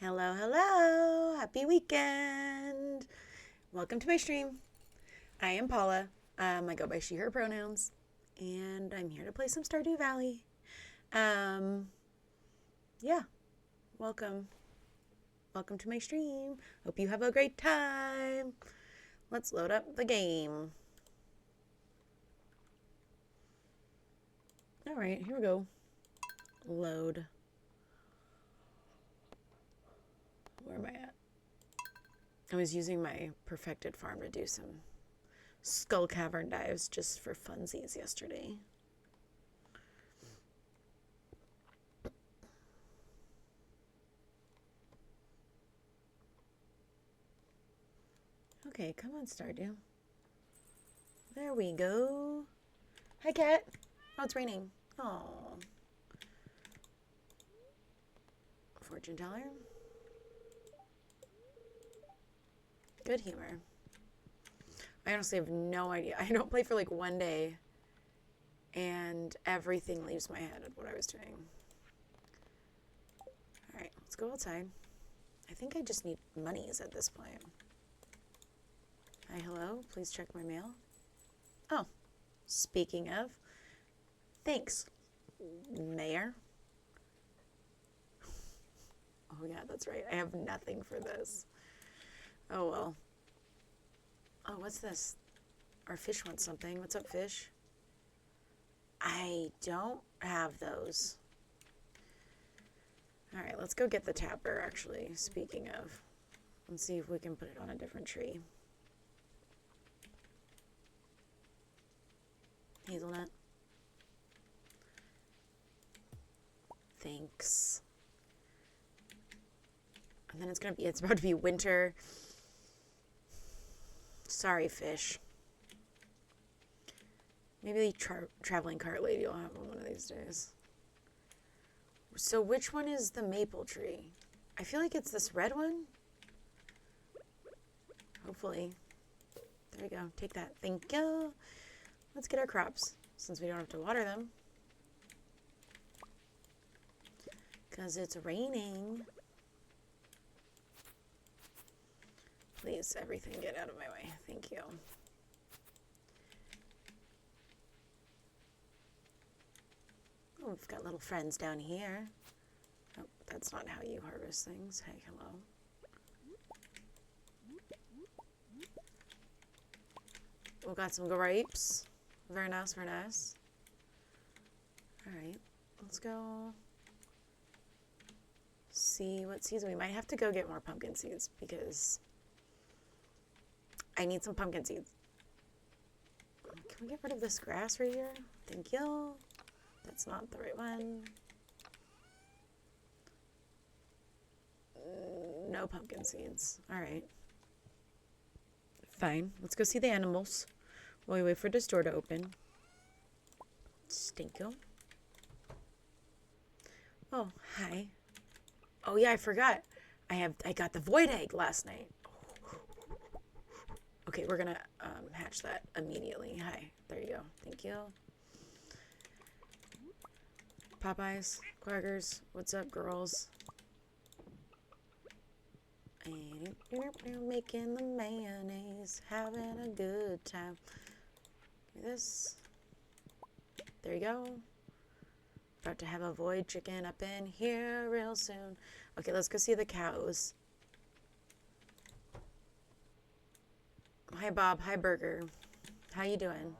Hello, hello. Happy weekend. Welcome to my stream. I am Paula. I go by she, her pronouns. And I'm here to play some Stardew Valley. Um, yeah. Welcome. Welcome to my stream. Hope you have a great time. Let's load up the game. All right, here we go. Load. Where am I at? I was using my perfected farm to do some skull cavern dives just for funsies yesterday. Okay, come on, Stardew. There we go. Hi, cat. Oh, it's raining. Oh. Fortune teller. Good humor. I honestly have no idea. I don't play for like one day, and everything leaves my head of what I was doing. Alright, let's go outside. I think I just need monies at this point. Hi, hello. Please check my mail. Oh, speaking of, thanks, Mayor. Oh, yeah, that's right. I have nothing for this. Oh, well. Oh, what's this? Our fish wants something. What's up, fish? I don't have those. All right, let's go get the tapper, actually, speaking of. Let's see if we can put it on a different tree. Hazelnut. Thanks. And then it's about to be winter. Sorry, fish. Maybe the traveling cart lady will have one of these days. So which one is the maple tree? I feel like it's this red one. Hopefully. There we go. Take that. Thank you. Let's get our crops, since we don't have to water them. Because it's raining. Please, everything get out of my way. Thank you. Oh, we've got little friends down here. Oh, that's not how you harvest things. Hey, hello. We've got some grapes. Very nice, very nice. Alright, let's go see what seeds. We might have to go get more pumpkin seeds because I need some pumpkin seeds. Can we get rid of this grass right here? Thank you. That's not the right one. No pumpkin seeds. Alright. Fine. Let's go see the animals while we wait for the store to open. Stinko. Oh, hi. Oh yeah, I forgot. I got the void egg last night. Okay, we're gonna hatch that immediately. Hi. There you go. Thank you. Popeyes, Quackers, what's up, girls? Making the mayonnaise, having a good time. Give me this. There you go. About to have a void chicken up in here real soon. Okay, let's go see the cows. Hi, Bob. Hi, Burger. How you doing?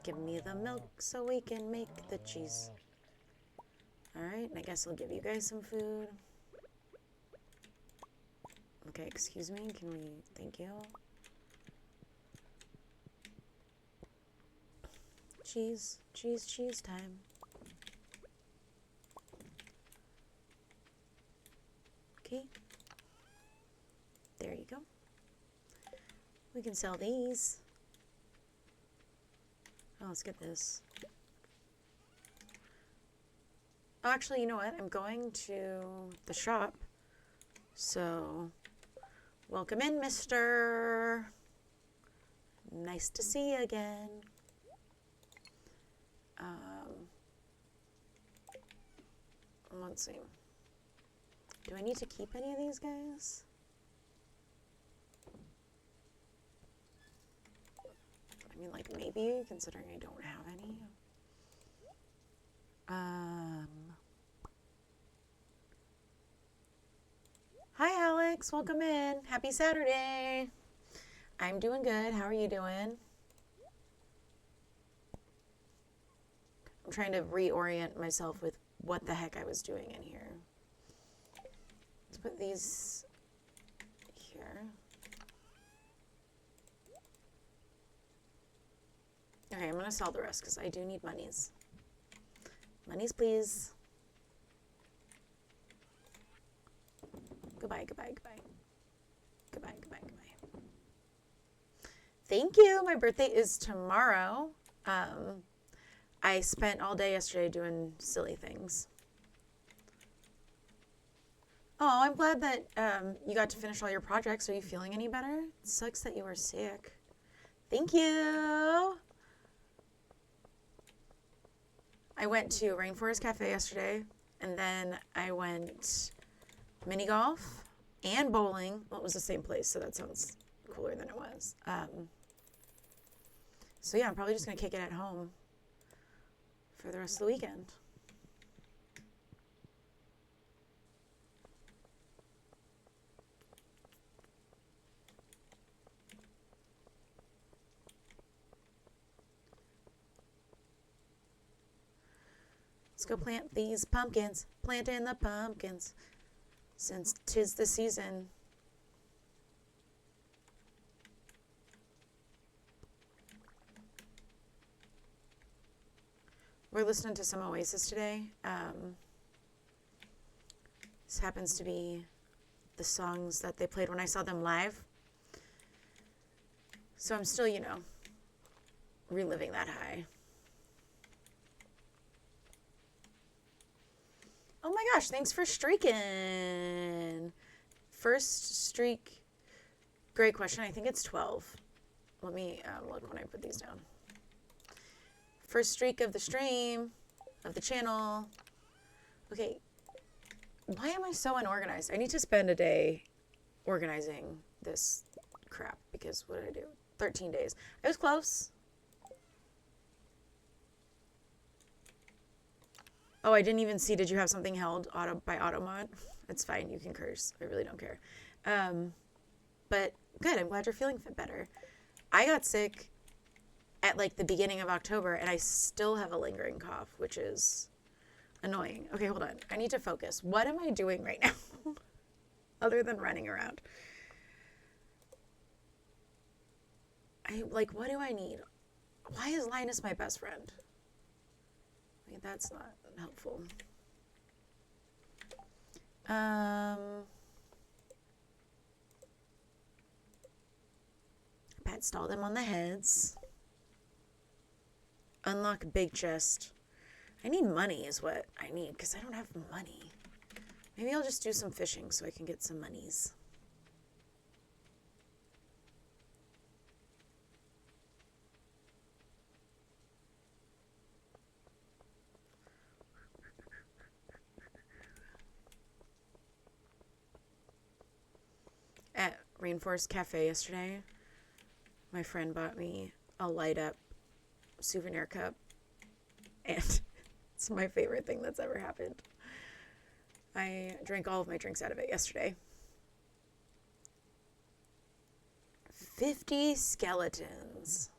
Give me the milk so we can make the cheese. Alright, I guess I'll give you guys some food. Okay, excuse me. Can we... Thank you. Cheese. Cheese, cheese time. Okay. There you go. We can sell these. Oh, let's get this. Oh, actually, you know what? I'm going to the shop. So, welcome in, mister. Nice to see you again. Let's see. Do I need to keep any of these guys? I mean, like, maybe, considering I don't have any. Hi, Alex. Welcome in. Happy Saturday. I'm doing good. How are you doing? I'm trying to reorient myself with what the heck I was doing in here. Let's put these here. Okay, I'm going to sell the rest because I do need monies. Monies, please. Goodbye, goodbye, goodbye. Goodbye, goodbye, goodbye. Thank you. My birthday is tomorrow. I spent all day yesterday doing silly things. Oh, I'm glad that you got to finish all your projects. Are you feeling any better? It sucks that you were sick. Thank you. I went to Rainforest Cafe yesterday, and then I went mini golf and bowling. Well, it was the same place, so that sounds cooler than it was. So yeah, I'm probably just going to kick it at home for the rest of the weekend. Let's go plant these pumpkins. Planting the pumpkins since 'tis the season. We're listening to some Oasis today. This happens to be the songs that they played when I saw them live. So I'm still, reliving that high. Oh my gosh, thanks for streaking. First streak. Great question. I think it's 12. Let me look when I put these down. First streak of the stream, of the channel. Okay. Why am I so unorganized? I need to spend a day organizing this crap because what did I do? 13 days. It was close. Oh, I didn't even see. Did you have something held by AutoMod? It's fine. You can curse. I really don't care. But good. I'm glad you're feeling better. I got sick at like the beginning of October, and I still have a lingering cough, which is annoying. Okay, hold on. I need to focus. What am I doing right now other than running around? What do I need? Why is Linus my best friend? I mean, that's not helpful. Pat stall them on the heads. Unlock big chest. I need money is what I need because I don't have money. Maybe I'll just do some fishing so I can get some monies. At Rainforest Cafe yesterday, my friend bought me a light up souvenir cup, and it's my favorite thing that's ever happened. I drank all of my drinks out of it yesterday. 50 skeletons.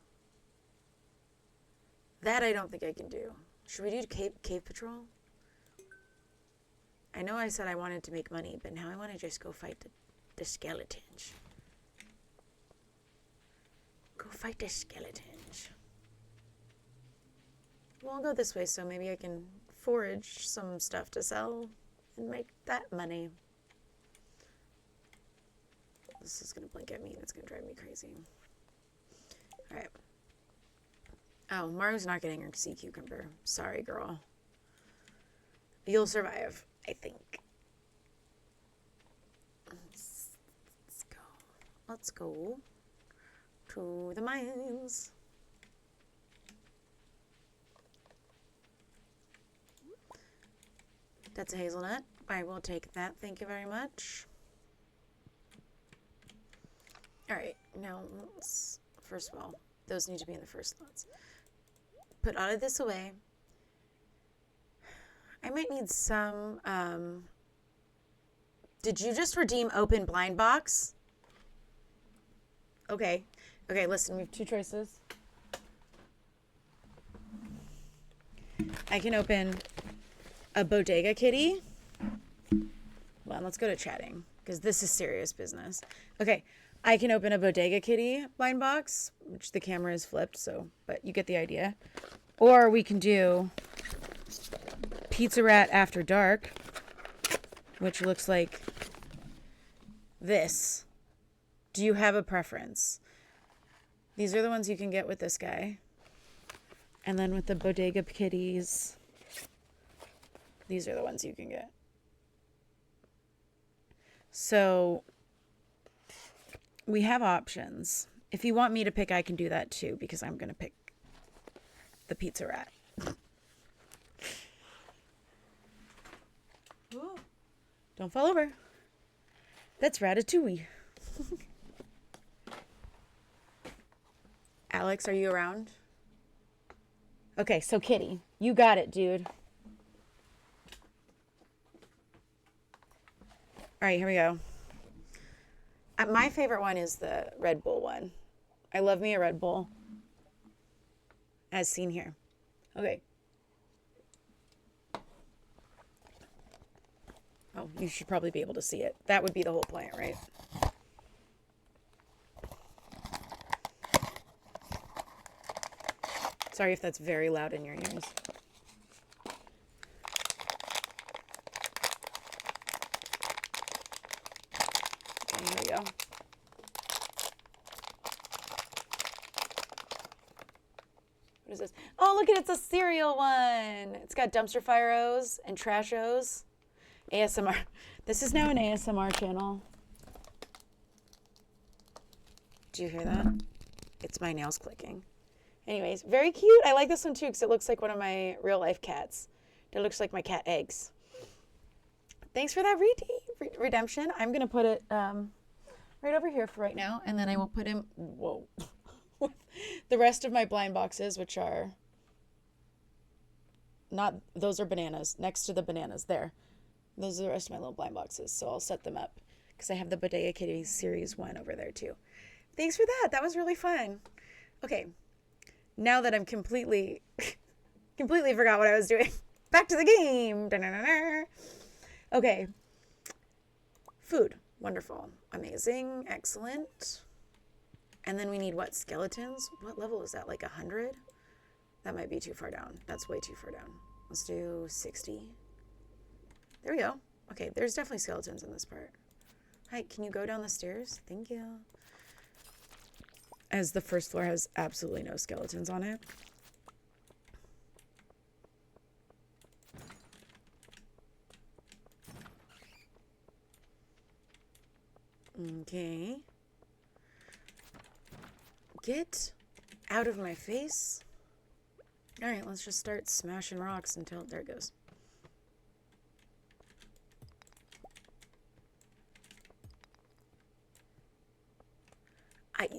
That I don't think I can do. Should we do cave patrol? I know I said I wanted to make money, but now I want to just go fight the skeletons. Go fight the skeletons. Well, I'll go this way, so maybe I can forage some stuff to sell and make that money. This is going to blink at me. That's going to drive me crazy. All right. Oh, Maru's not getting her sea cucumber. Sorry, girl. You'll survive, I think. Let's go. Let's go to the mines. That's a hazelnut. I will take that. Thank you very much. All right, now let's, first of all, those need to be in the first slots. Put all of this away. I might need some, did you just redeem open blind box? Okay. Okay, listen, we have two choices. I can open a bodega kitty. Well, let's go to chatting because this is serious business. Okay, I can open a bodega kitty blind box, which the camera is flipped, so, but you get the idea. Or we can do Pizza Rat After Dark, which looks like this. Do you have a preference? These are the ones you can get with this guy. And then with the bodega kitties, these are the ones you can get. So we have options. If you want me to pick, I can do that too, because I'm going to pick the Pizza Rat. Ooh. Don't fall over. That's Ratatouille. Alex, are you around? Okay, so Kitty, you got it, dude. All right, here we go. My favorite one is the Red Bull one. I love me a Red Bull, as seen here. Okay. Oh, you should probably be able to see it. That would be the whole point, right? Sorry if that's very loud in your ears. Okay, here we go. What is this? Oh, look at it. It's a cereal one. It's got dumpster fire O's and trash O's. ASMR. This is now an ASMR channel. Do you hear that? It's my nails clicking. Anyways, very cute. I like this one too because it looks like one of my real life cats. It looks like my cat eggs. Thanks for that redemption. I'm going to put it right over here for right now. And then I will put him, whoa, the rest of my blind boxes, which are not, those are bananas, next to the bananas there. Those are the rest of my little blind boxes. So I'll set them up because I have the Bodega Kitty Series 1 over there too. Thanks for that. That was really fun. Okay. Now that I'm completely forgot what I was doing. Back to the game. Da-na-na-na. Okay. Food. Wonderful. Amazing. Excellent. And then we need what? Skeletons? What level is that? Like 100? That might be too far down. That's way too far down. Let's do 60. There we go. Okay, there's definitely skeletons in this part. Hi, can you go down the stairs? Thank you. As the first floor has absolutely no skeletons on it. Okay. Get out of my face. All right, let's just start smashing rocks until, there it goes.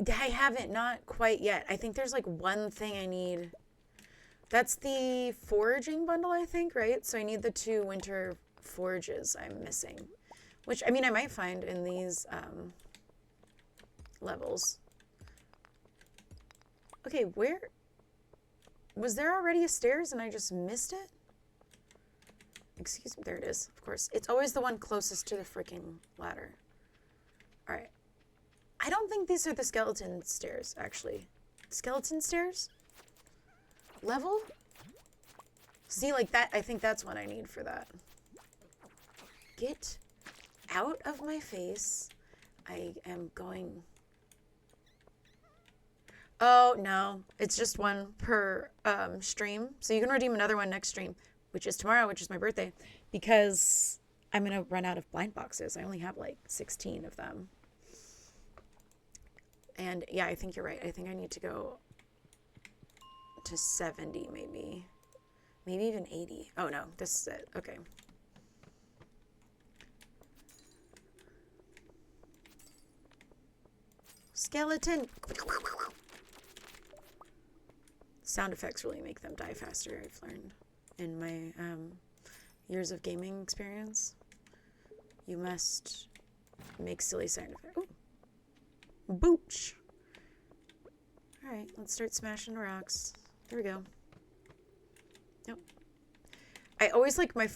I haven't, not quite yet. I think there's like one thing I need. That's the foraging bundle, I think, right? So I need the 2 winter forages I'm missing. Which, I mean, I might find in these levels. Okay, where? Was there already a stairs and I just missed it? Excuse me, there it is, of course. It's always the one closest to the freaking ladder. All right. I don't think these are the skeleton stairs, actually. Skeleton stairs? Level? See, like that, I think that's what I need for that. Get out of my face. I am going... Oh, no. It's just one per stream. So you can redeem another one next stream, which is tomorrow, which is my birthday, because I'm going to run out of blind boxes. I only have like 16 of them. And yeah, I think you're right. I think I need to go to 70 maybe. Maybe even 80. Oh no, this is it. Okay. Skeleton. Sound effects really make them die faster, I've learned in my years of gaming experience. You must make silly sound effects. Ooh. Booch. Alright, let's start smashing rocks. There we go. Nope. I always like I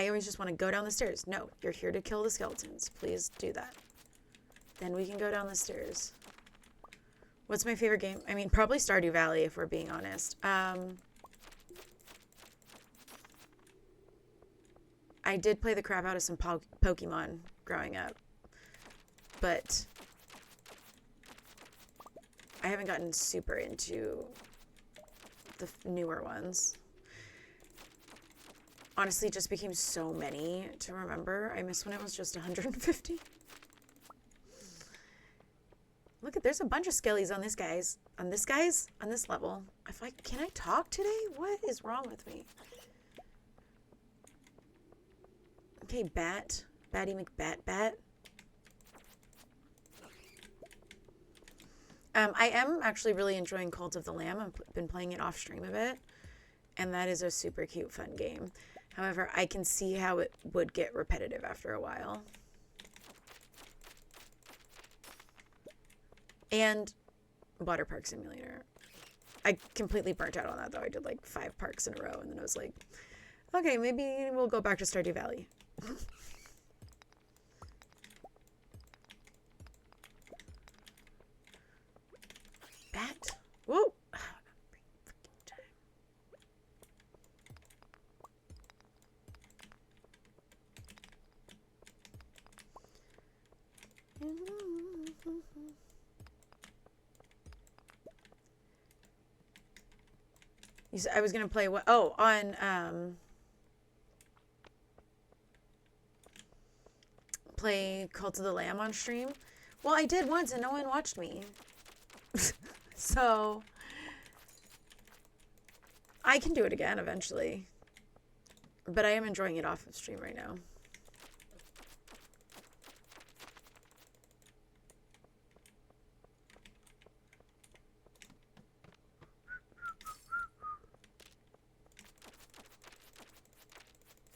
always just want to go down the stairs. No, you're here to kill the skeletons. Please do that. Then we can go down the stairs. What's my favorite game? I mean, probably Stardew Valley, if we're being honest. I did play the crap out of some Pokemon growing up. But I haven't gotten super into the newer ones. Honestly, it just became so many to remember. I miss when it was just 150. Look at, there's a bunch of skellies on this level. Can I talk today? What is wrong with me? Okay, Batty McBat. I am actually really enjoying Cult of the Lamb. I've been playing it off stream a bit, and that is a super cute, fun game. However, I can see how it would get repetitive after a while. And Water Park Simulator. I completely burnt out on that, though. I did like 5 parks in a row, and then I was like, okay, maybe we'll go back to Stardew Valley. Bat. Whoa. I was gonna play what? Oh, on play Cult of the Lamb on stream. Well, I did once, and no one watched me. So I can do it again eventually. But I am enjoying it off of stream right now.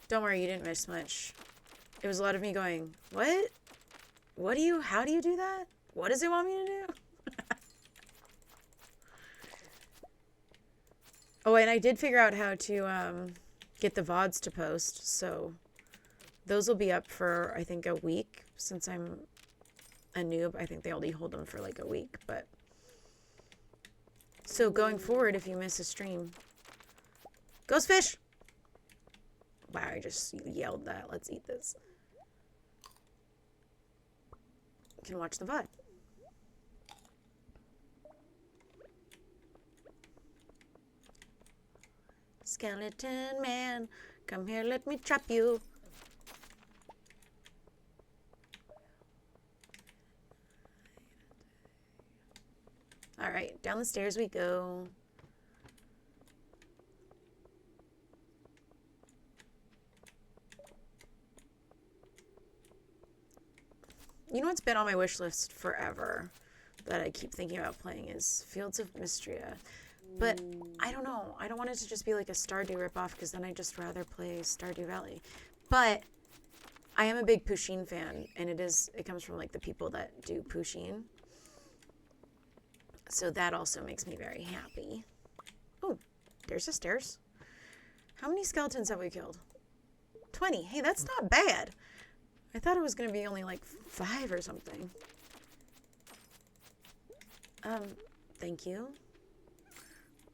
Don't worry, you didn't miss much. It was a lot of me going, what? How do you do that? What does it want me to do? Oh, and I did figure out how to get the VODs to post, so those will be up for, I think, a week. Since I'm a noob, I think they only hold them for like a week, but... So going forward, if you miss a stream... Ghost fish! Wow, I just yelled that. Let's eat this. You can watch the VOD. Skeleton man, come here, let me trap you. All right, down the stairs we go. You know what's been on my wish list forever that I keep thinking about playing is Fields of Mystria. But I don't know. I don't want it to just be like a Stardew ripoff, because then I'd just rather play Stardew Valley. But I am a big Pusheen fan, and it comes from like the people that do Pusheen. So that also makes me very happy. Oh, there's the stairs. How many skeletons have we killed? 20. Hey, that's not bad. I thought it was going to be only like 5 or something. Thank you.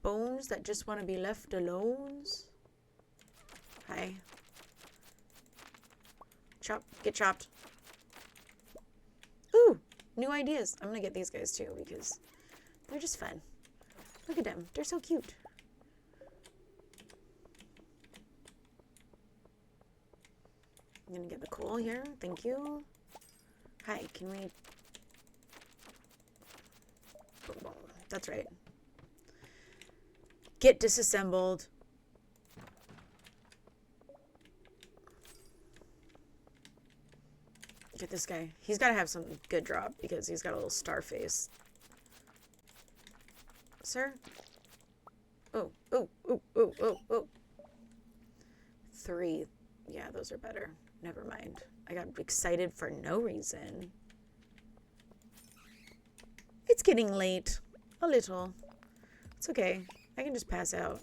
Bones that just want to be left alone. Hi. Chop. Get chopped. Ooh, new ideas. I'm going to get these guys too, because they're just fun. Look at them. They're so cute. I'm going to get the coal here. Thank you. Hi, can we... That's right. Get disassembled. Look at this guy. He's got to have some good drop because he's got a little star face. Sir? Oh, oh, oh, oh, oh, oh. 3. Yeah, those are better. Never mind. I got excited for no reason. It's getting late. A little. It's okay. I can just pass out.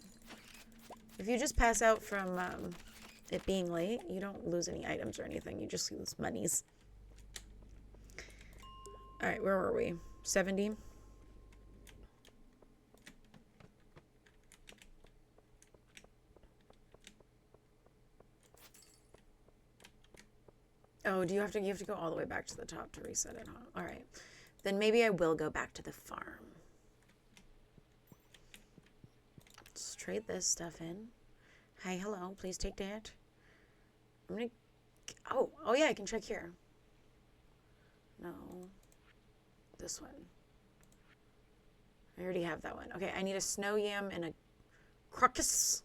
If you just pass out from it being late, you don't lose any items or anything. You just lose monies. Alright, where were we? 70? Oh, you have to go all the way back to the top to reset it, huh? Alright. Then maybe I will go back to the farm. Let's trade this stuff in. Hi, hello. Please take that. I'm gonna... Oh yeah, I can check here. No. This one. I already have that one. Okay, I need a snow yam and a crocus.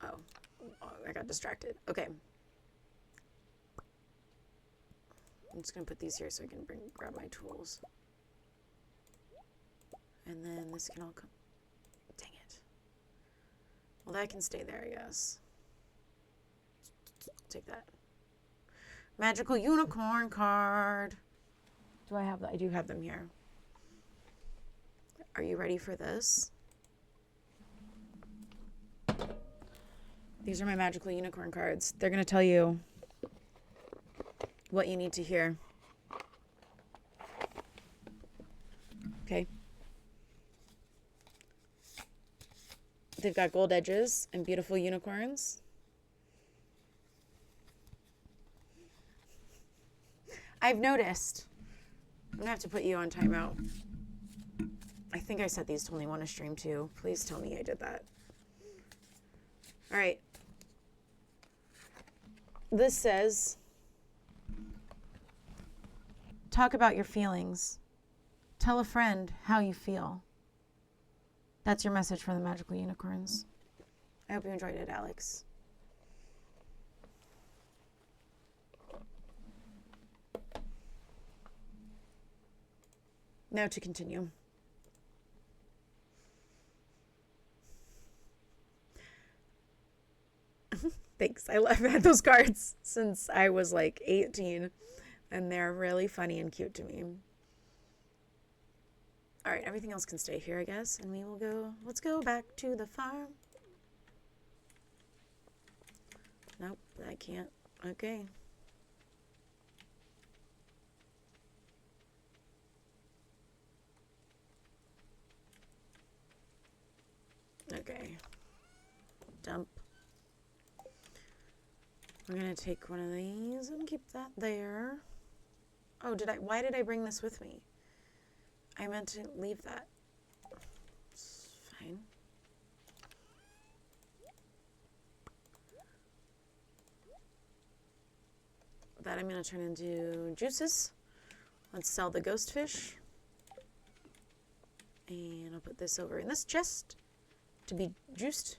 Oh, I got distracted. Okay. I'm just going to put these here so I can grab my tools. And then this can all come... Dang it. Well, that can stay there, I guess. Take that. Magical unicorn card. Do I have that? I do have them here. Are you ready for this? These are my magical unicorn cards. They're going to tell you what you need to hear. Okay. They've got gold edges and beautiful unicorns. I've noticed. I'm gonna have to put you on timeout. I think I set these to only one a stream too. Please tell me I did that. All right. This says, talk about your feelings. Tell a friend how you feel. That's your message for the magical unicorns. I hope you enjoyed it, Alex. Now to continue. Thanks. I've had those cards since I was like 18, and they're really funny and cute to me. All right, everything else can stay here, I guess, and we will go. Let's go back to the farm. Nope, I can't. Okay. Okay. Dump. We're gonna take one of these and keep that there. Oh, why did I bring this with me? I meant to leave that. It's fine. That I'm gonna turn into juices. Let's sell the ghost fish. And I'll put this over in this chest to be juiced.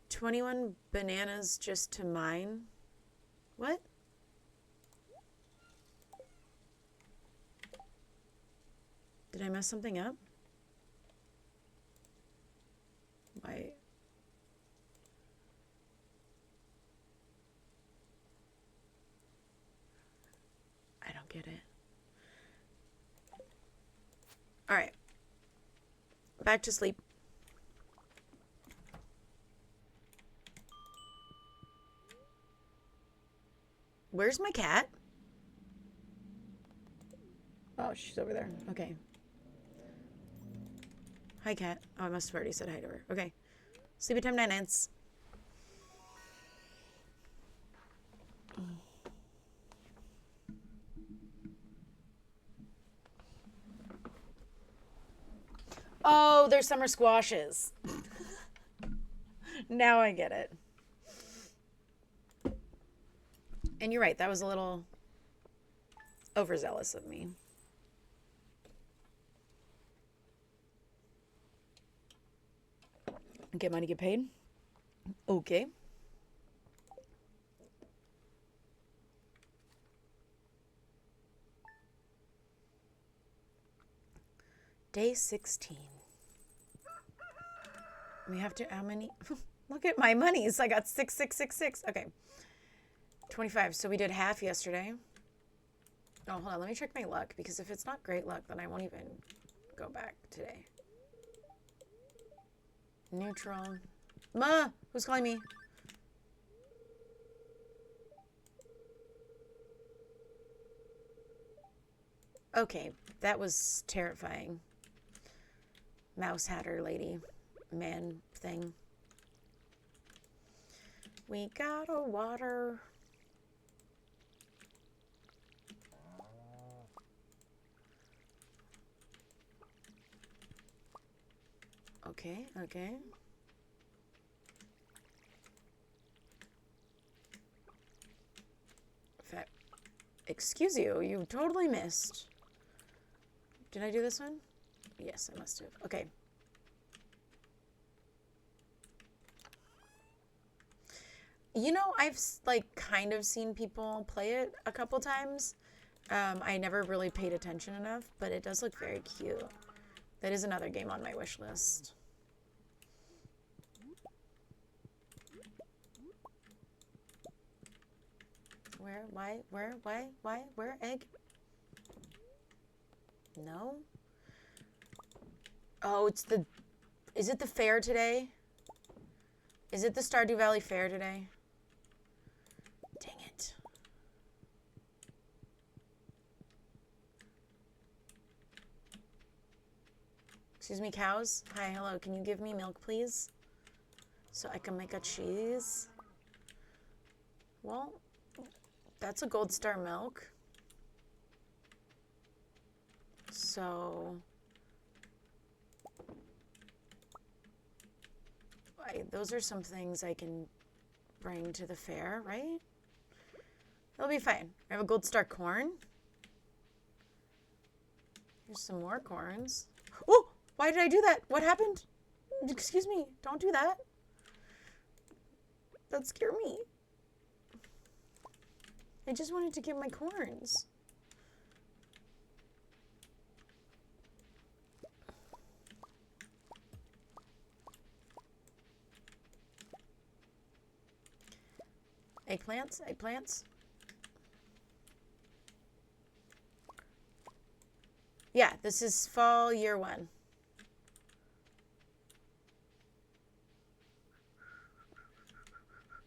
21 bananas just to mine. What? Did I mess something up? Why? I don't get it. All right. Back to sleep. Where's my cat? Oh, she's over there. Okay. Hi, cat. Oh, I must have already said hi to her. Okay. Sleepy time, night-nights. Oh, they're summer squashes. Now I get it. And you're right, that was a little overzealous of me. Get money, get paid. Okay. Day 16. We have to, how many? Look at my monies. I got 6, 6, 6, 6. Okay. 25. So we did half yesterday. Oh, hold on. Let me check my luck, because if it's not great luck, then I won't even go back today. Neutral. Ma! Who's calling me? Okay. That was terrifying. Mouse Hatter lady. Man thing. We got a water. Okay, okay. Fact. Excuse you, you totally missed. Did I do this one? Yes, I must have. Okay. You know, I've like kind of seen people play it a couple times. I never really paid attention enough, but it does look very cute. That is another game on my wish list. Where? Why? Where? Why? Why? Where? Egg? No? Oh, it's the... Is it the fair today? Is it the Stardew Valley fair today? Dang it. Excuse me, cows? Hi, hello. Can you give me milk, please? So I can make a cheese? Well, that's a gold star milk. So... those are some things I can bring to the fair, right? It'll be fine. I have a gold star corn. Here's some more corns. Oh! Why did I do that? What happened? Excuse me. Don't do that. That scared me. I just wanted to get my corns. Eggplants? Eggplants? Yeah, this is fall year 1.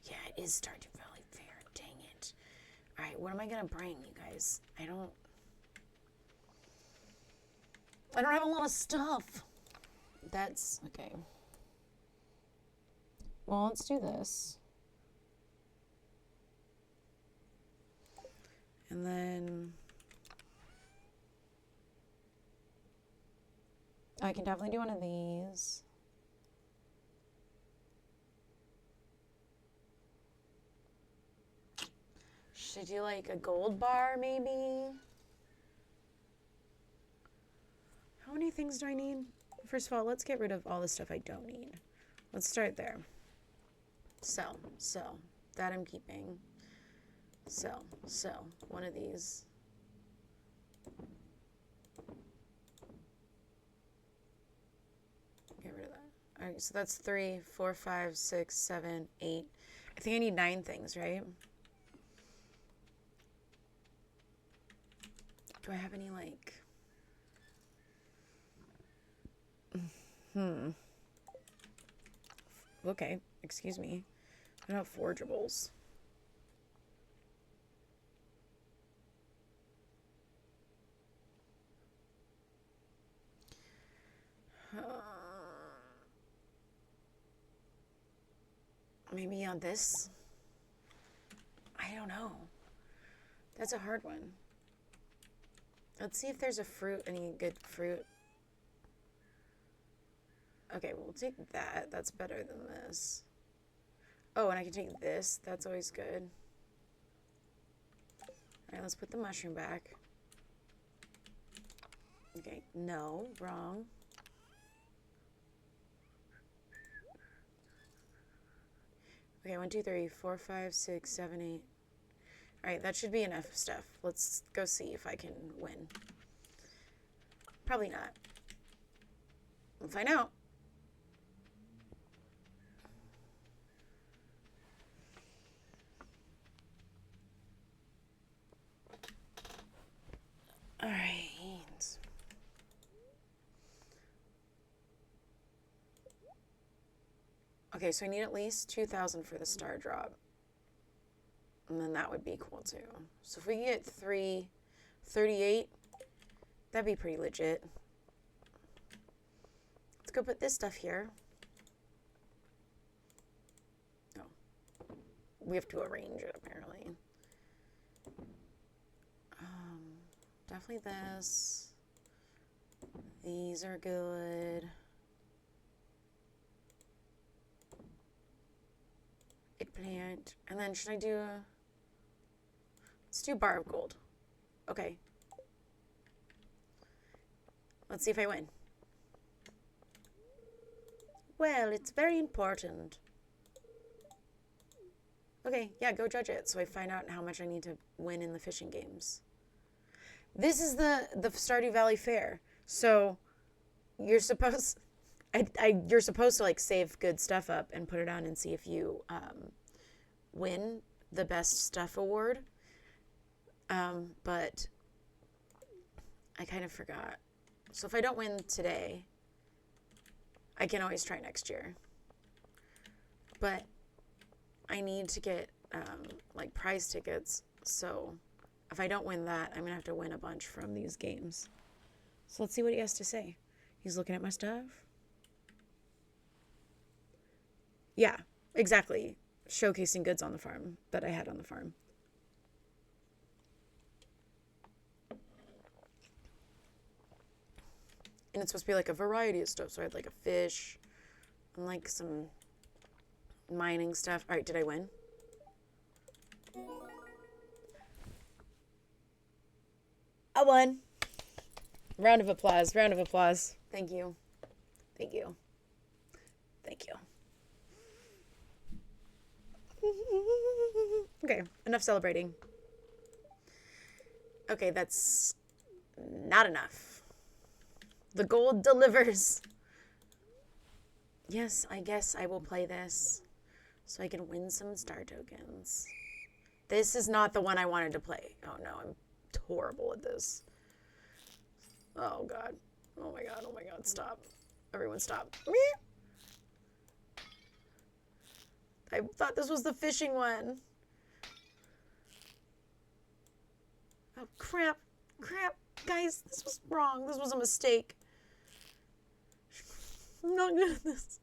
Yeah, it is Stardew Valley Fair. Dang it. Alright, what am I gonna bring, you guys? I don't have a lot of stuff. That's okay. Well, let's do this. And then I can definitely do one of these. Should I do like a gold bar maybe? How many things do I need? First of all, let's get rid of all the stuff I don't need. Let's start there. So, that I'm keeping. So, one of these. Get rid of that. All right, so that's 3, 4, 5, 6, 7, 8. I think I need 9 things, right? Do I have any, like... Okay, excuse me. I don't have forgeables. Maybe on this? I don't know. That's a hard one. Let's see if there's a fruit, any good fruit. Okay, we'll take that. That's better than this. Oh, and I can take this. That's always good. Alright, let's put the mushroom back. Okay, no, wrong. Okay, 1, 2, 3, 4, 5, 6, 7, 8. Alright, that should be enough stuff. Let's go see if I can win. Probably not. We'll find out. Alright. Okay, so I need at least 2,000 for the star drop. And then that would be cool too. So if we get 338, that'd be pretty legit. Let's go put this stuff here. Oh. We have to arrange it apparently. Definitely this. These are good. Eggplant. And then should I do a... Let's do bar of gold. Okay. Let's see if I win. Well, it's very important. Okay, yeah, go judge it so I find out how much I need to win in the fishing games. This is the Stardew Valley Fair. So you're supposed you're supposed to like save good stuff up and put it on and see if you win the best stuff award. But I kind of forgot. So if I don't win today, I can always try next year. But I need to get like prize tickets. So if I don't win that, I'm going to have to win a bunch from these games. So let's see what he has to say. He's looking at my stuff. Yeah, exactly. Showcasing goods on the farm that I had on the farm. And it's supposed to be like a variety of stuff. So I had like a fish and like some mining stuff. All right, did I win? I won. Round of applause. Round of applause. Thank you. Thank you. Thank you. Okay, enough celebrating. Okay, that's not enough. The gold delivers. Yes, I guess I will play this so I can win some star tokens. This is not the one I wanted to play. Oh no, I'm horrible at this. Oh god. Oh my god, oh my god, stop. Everyone stop. I thought this was the fishing one. Oh crap. Crap. Guys, this was wrong. This was a mistake. I'm not good at this.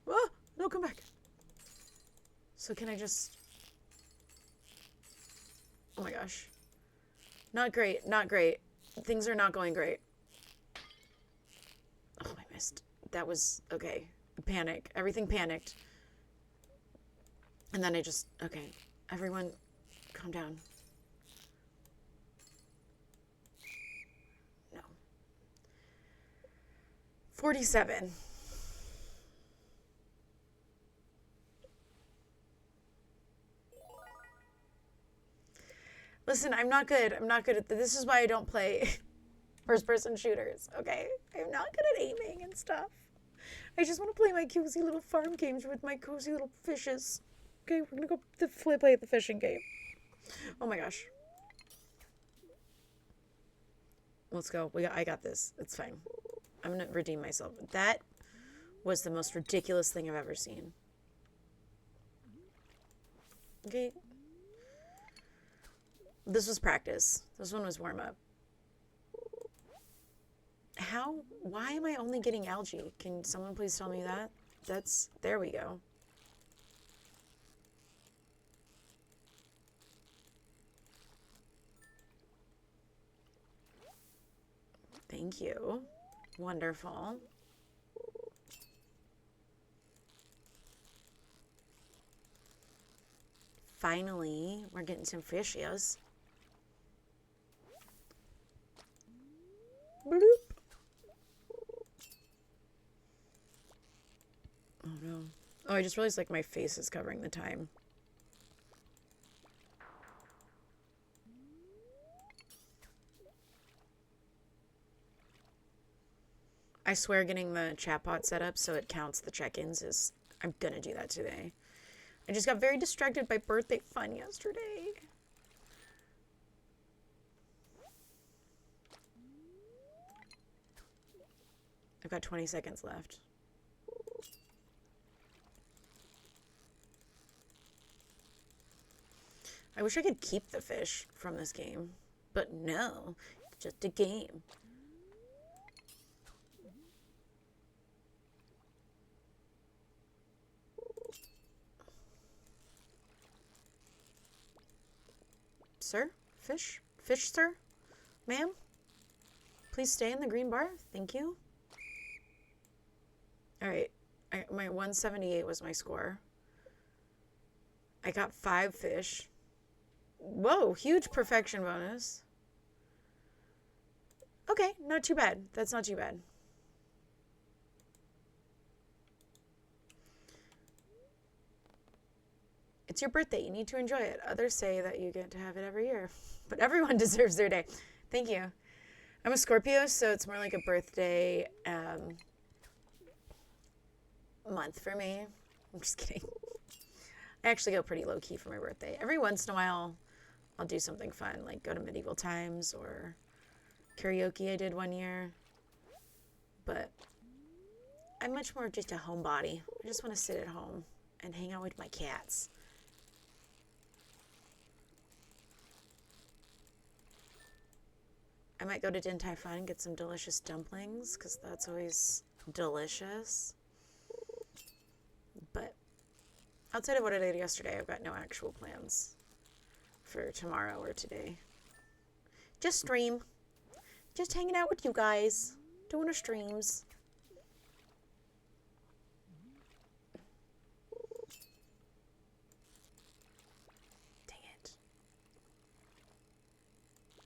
Oh, no, come back. So can I just... Oh my gosh. Not great. Not great. Things are not going great. Oh, I missed. That was... Okay. Panic. Everything panicked. And then I just... Okay. Everyone, calm down. No. 47. Listen, I'm not good. I'm not good at this. Is why I don't play first-person shooters, okay? I'm not good at aiming and stuff. I just want to play my cozy little farm games with my cozy little fishes. Okay, we're gonna go play the fishing game. Oh my gosh. Let's go. I got this. It's fine. I'm gonna redeem myself. That was the most ridiculous thing I've ever seen. Okay. This was practice. This one was warm-up. Why am I only getting algae? Can someone please tell me that? There we go. Thank you. Wonderful. Finally, we're getting some fishes. Bloop. Oh Oh no. Oh, I just realized like my face is covering the time. I swear getting the chatbot set up so it counts the check-ins is... I'm gonna do that today. I just got very distracted by birthday fun yesterday. I've got 20 seconds left. I wish I could keep the fish from this game, but no, it's just a game. Sir? Fish? Fish, sir? Ma'am? Please stay in the green bar. Thank you. Alright. My 178 was my score. I got 5 fish. Whoa, huge perfection bonus. Okay, not too bad. That's not too bad. It's your birthday. You need to enjoy it. Others say that you get to have it every year. But everyone deserves their day. Thank you. I'm a Scorpio, so it's more like a birthday month for me. I'm just kidding. I actually go pretty low-key for my birthday. Every once in a while, I'll do something fun, like go to medieval times or karaoke I did one year. But I'm much more just a homebody. I just want to sit at home and hang out with my cats. I might go to Din Tai Fung and get some delicious dumplings, because that's always delicious. But outside of what I did yesterday, I've got no actual plans for tomorrow or today. Just stream. Just hanging out with you guys. Doing our streams. Dang it.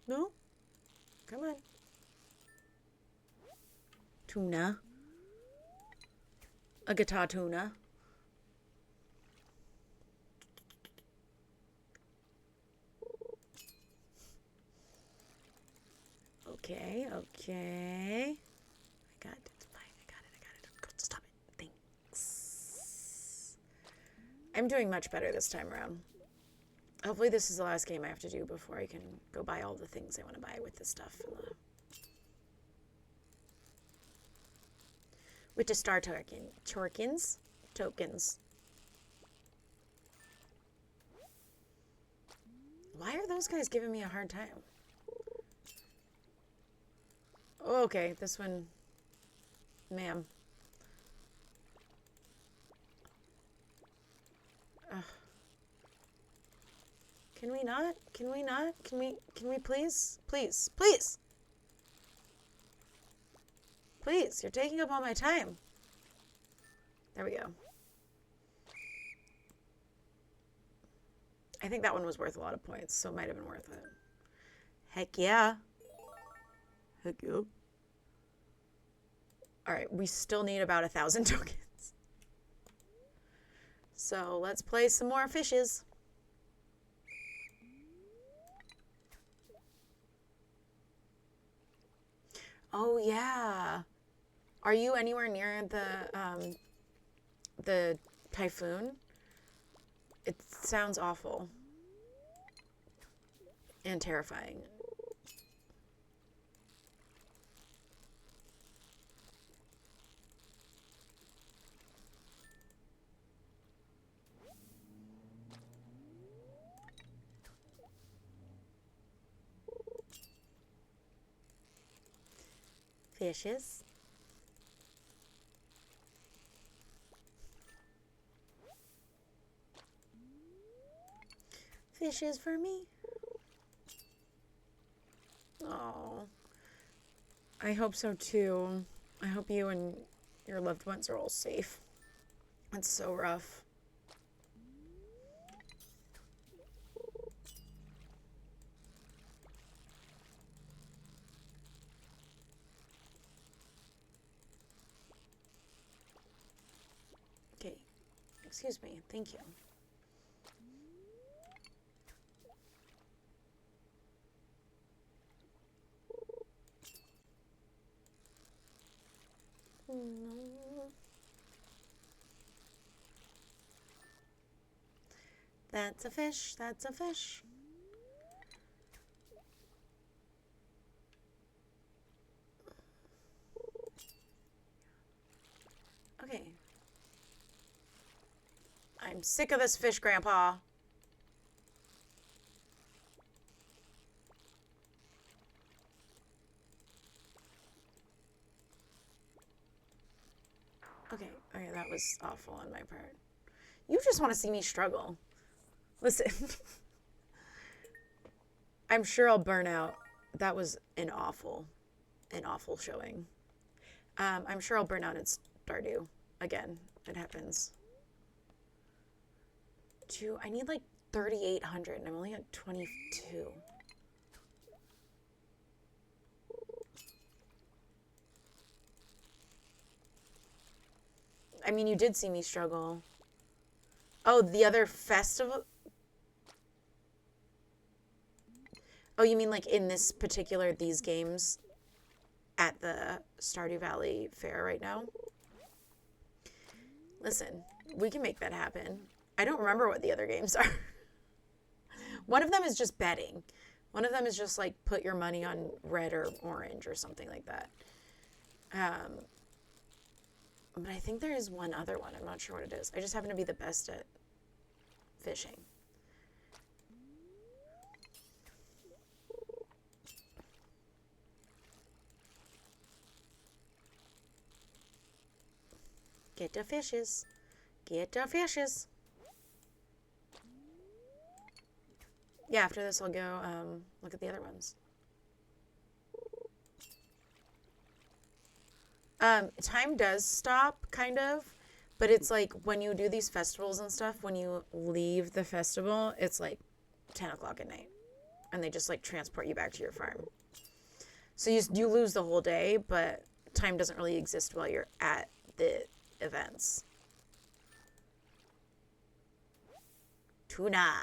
No? Come on. Tuna. A guitar tuna. Okay, okay. I got it. It's fine. I got it. Stop it. Thanks. I'm doing much better this time around. Hopefully this is the last game I have to do before I can go buy all the things I want to buy with the stuff. With the star tokens. Why are those guys giving me a hard time? Oh, okay, this one, ma'am. Can we not? Can we not? Can we please? Please, please! Please, you're taking up all my time. There we go. I think that one was worth a lot of points, so it might have been worth it. Heck yeah. Heck yeah. Alright, we still need about 1,000 tokens. So let's play some more fishes. Oh yeah. Are you anywhere near the typhoon? It sounds awful and terrifying. Fishes. Fishes for me. Oh, I hope so too. I hope you and your loved ones are all safe. It's so rough. excuse me. Thank you. That's a fish. That's a fish. Okay. I'm sick of this fish, Grandpa. Okay, that was awful on my part. You just want to see me struggle. Listen. I'm sure I'll burn out. That was an awful showing. I'm sure I'll burn out in Stardew. Again, it happens. I need like 3,800 and I'm only at 22. I mean, you did see me struggle. Oh, the other festival? Oh, you mean like in this particular, these games at the Stardew Valley fair right now? Listen, we can make that happen. I don't remember what the other games are. One of them is just betting. One of them is just like put your money on red or orange or something like that. But I think there is one other one. I'm not sure what it is. I just happen to be the best at fishing. Get the fishes. Get the fishes. Yeah, after this I'll go look at the other ones. Time does stop, kind of. But it's like when you do these festivals and stuff, when you leave the festival, it's like 10 o'clock at night. And they just like transport you back to your farm. So you lose the whole day, but time doesn't really exist while you're at the events. Tuna.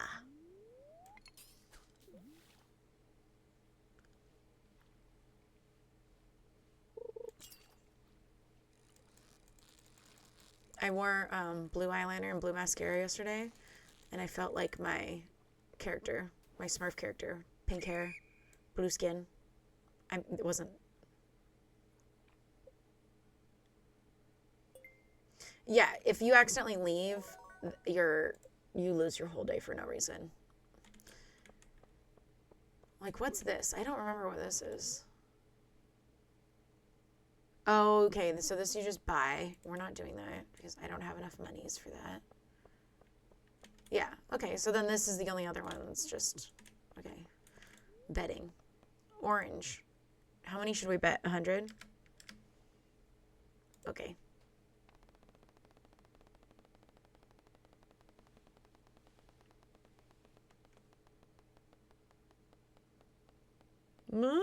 I wore blue eyeliner and blue mascara yesterday, and I felt like my character, my Smurf character. Pink hair, blue skin. It wasn't... Yeah, if you accidentally leave, you lose your whole day for no reason. Like, what's this? I don't remember what this is. Oh, okay, so this you just buy. We're not doing that because I don't have enough monies for that. Yeah, okay, so then this is the only other one that's just, okay. Betting. Orange. How many should we bet? 100? Okay. What?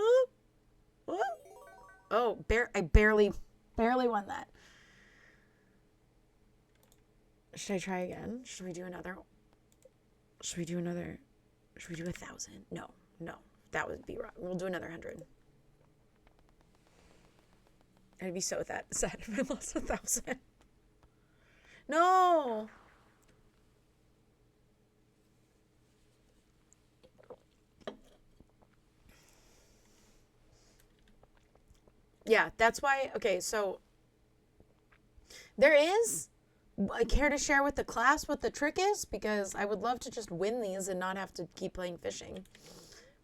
Oh, I barely won that. Should I try again? Should we do another? Should we do 1,000? No. That would be wrong. We'll do another 100. I'd be so sad if I lost 1,000. No! Yeah, that's why... Okay, so... There is... I care to share with the class what the trick is? Because I would love to just win these and not have to keep playing fishing.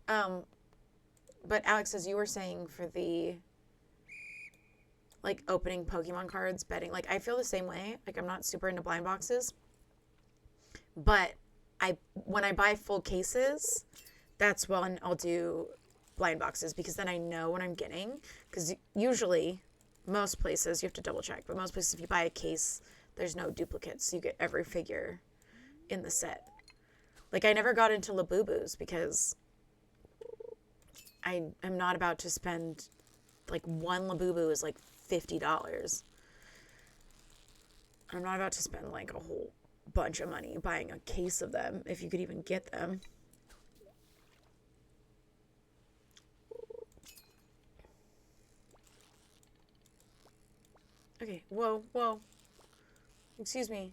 But Alex, as you were saying for the... Like, opening Pokemon cards, betting. Like, I feel the same way. Like, I'm not super into blind boxes. But when I buy full cases, that's when I'll do blind boxes. Because then I know what I'm getting. Because usually, most places, you have to double check. But most places, if you buy a case, there's no duplicates. You get every figure in the set. Like, I never got into Labubus because I am not about to spend... Like, one Labubu is like $50. I'm not about to spend like a whole bunch of money buying a case of them, if you could even get them. Okay, whoa, whoa. Excuse me.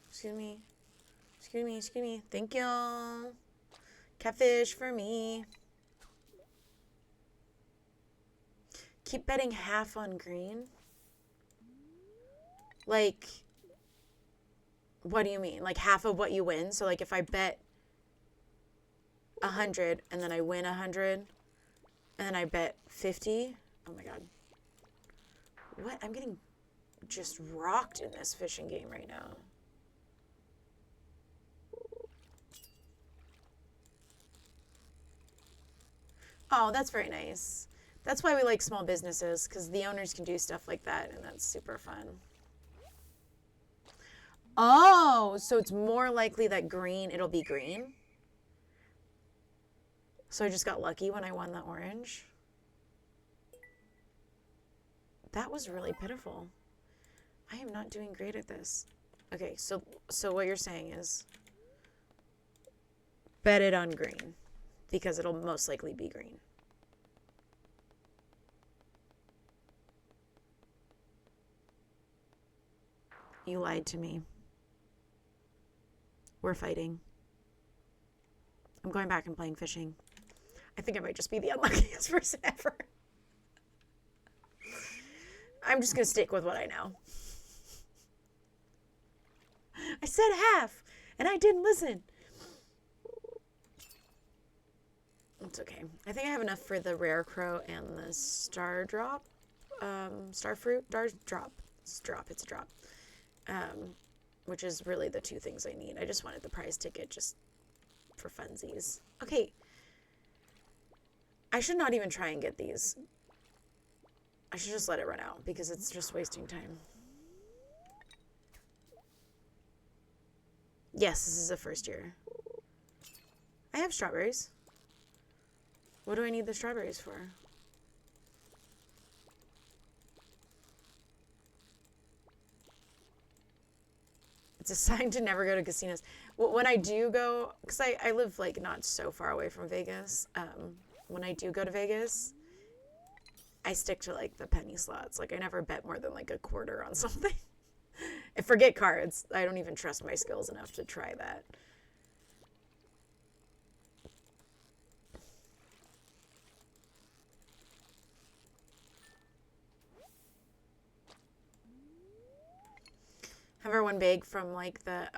Excuse me. Excuse me, excuse me. Thank you. Catfish for me. Keep betting half on green. Like, what do you mean? Like half of what you win? So like if I bet 100 and then I win 100 and then I bet 50. Oh my god. What? I'm getting just rocked in this fishing game right now. Oh, that's very nice. That's why we like small businesses, because the owners can do stuff like that, and that's super fun. Oh, so it's more likely that it'll be green. So I just got lucky when I won the orange. That was really pitiful. I am not doing great at this. Okay, so what you're saying is bet it on green, because it'll most likely be green. You lied to me. We're fighting. I'm going back and playing fishing. I think I might just be the unluckiest person ever. I'm just going to stick with what I know. I said half, and I didn't listen. It's okay. I think I have enough for the rare crow and the star drop. Star fruit? Drop. It's a drop. Which is really the two things I need. I just wanted the prize ticket just for funsies. Okay. I should not even try and get these. I should just let it run out because it's just wasting time. Yes, this is the first year. I have strawberries. What do I need the strawberries for? It's a sign to never go to casinos. Well, when I do go, because I live like not so far away from Vegas. When I do go to Vegas, I stick to like the penny slots. Like I never bet more than like a quarter on something. I forget cards. I don't even trust my skills enough to try that. Have ever won big from like the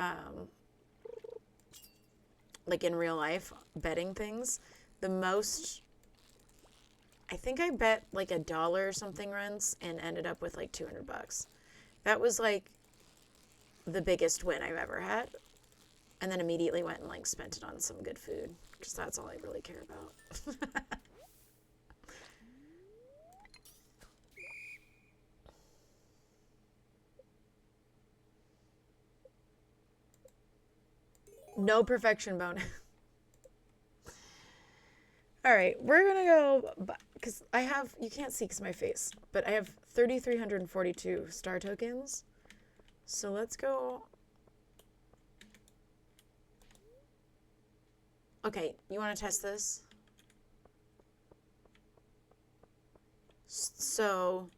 like in real life betting things. The most, I think I bet like $1 or something once and ended up with like $200. That was like the biggest win I've ever had. And then immediately went and like spent it on some good food because that's all I really care about. No perfection bonus. All right, we're going to go, because I have, you can't see because of my face, but I have 3,342 star tokens. So let's go. Okay, you want to test this? So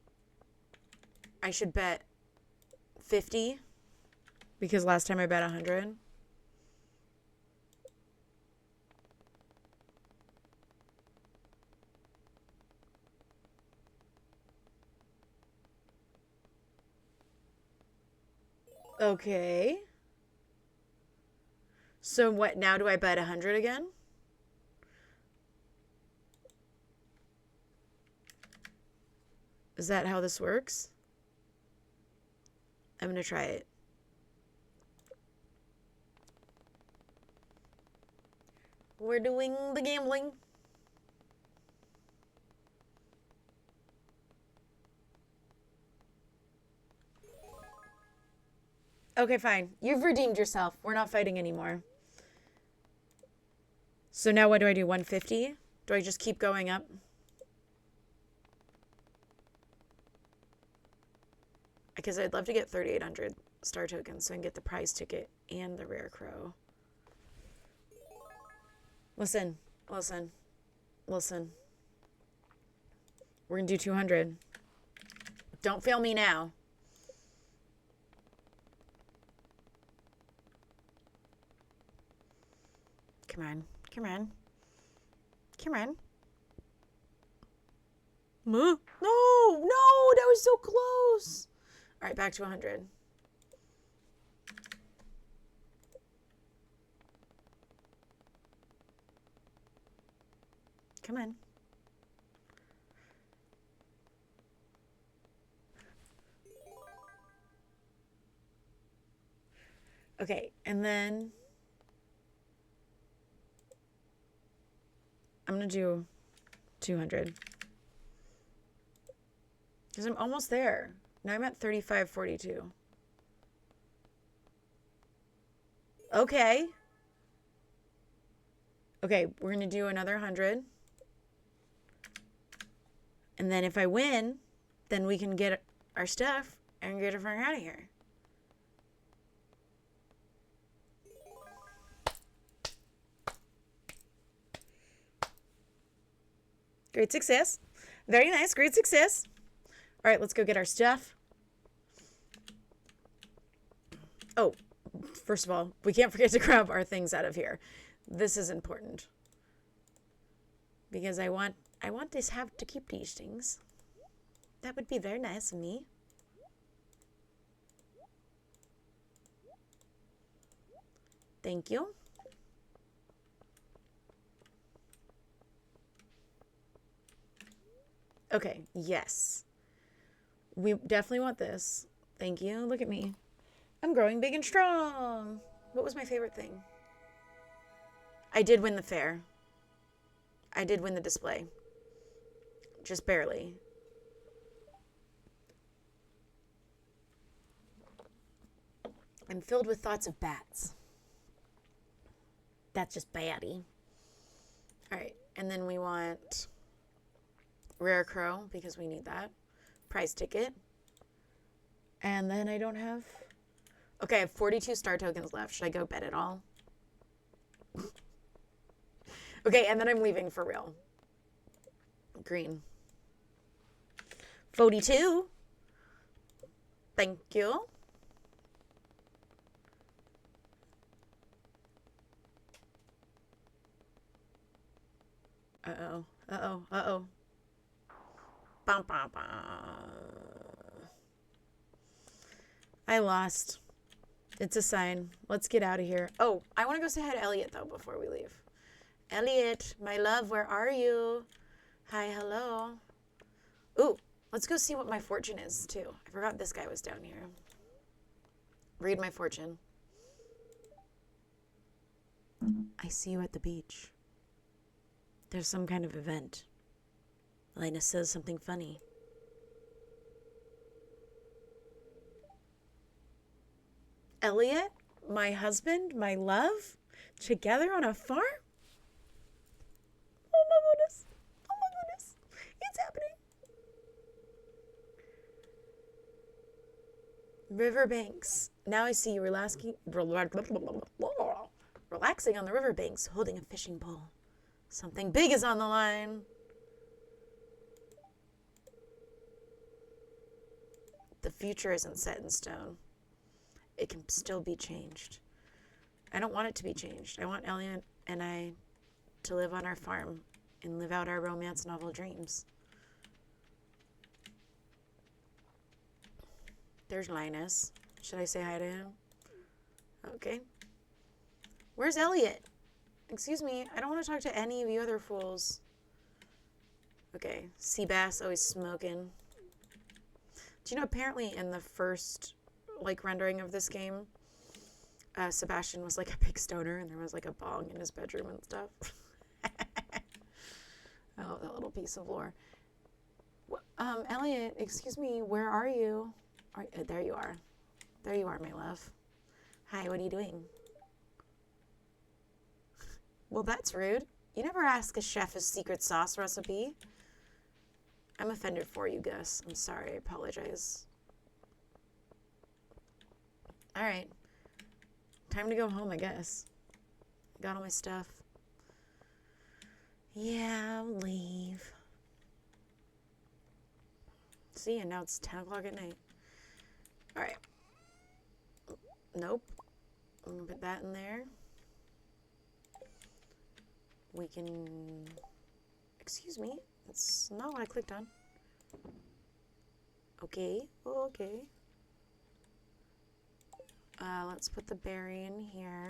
I should bet 50 because last time I bet 100. Okay. So what, now do I bet 100 again? Is that how this works? I'm going to try it. We're doing the gambling. Okay, fine. You've redeemed yourself. We're not fighting anymore. So now what do I do? 150? Do I just keep going up? Because I'd love to get 3,800 star tokens so I can get the prize ticket and the rare crow. Listen. We're going to do 200. Don't fail me now. Come on. No, that was so close. All right, back to 100. Come on. Okay, and then I'm going to do 200. Because I'm almost there. Now I'm at 35.42. Okay. Okay, we're going to do another 100. And then if I win, then we can get our stuff and get it from out of here. Great success. Very nice. Great success. All right, let's go get our stuff. Oh, first of all, we can't forget to grab our things out of here. This is important. Because I want this have to keep these things. That would be very nice of me. Thank you. Okay, yes. We definitely want this. Thank you. Look at me. I'm growing big and strong. What was my favorite thing? I did win the fair. I did win the display. Just barely. I'm filled with thoughts of bats. That's just baddie. All right, and then we want rare crow because we need that. Prize ticket. And then I don't have... Okay, I have 42 star tokens left. Should I go bet it all? Okay, and then I'm leaving for real. Green. 42. Thank you. Uh-oh. Uh-oh. Uh-oh. Bum, bum, bum. I lost. It's a sign. Let's get out of here. Oh, I want to go say hi to Elliot, though, before we leave. Elliot, my love, where are you? Hi, hello. Ooh, let's go see what my fortune is, too. I forgot this guy was down here. Read my fortune. I see you at the beach. There's some kind of event. Elena says something funny. Elliot, my husband, my love, together on a farm? Oh my goodness. Oh my goodness. It's happening. Riverbanks. Now I see you relaxing on the riverbanks, holding a fishing pole. Something big is on the line. The future isn't set in stone. It can still be changed. I don't want it to be changed. I want Elliot and I to live on our farm and live out our romance novel dreams. There's Linus. Should I say hi to him? Okay. Where's Elliot? Excuse me, I don't want to talk to any of you other fools. Okay, sea bass always smoking. Do you know, apparently in the first, rendering of this game, Sebastian was, a big stoner, and there was, a bong in his bedroom and stuff. Oh, that little piece of lore. Elliot, excuse me, where are you? There you are. There you are, my love. Hi, what are you doing? Well, that's rude. You never ask a chef a secret sauce recipe. I'm offended for you, Gus. I'm sorry. I apologize. Alright. Time to go home, I guess. Got all my stuff. Yeah, I'll leave. See, and now it's 10 o'clock at night. Alright. Nope. I'm gonna put that in there. We can... Excuse me. That's not what I clicked on. Okay. Okay. Let's put the berry in here.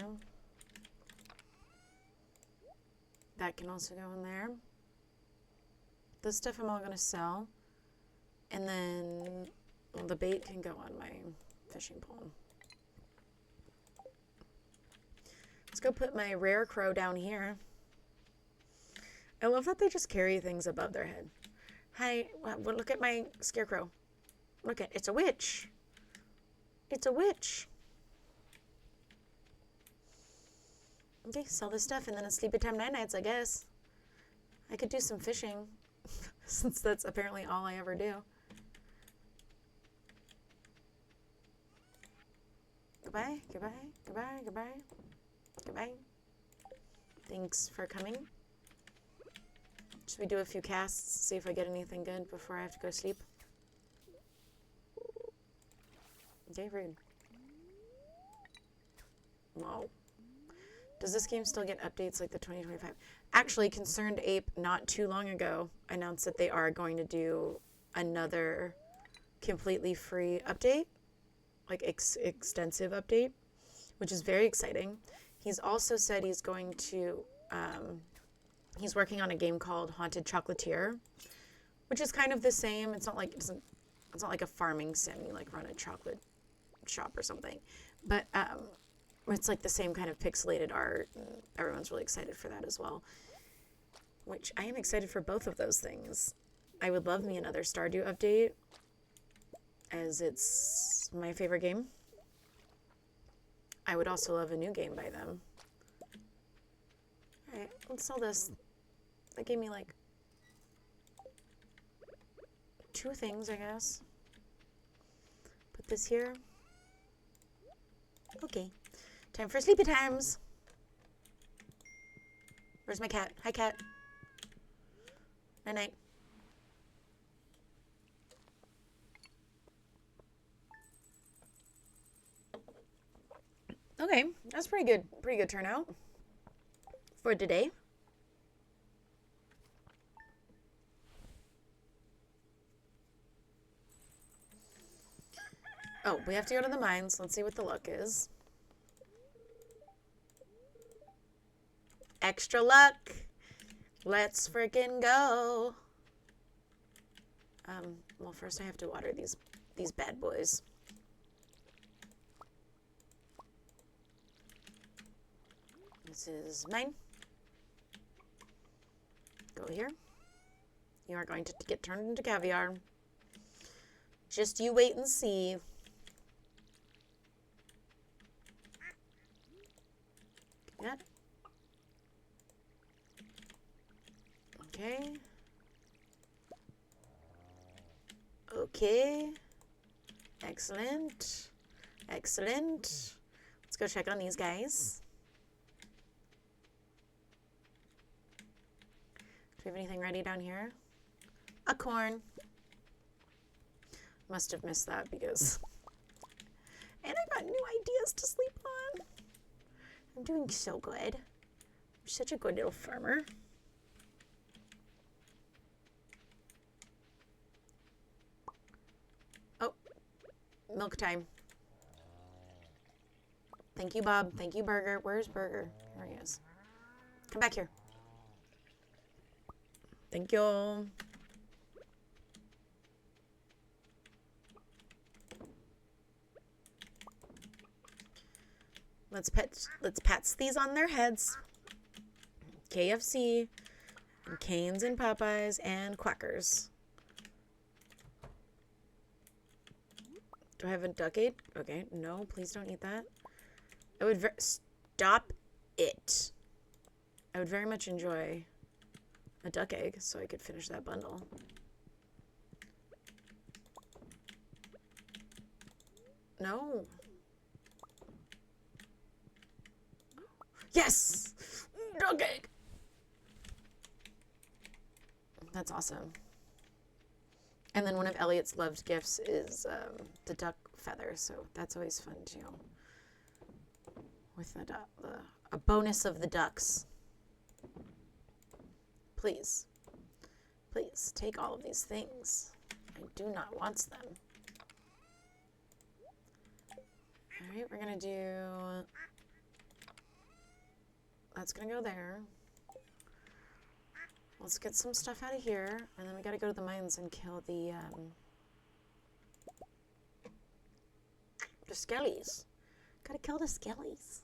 That can also go in there. This stuff I'm all going to sell. And then the bait can go on my fishing pole. Let's go put my rare crow down here. I love that they just carry things above their head. Hi, look at my scarecrow. Look at, it's a witch. It's a witch. Okay, sell this stuff and then it's sleepy time nights, I guess. I could do some fishing since that's apparently all I ever do. Goodbye, goodbye, goodbye, goodbye, goodbye. Thanks for coming. Should we do a few casts, see if I get anything good before I have to go sleep? Okay, rude. Whoa. Does this game still get updates like the 2025? Actually, Concerned Ape not too long ago announced that they are going to do another completely free update, like extensive update, which is very exciting. He's also said he's going to, he's working on a game called Haunted Chocolatier, which is kind of the same. It's not like, it's not like a farming sim. You like run a chocolate shop or something, but, it's like the same kind of pixelated art. And everyone's really excited for that as well. Which I am excited for both of those things. I would love me another Stardew update, as it's my favorite game. I would also love a new game by them. Alright, let's sell this. That gave me like 2 things, I guess. Put this here. Okay. Time for sleepy times. Where's my cat? Hi, cat. Night-night. Okay, that's pretty good. Pretty good turnout for today. Oh, we have to go to the mines. Let's see what the luck is. Extra luck. Let's freaking go. Well, first I have to water these bad boys. This is mine. Go here. You are going to get turned into caviar. Just you wait and see. Good. Okay. Okay. Excellent. Excellent. Let's go check on these guys. Do we have anything ready down here? A corn. Must have missed that because... And I got new ideas to sleep on. I'm doing so good. I'm such a good little farmer. Oh, milk time. Thank you, Bob. Thank you, Burger. Where's Burger? Here he is. Come back here. Thank you. Let's pats these on their heads. KFC, and Cane's and Popeyes, and Quackers. Do I have a duck egg? Okay, no, please don't eat that. I would stop it. I would very much enjoy a duck egg so I could finish that bundle. No. Yes! Duck egg! That's awesome. And then one of Elliot's loved gifts is the duck feather, so that's always fun too. With a bonus of the ducks. Please. Please, take all of these things. I do not want them. Alright, we're going to do... That's going to go there. Let's get some stuff out of here, and then we got to go to the mines and kill the skellies. Gotta kill the skellies.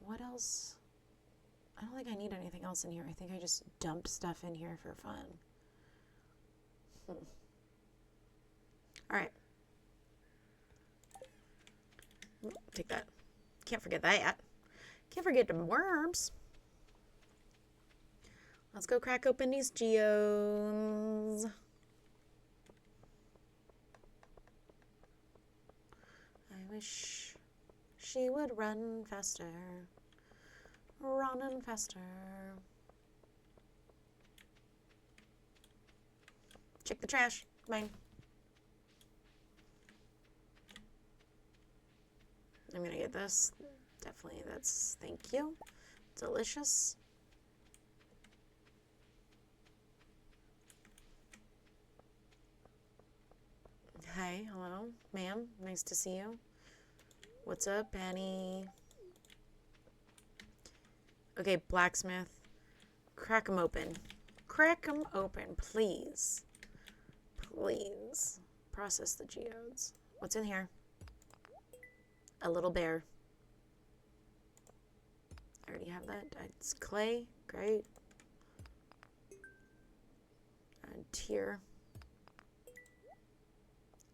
What else? I don't think I need anything else in here. I think I just dumped stuff in here for fun. Alright. Take that. Can't forget that. Can't forget the worms. Let's go crack open these geodes. I wish she would run faster. Running faster. Check the trash. Mine. I'm gonna get this. Definitely, that's, thank you. Delicious. Hi, hello, ma'am. Nice to see you. What's up, Annie? Okay, blacksmith. Crack them open. Crack them open, please. Please. Process the geodes. What's in here? A little bear. I already have that. It's clay. Great. And tear.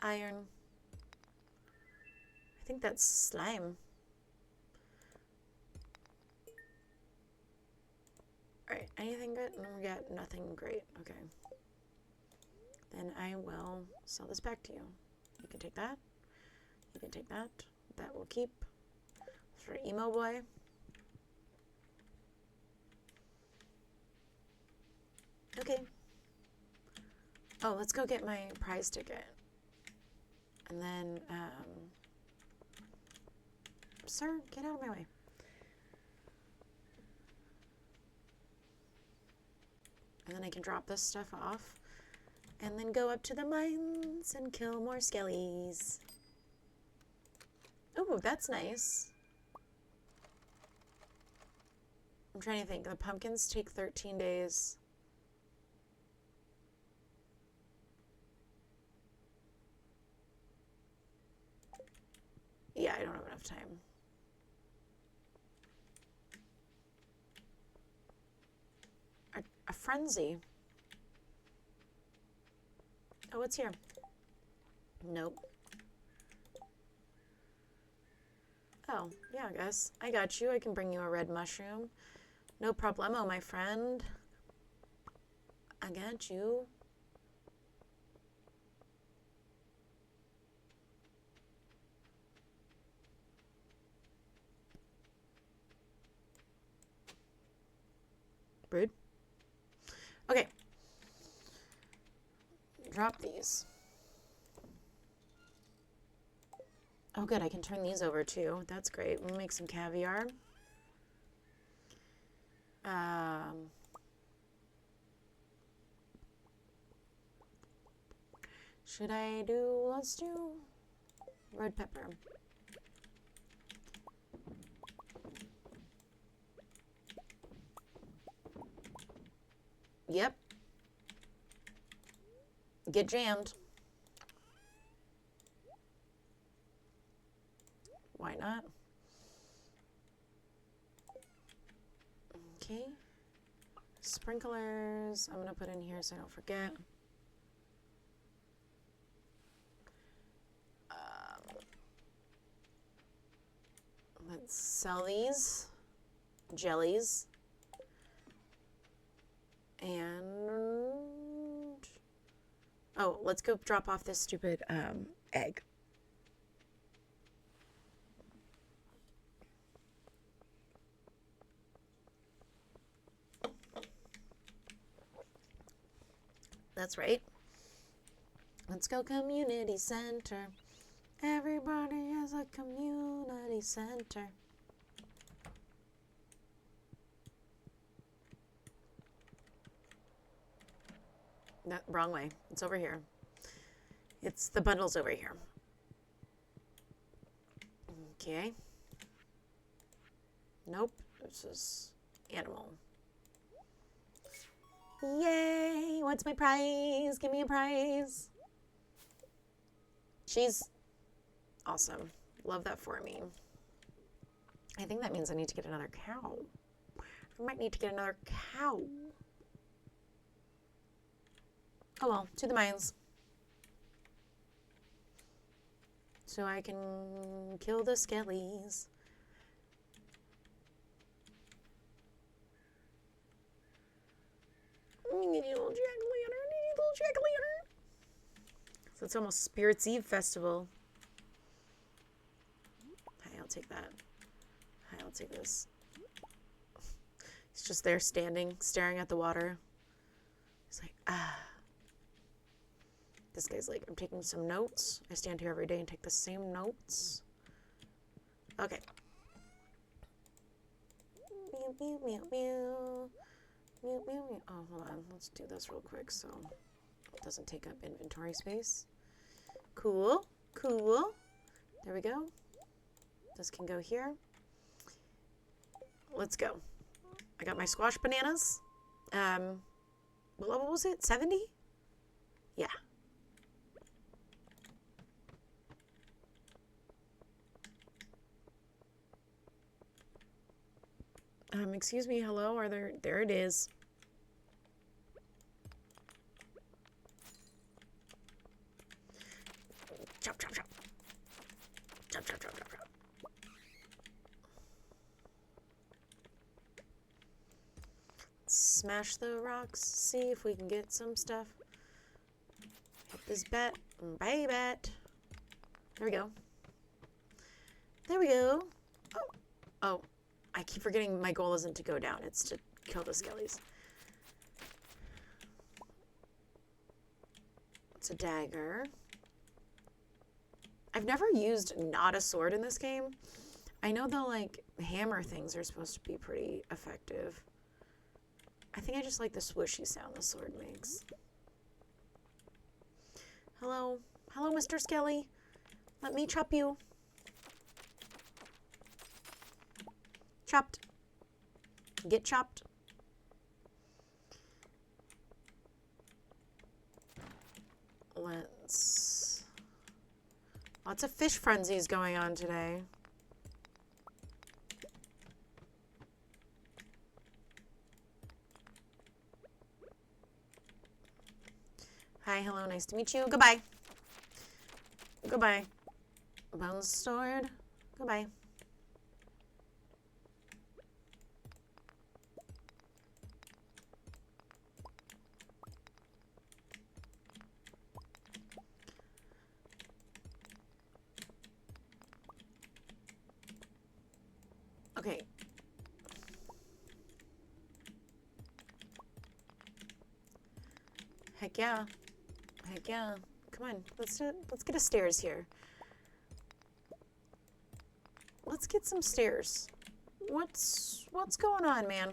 Iron. I think that's slime. Alright, anything good? No, we got nothing great. Okay. Then I will sell this back to you. You can take that. You can take that. That will keep. For emo boy. Okay. Oh, let's go get my prize ticket. And then, sir, get out of my way. And then I can drop this stuff off. And then go up to the mines and kill more skellies. Oh, that's nice. I'm trying to think. The pumpkins take 13 days. Yeah, I don't have enough time. A frenzy. Oh, what's here? Nope. Oh, yeah, I guess. I got you. I can bring you a red mushroom. No problemo, my friend. I got you. Rude. Okay. Drop these. Oh, good. I can turn these over, too. That's great. We'll make some caviar. Should I do... Let's do red pepper. Yep. Get jammed. Why not? Okay. Sprinklers. I'm going to put in here so I don't forget. Let's sell these jellies. And oh, let's go drop off this stupid egg. That's right. Let's go community center. Everybody has a community center. No, wrong way. It's over here. It's the bundles over here. Okay. Nope. This is animal. Yay! What's my prize? Give me a prize. She's awesome. Love that for me. I think that means I need to get another cow. I might need to get another cow. Oh well, to the mines. So I can kill the skellies. Need a little jack-o'-lantern. So it's almost Spirits Eve festival. Hey, I'll take that. Hey, I'll take this. He's just there standing, staring at the water. He's like, ah. This guy's like, I'm taking some notes. I stand here every day and take the same notes. Okay. Meow, meow, meow, meow. Meow, meow, meow. Oh, hold on. Let's do this real quick so it doesn't take up inventory space. Cool. Cool. There we go. This can go here. Let's go. I got my squash bananas. What level was it? 70? Yeah. Excuse me, hello, there it is. Chop, chop, chop. Chop, chop, chop, chop, chop. Smash the rocks, see if we can get some stuff. Hit this bet, bye bet. There we go. There we go. Oh, oh. I keep forgetting my goal isn't to go down, it's to kill the skellies. It's a dagger. I've never used not a sword in this game. I know the, like, hammer things are supposed to be pretty effective. I think I just like the swooshy sound the sword makes. Hello? Hello, Mr. Skelly? Let me chop you. Chopped. Get chopped. Lots of fish frenzies going on today. Hi, hello, nice to meet you. Goodbye. Goodbye. Bones stored. Goodbye. Okay. Heck yeah. Heck yeah. Come on. Let's get a stairs here. Let's get some stairs. What's going on, man?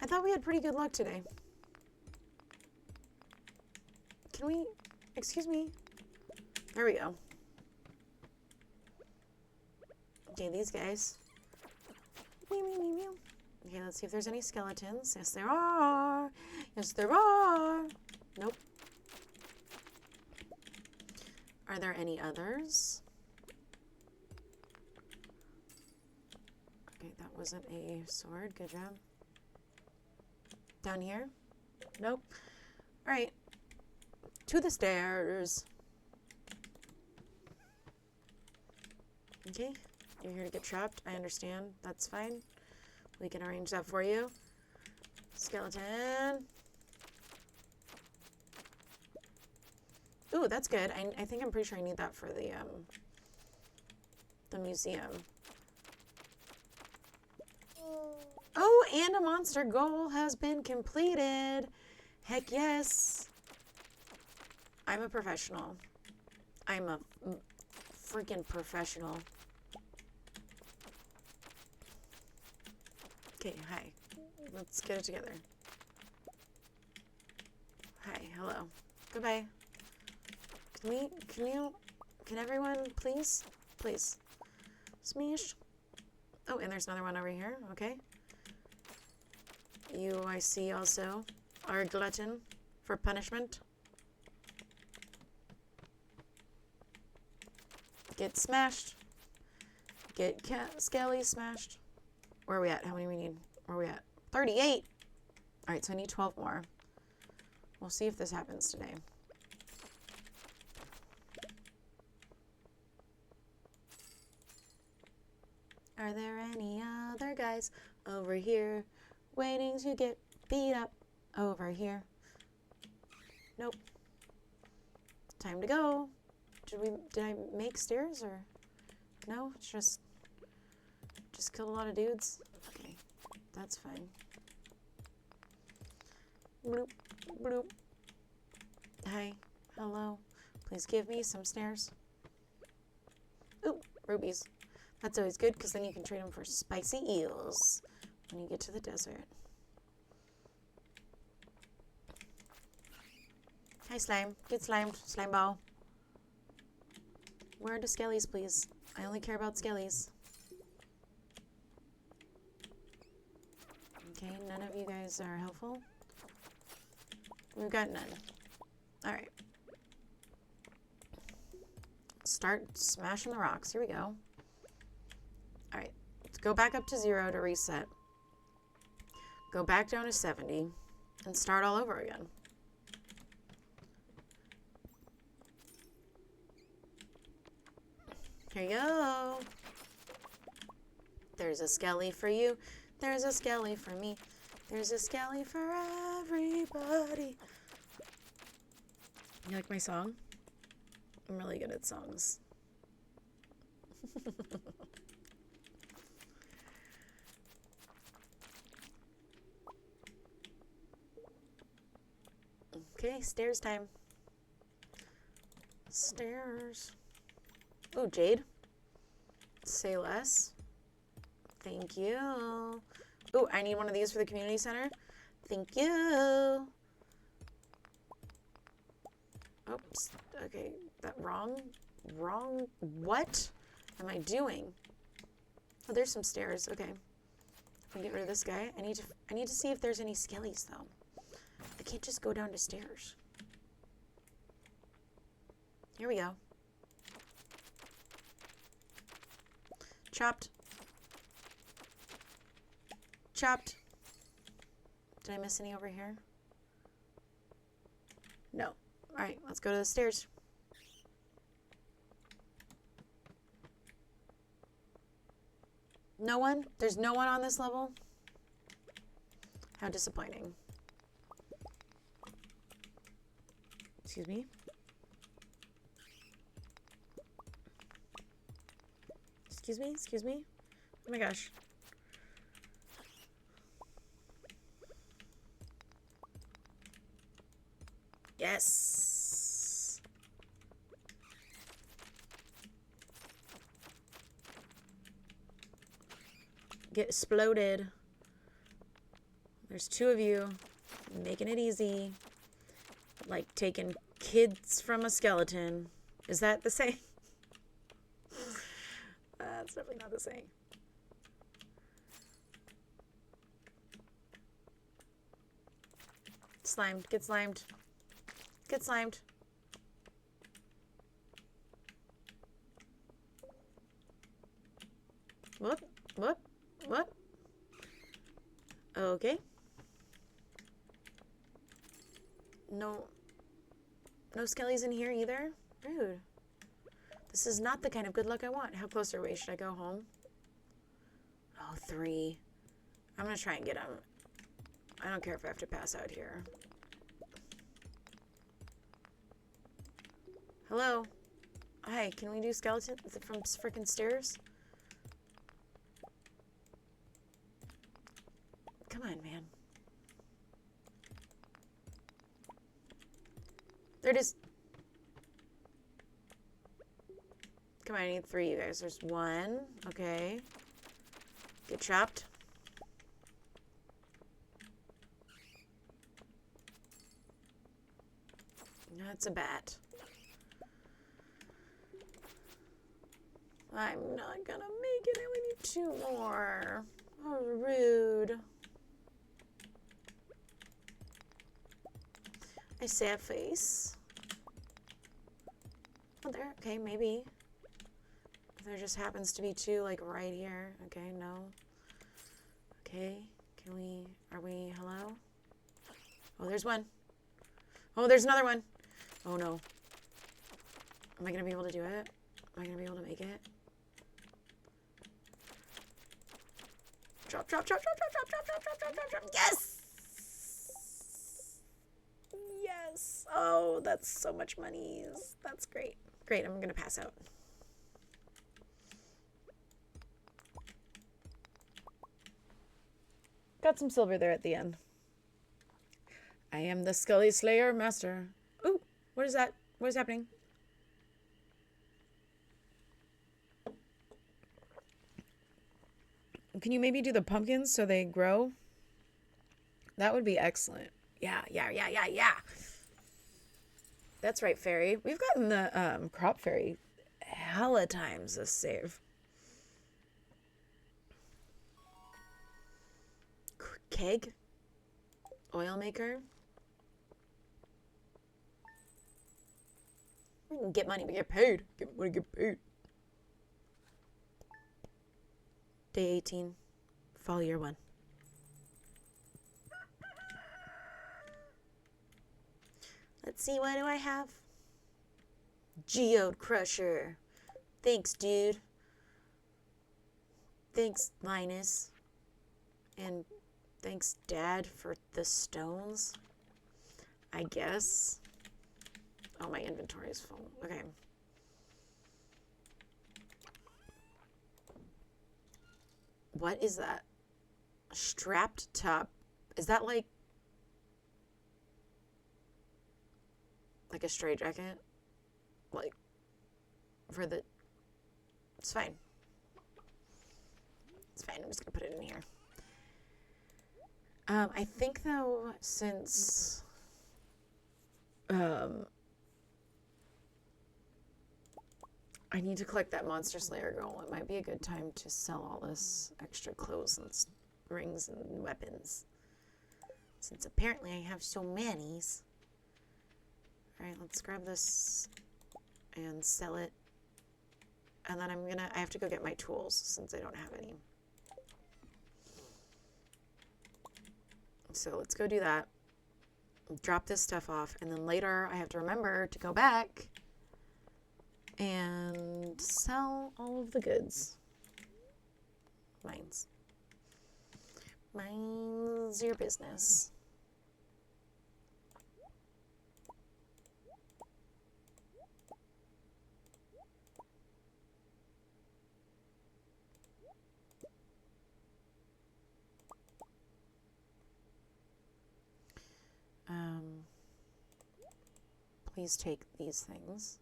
I thought we had pretty good luck today. Can we... Excuse me. There we go. Okay, these guys. Meow, meow, meow, meow. Okay, let's see if there's any skeletons. Yes, there are. Yes, there are. Nope. Are there any others? Okay, that wasn't a sword. Good job. Down here? Nope. All right. To the stairs. Okay. You're here to get trapped. I understand. That's fine. We can arrange that for you. Skeleton. Ooh, that's good. I think I'm pretty sure I need that for the museum. Oh, and a monster goal has been completed. Heck yes. I'm a professional. I'm a freaking professional. Okay, hi. Let's get it together. Hi, hello. Goodbye. Can everyone please? Please. Smash. Oh, and there's another one over here. Okay. You, I see, also are a glutton for punishment. Get smashed. Get Skelly smashed. Where are we at? How many we need? Where are we at? 38! Alright, so I need 12 more. We'll see if this happens today. Are there any other guys over here waiting to get beat up over here? Nope. Time to go. Did I make stairs or no? It's just killed a lot of dudes. Okay, that's fine. Bloop, bloop. Hi, hello. Please give me some stairs. Ooh, rubies. That's always good because then you can trade them for spicy eels when you get to the desert. Hi, slime. Get slimed, slime ball. Where are the skellies, please? I only care about skellies. Okay, none of you guys are helpful. We've got none. Alright. Start smashing the rocks. Here we go. Alright. Let's go back up to 0 to reset. Go back down to 70. And start all over again. Here you go. There's a skelly for you. There's a skelly for me. There's a skelly for everybody. You like my song? I'm really good at songs. Okay, stairs time. Stairs. Oh, Jade. Say less. Thank you. Oh, I need one of these for the community center. Thank you. Oops. Okay, that wrong. What am I doing? Oh, there's some stairs. Okay. I can get rid of this guy. I need to see if there's any skellies though. I can't just go down the stairs. Here we go. Chopped. Chopped. Did I miss any over here? No. Alright, let's go to the stairs. No one? There's no one on this level? How disappointing. Excuse me? Excuse me? Excuse me? Oh my gosh. Yes! Get exploded. There's 2 of you. Making it easy. Like taking kids from a skeleton. Is that the same? That's definitely not the same. Slimed. Get slimed. Get slimed. What? What? What? Okay. No skellies in here either? Rude. This is not the kind of good luck I want. How close are we? Should I go home? Oh, 3. I'm gonna try and get him. I don't care if I have to pass out here. Hello? Hi, can we do skeletons from frickin' stairs? Come on, man. There it is. Come on, I need 3, you guys. There's 1. Okay. Get chopped. That's a bat. I'm not gonna make it. I only need 2 more. Oh, rude. I sad face. Oh, there. Okay, maybe. There just happens to be 2, like, right here. Okay, no. Okay, can we... Are we... Hello? Oh, there's 1. Oh, there's another one. Oh, no. Am I going to be able to do it? Am I going to be able to make it? Drop, drop, drop, drop, drop, drop, drop, drop, drop, drop, drop, drop. Yes! Yes! Oh, that's so much money. That's great. Great, I'm going to pass out. Got some silver there at the end. I am the Scully Slayer Master. Ooh, what is that? What is happening? Can you maybe do the pumpkins so they grow? That would be excellent. Yeah. That's right, fairy. We've gotten the crop fairy hella times this save. Keg? Oil maker? We can get money, we get paid. Get money, get paid. Day 18. Fall year 1. Let's see, what do I have? Geode Crusher. Thanks, dude. Thanks, Linus. And thanks, Dad, for the stones. I guess. Oh, my inventory is full. Okay. What is that? Strapped top. Is that like a stray jacket? Like, for the... It's fine. It's fine. I'm just going to put it in here. I think, though, since... I need to collect that Monster Slayer girl. It might be a good time to sell all this extra clothes and rings and weapons. Since apparently I have so many. Alright, let's grab this and sell it. And then I have to go get my tools since I don't have any. So let's go do that. Drop this stuff off. And then later I have to remember to go back and sell all of the goods. Mine's your business. Please take these things.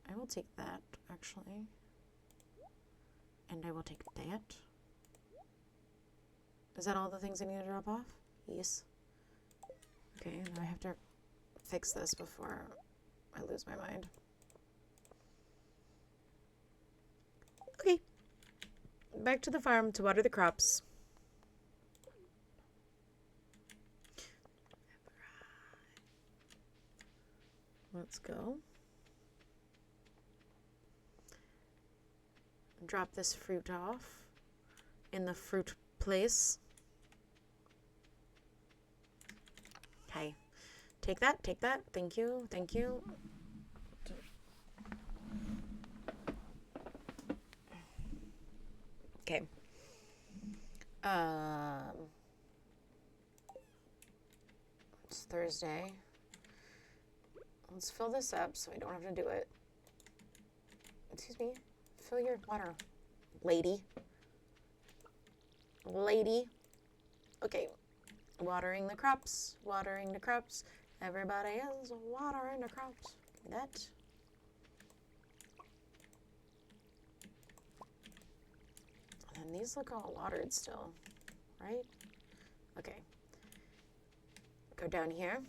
I will take that, actually. And I will take that. Is that all the things I need to drop off? Yes. Okay, now I have to fix this before I lose my mind. Okay. Back to the farm to water the crops. Let's go. Drop this fruit off in the fruit place. Okay. Take that, take that. Thank you, thank you. Okay. It's Thursday. Let's fill this up so I don't have to do it. Excuse me. Fill your water, lady. Lady. Okay. Watering the crops. Watering the crops. Everybody is watering the crops. Give me that. And these look all watered still, right? Okay. Go down here.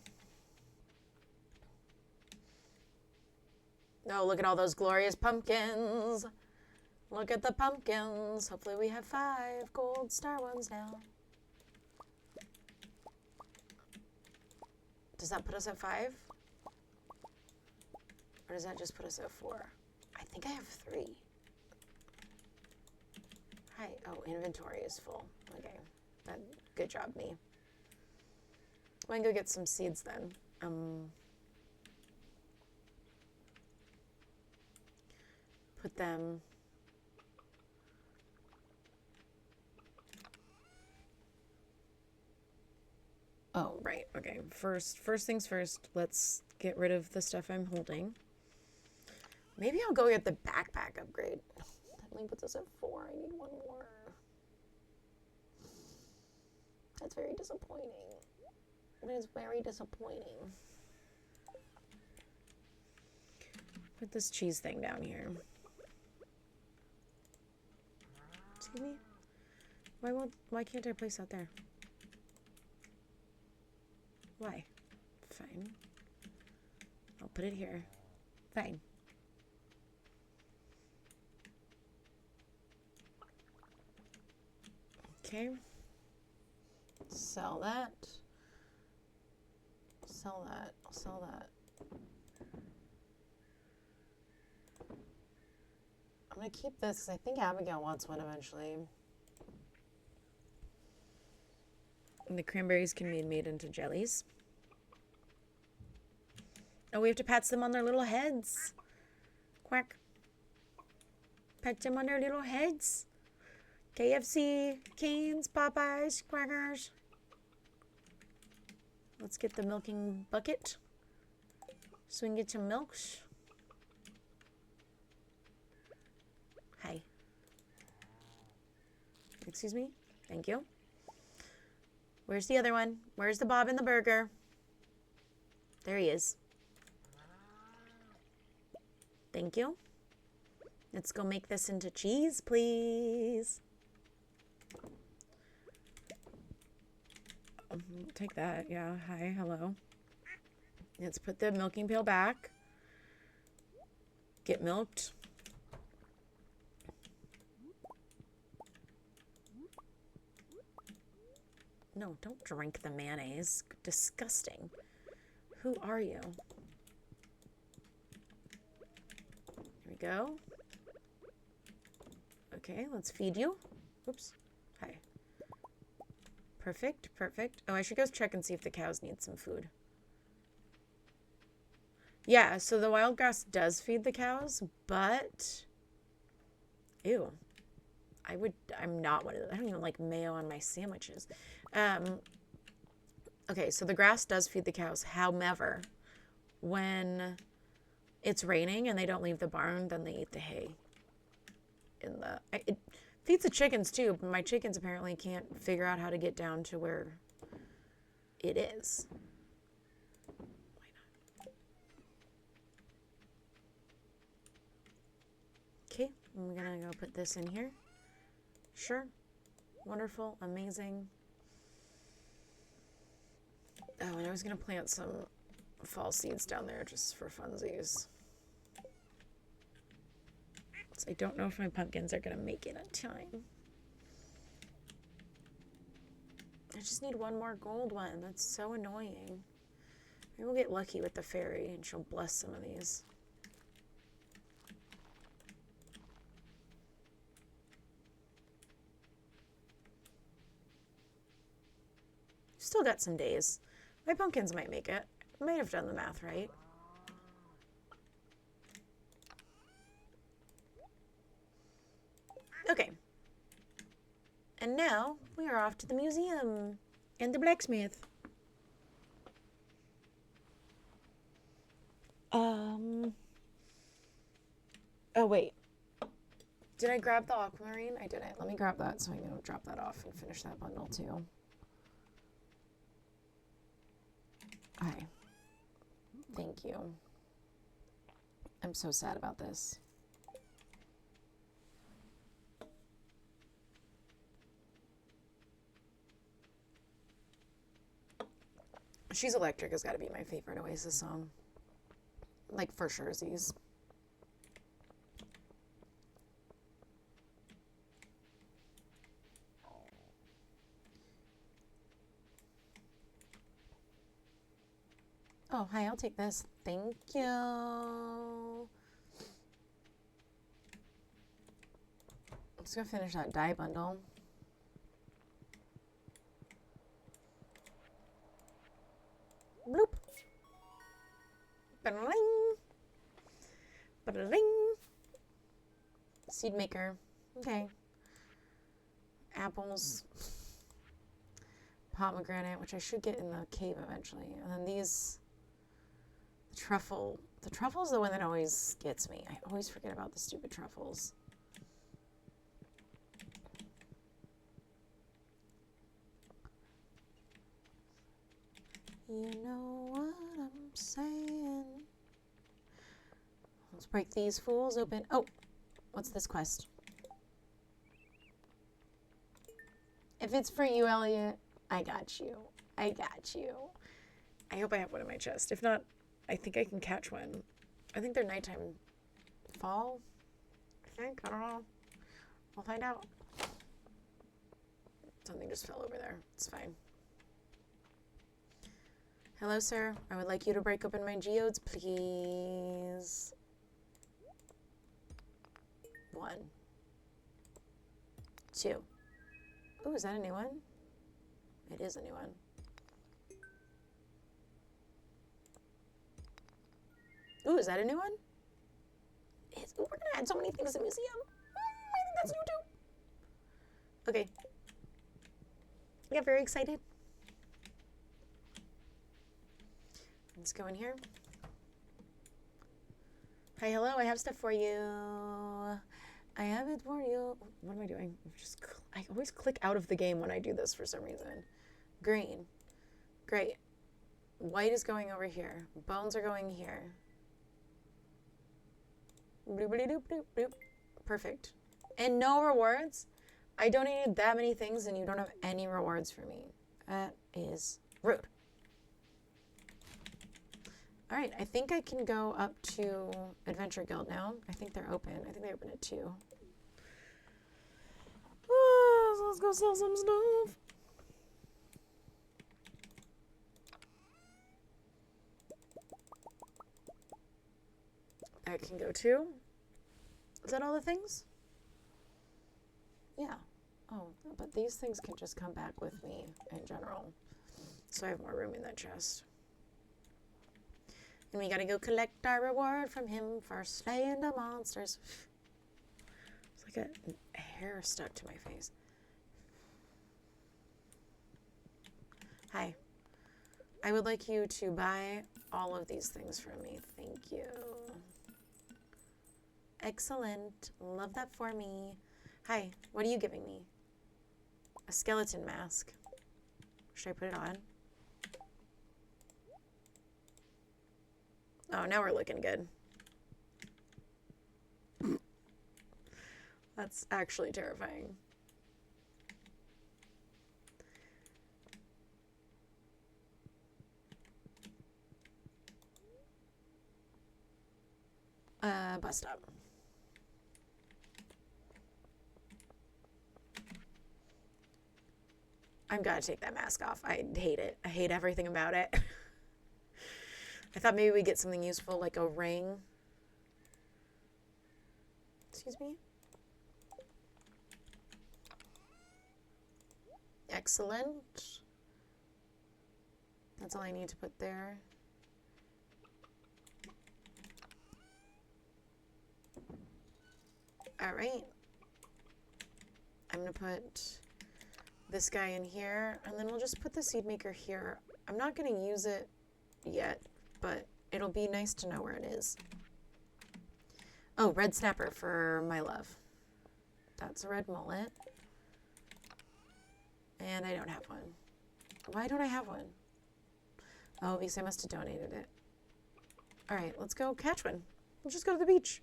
Oh, look at all those glorious pumpkins. Look at the pumpkins. Hopefully we have 5 gold star ones now. Does that put us at 5? Or does that just put us at 4? I think I have 3. Hi. Oh, inventory is full. Okay. Good job, me. I can go get some seeds then. Put them... Oh, right. Okay. First things first, let's get rid of the stuff I'm holding. Maybe I'll go get the backpack upgrade. That only puts us at 4. I need 1 more. That's very disappointing. It is very disappointing. Put this cheese thing down here. Excuse me? Why can't I place that there? Why? Fine. I'll put it here. Fine. Okay. Sell that. Sell that. I'll sell that. I'm going to keep this because I think Abigail wants one eventually. And the cranberries can be made into jellies. Oh, we have to pat them on their little heads. Quack. Pat them on their little heads. KFC, Cane's, Popeyes, Quackers. Let's get the milking bucket so we can get some milks. Hi. Excuse me? Thank you. Where's the other one? Where's the Bob and the burger? There he is. Thank you. Let's go make this into cheese, please. Take that. Yeah. Hi. Hello. Let's put the milking pail back. Get milked. No, don't drink the mayonnaise. Disgusting. Who are you? Here we go. Okay, let's feed you. Oops. Hi. Perfect, perfect. Oh, I should go check and see if the cows need some food. Yeah, so the wild grass does feed the cows, but... Ew. I'm not one of those. I don't even like mayo on my sandwiches. Okay, so the grass does feed the cows. However, when it's raining and they don't leave the barn, then they eat the hay. It feeds the chickens too, but my chickens apparently can't figure out how to get down to where it is. Why not? Okay, I'm gonna go put this in here. Sure. Wonderful. Amazing. Oh, and I was going to plant some fall seeds down there just for funsies. So I don't know if my pumpkins are going to make it in time. I just need 1 more gold one. That's so annoying. Maybe we'll get lucky with the fairy and she'll bless some of these. Still got some days. My pumpkins might make it. I might have done the math right. Okay. And now we are off to the museum and the blacksmith. Oh, wait. Did I grab the aquamarine? I didn't. Let me grab that so I can drop that off and finish that bundle too. Okay. Thank you. I'm so sad about this. She's Electric has got to be my favorite Oasis song. Like, for sure, Z's. Oh, hi, I'll take this. Thank you. I'm just gonna finish that dye bundle. Bloop. Ba-da-ling. Ba-da-ling. Seed maker. Okay. Apples. Pomegranate, which I should get in the cave eventually. And then these... Truffle. The truffle's the one that always gets me. I always forget about the stupid truffles. You know what I'm saying. Let's break these fools open. Oh, what's this quest? If it's for you, Elliot, I got you. I got you. I hope I have one in my chest. If not, I think I can catch one. I think they're nighttime. Fall? I think. I don't know. I'll find out. Something just fell over there. It's fine. Hello, sir. I would like you to break open my geodes, please. 1. 2. Ooh, is that a new one? It is a new one. Ooh, is that a new one? Ooh, we're gonna add so many things to the museum. I think that's new too. Okay. I got very excited. Let's go in here. Hi, hello, I have stuff for you. I have it for you. What am I doing? I always click out of the game when I do this for some reason. Green. Great. White is going over here. Bones are going here. Bloop, bloop, bloop, bloop, bloop. Perfect. And no rewards? I donated that many things and you don't have any rewards for me. That is rude. All right, I think I can go up to Adventure Guild now. I think they're open. I think they open at 2. So let's go sell some stuff. I can go too. Is that all the things? Yeah. Oh, but these things can just come back with me in general. So I have more room in that chest. And we gotta go collect our reward from him for slaying the monsters. It's like a hair stuck to my face. Hi. I would like you to buy all of these things from me. Thank you. Excellent. Love that for me. Hi. What are you giving me? A skeleton mask. Should I put it on? Oh, now we're looking good. That's actually terrifying. Bus stop. I've got to take that mask off. I hate it. I hate everything about it. I thought maybe we'd get something useful like a ring. Excuse me? Excellent. That's all I need to put there. All right. I'm going to put this guy in here, and then we'll just put the seed maker here. I'm not going to use it yet, but it'll be nice to know where it is. Oh, red snapper for my love. That's a red mullet. And I don't have one. Why don't I have one? Oh, because I must have donated it. All right, let's go catch one. We'll just go to the beach.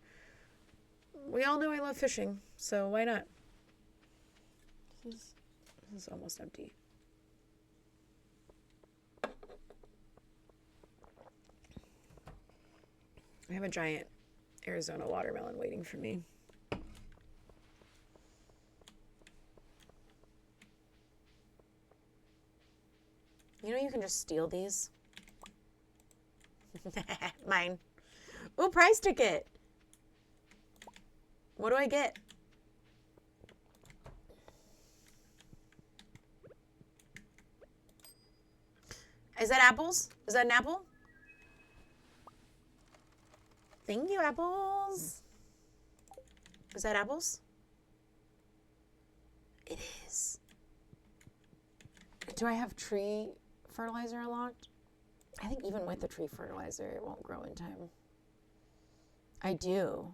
We all know I love fishing, so why not? This is almost empty. I have a giant Arizona watermelon waiting for me. You know you can just steal these? Mine. Ooh, prize ticket. What do I get? Is that apples? Is that an apple? Thank you, apples. Is that apples? It is. Do I have tree fertilizer unlocked? I think even with the tree fertilizer, it won't grow in time. I do.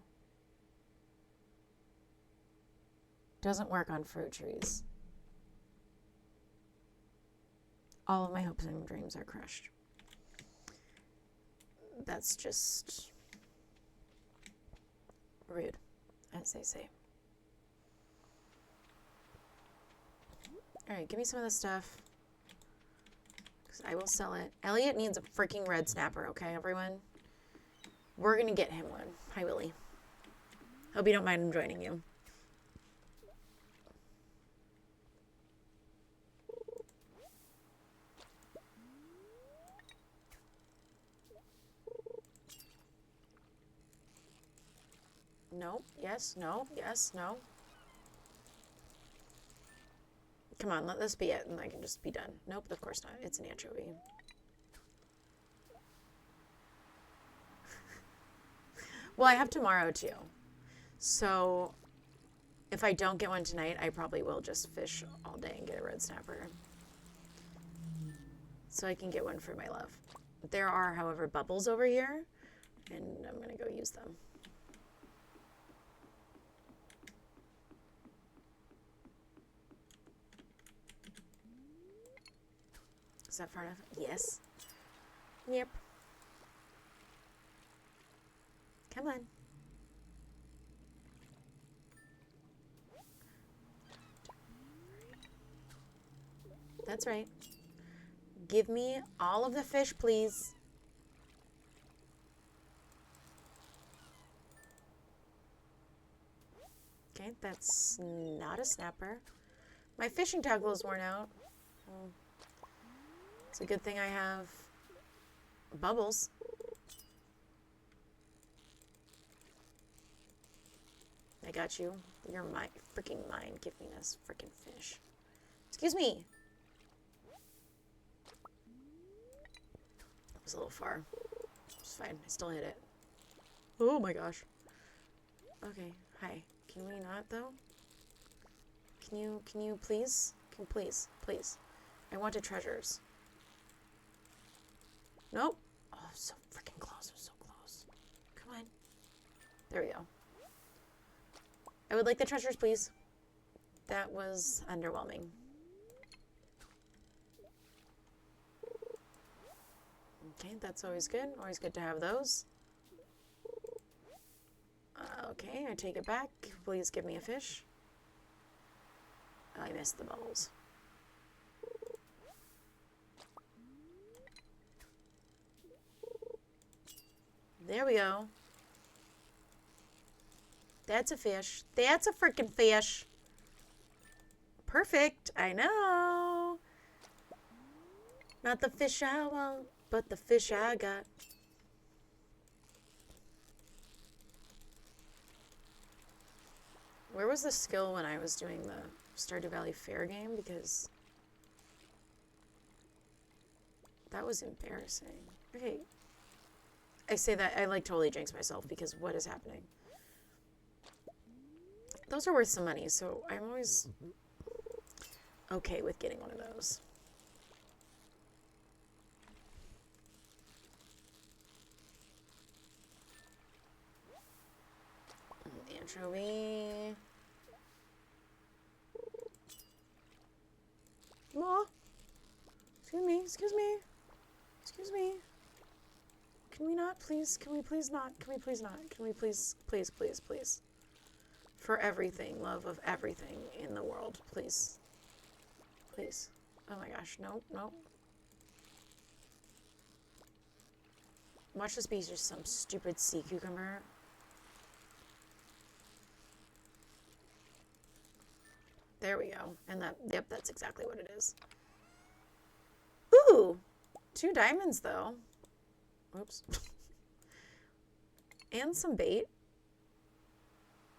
Doesn't work on fruit trees. All of my hopes and dreams are crushed. That's just rude, as they say. All right, give me some of this stuff. Because I will sell it. Elliot needs a freaking red snapper, okay, everyone? We're going to get him one. Hi, Willie. Hope you don't mind him joining you. No, yes, no, yes, no. Come on, let this be it, and I can just be done. Nope, of course not. It's an anchovy. Well, I have tomorrow, too. So, if I don't get one tonight, I probably will just fish all day and get a red snapper. So I can get one for my love. There are, however, bubbles over here, and I'm going to go use them. Is that far enough? Yes. Yep. Come on. That's right. Give me all of the fish, please. Okay, that's not a snapper. My fishing tackle is worn out. It's a good thing I have bubbles. I got you. You're freaking mine. Give me this freaking fish. Excuse me. It was a little far. It's fine. I still hit it. Oh my gosh. Okay. Hi. Can we not though? Can you please? Please. I wanted treasures. Nope. Oh, so freaking close. I'm so close. Come on. There we go. I would like the treasures, please. That was underwhelming. Okay, that's always good. Always good to have those. Okay, I take it back. Please give me a fish. Oh, I missed the bubbles. There we go. That's a fish. That's a freaking fish. Perfect. I know. Not the fish I want, but the fish I got. Where was the skill when I was doing the Stardew Valley fair game? Because that was embarrassing. Okay. I say that I like totally jinx myself because what is happening? Those are worth some money, so I'm always okay with getting one of those. Anchovy. Aw. Excuse me. Can we not, please? Can we please not? Can we please not? Can we please, please, please, please? For everything, love of everything in the world, please. Please. Oh my gosh, nope, nope. Watch this be just some stupid sea cucumber. There we go. And that, yep, that's exactly what it is. Ooh! 2 diamonds, though. Oops. And some bait.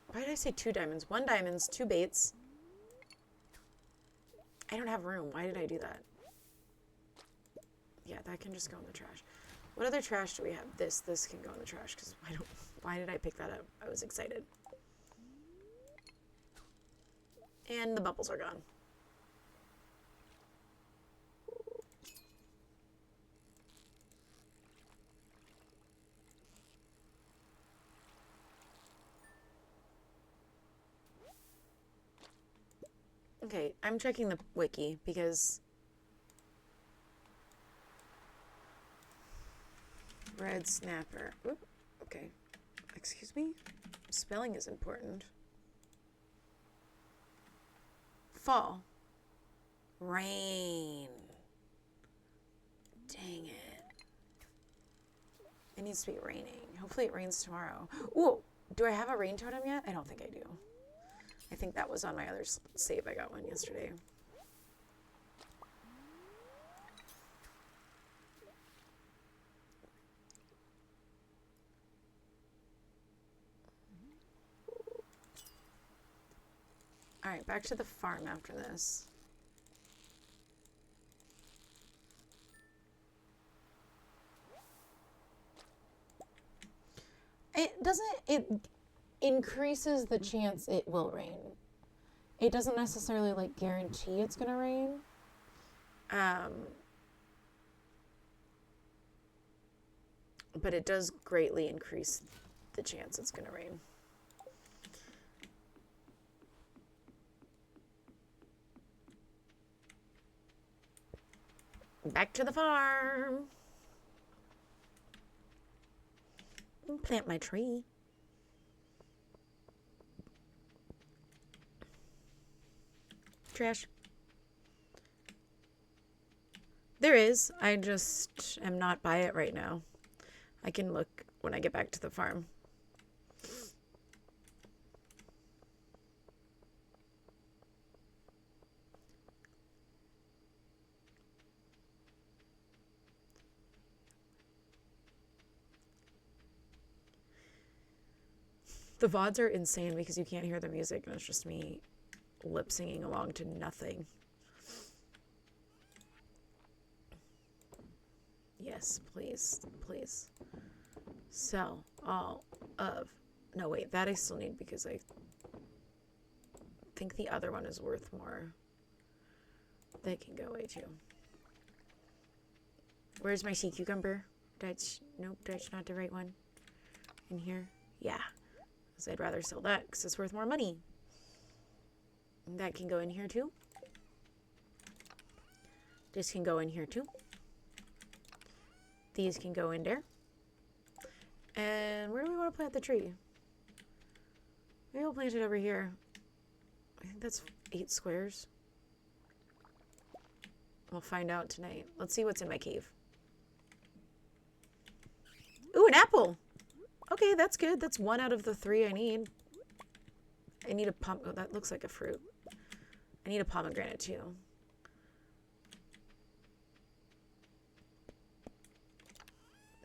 Why did I say 2 diamonds? 1 diamonds, 2 baits. I don't have room. Why did I do that? Yeah, that can just go in the trash. What other trash do we have? This can go in the trash, because why did I pick that up? I was excited. And the bubbles are gone. Okay, I'm checking the wiki because red snapper. Oop, okay. Excuse me? Spelling is important. Fall. Rain. Dang it. It needs to be raining. Hopefully it rains tomorrow. Ooh, do I have a rain totem yet? I don't think I do. I think that was on my other save. I got one yesterday. All right, back to the farm after this. It increases the chance it will rain. It doesn't necessarily like guarantee it's gonna rain. But it does greatly increase the chance it's gonna rain. Back to the farm. Plant my tree. Trash. There is. I just am not by it right now. I can look when I get back to the farm. The VODs are insane because you can't hear the music and it's just me lip singing along to nothing. Yes, please, please. Sell all of... No, wait, that I still need because I think the other one is worth more. They can go away too. Where's my sea cucumber? Nope, that's not the right one. In here? Yeah. Because I'd rather sell that because it's worth more money. And that can go in here too. This can go in here too. These can go in there. And where do we want to plant the tree? Maybe we'll plant it over here. I think that's 8 squares. We'll find out tonight. Let's see what's in my cave. Ooh, an apple! Okay, that's good. That's 1 out of the 3 I need. I need a oh, that looks like a fruit. I need a pomegranate too.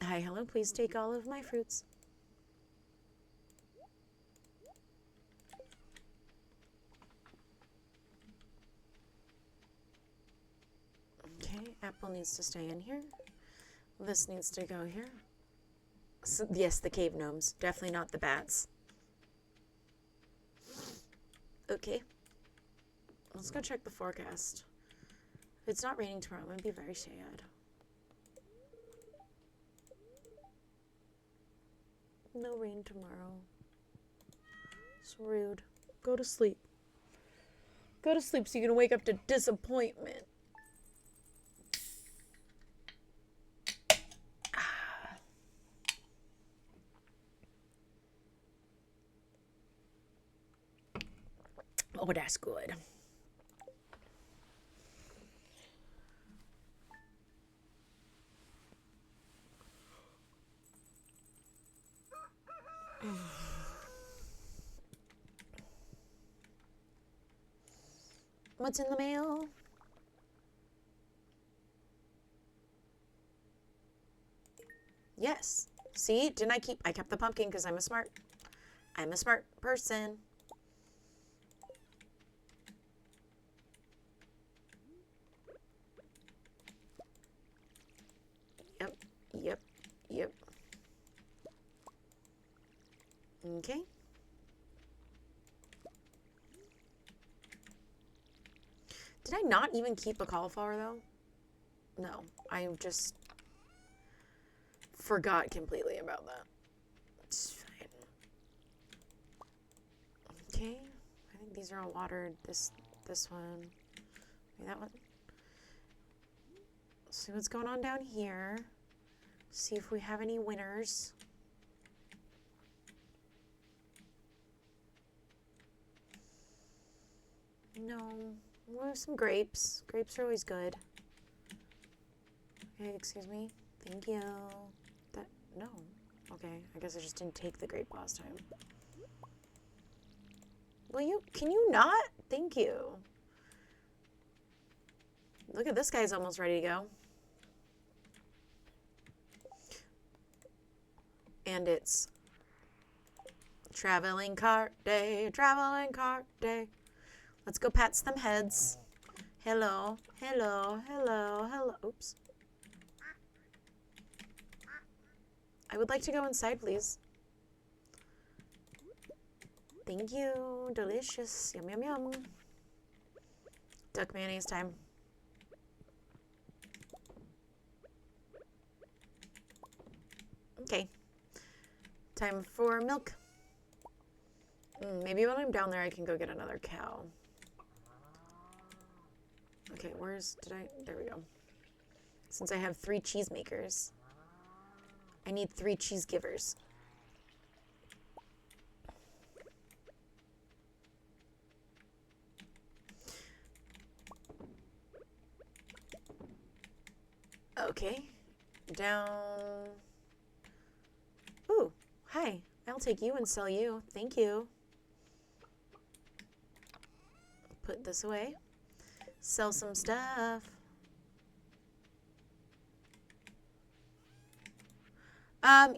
Hi, hello, please take all of my fruits. Okay, apple needs to stay in here. This needs to go here. So, yes, the cave gnomes. Definitely not the bats. Okay. Let's go check the forecast. If it's not raining tomorrow, I'm going to be very sad. No rain tomorrow. It's rude. Go to sleep. Go to sleep so you can wake up to disappointment. Oh, that's good. What's in the mail? Yes. See, didn't I kept the pumpkin because I'm a smart person. Yep, yep, yep. Okay. Did I not even keep a cauliflower though? No, I just forgot completely about that. It's fine. Okay, I think these are all watered. This one, maybe that one. See what's going on down here. See if we have any winners. No, we have some grapes. Grapes are always good. Okay, excuse me. Thank you. No. Okay, I guess I just didn't take the grape last time. Can you not? Thank you. Look at this guy's almost ready to go. And it's traveling cart day, traveling cart day. Let's go pat some heads. Hello, hello, hello, hello. Oops. I would like to go inside, please. Thank you. Delicious. Yum, yum, yum. Duck mayonnaise time. Okay. Time for milk. Maybe when I'm down there, I can go get another cow. Okay, there we go. Since I have 3 cheesemakers, I need 3 cheese givers. Okay, down. Ooh, hi. I'll take you and sell you. Thank you. Put this away. Sell some stuff.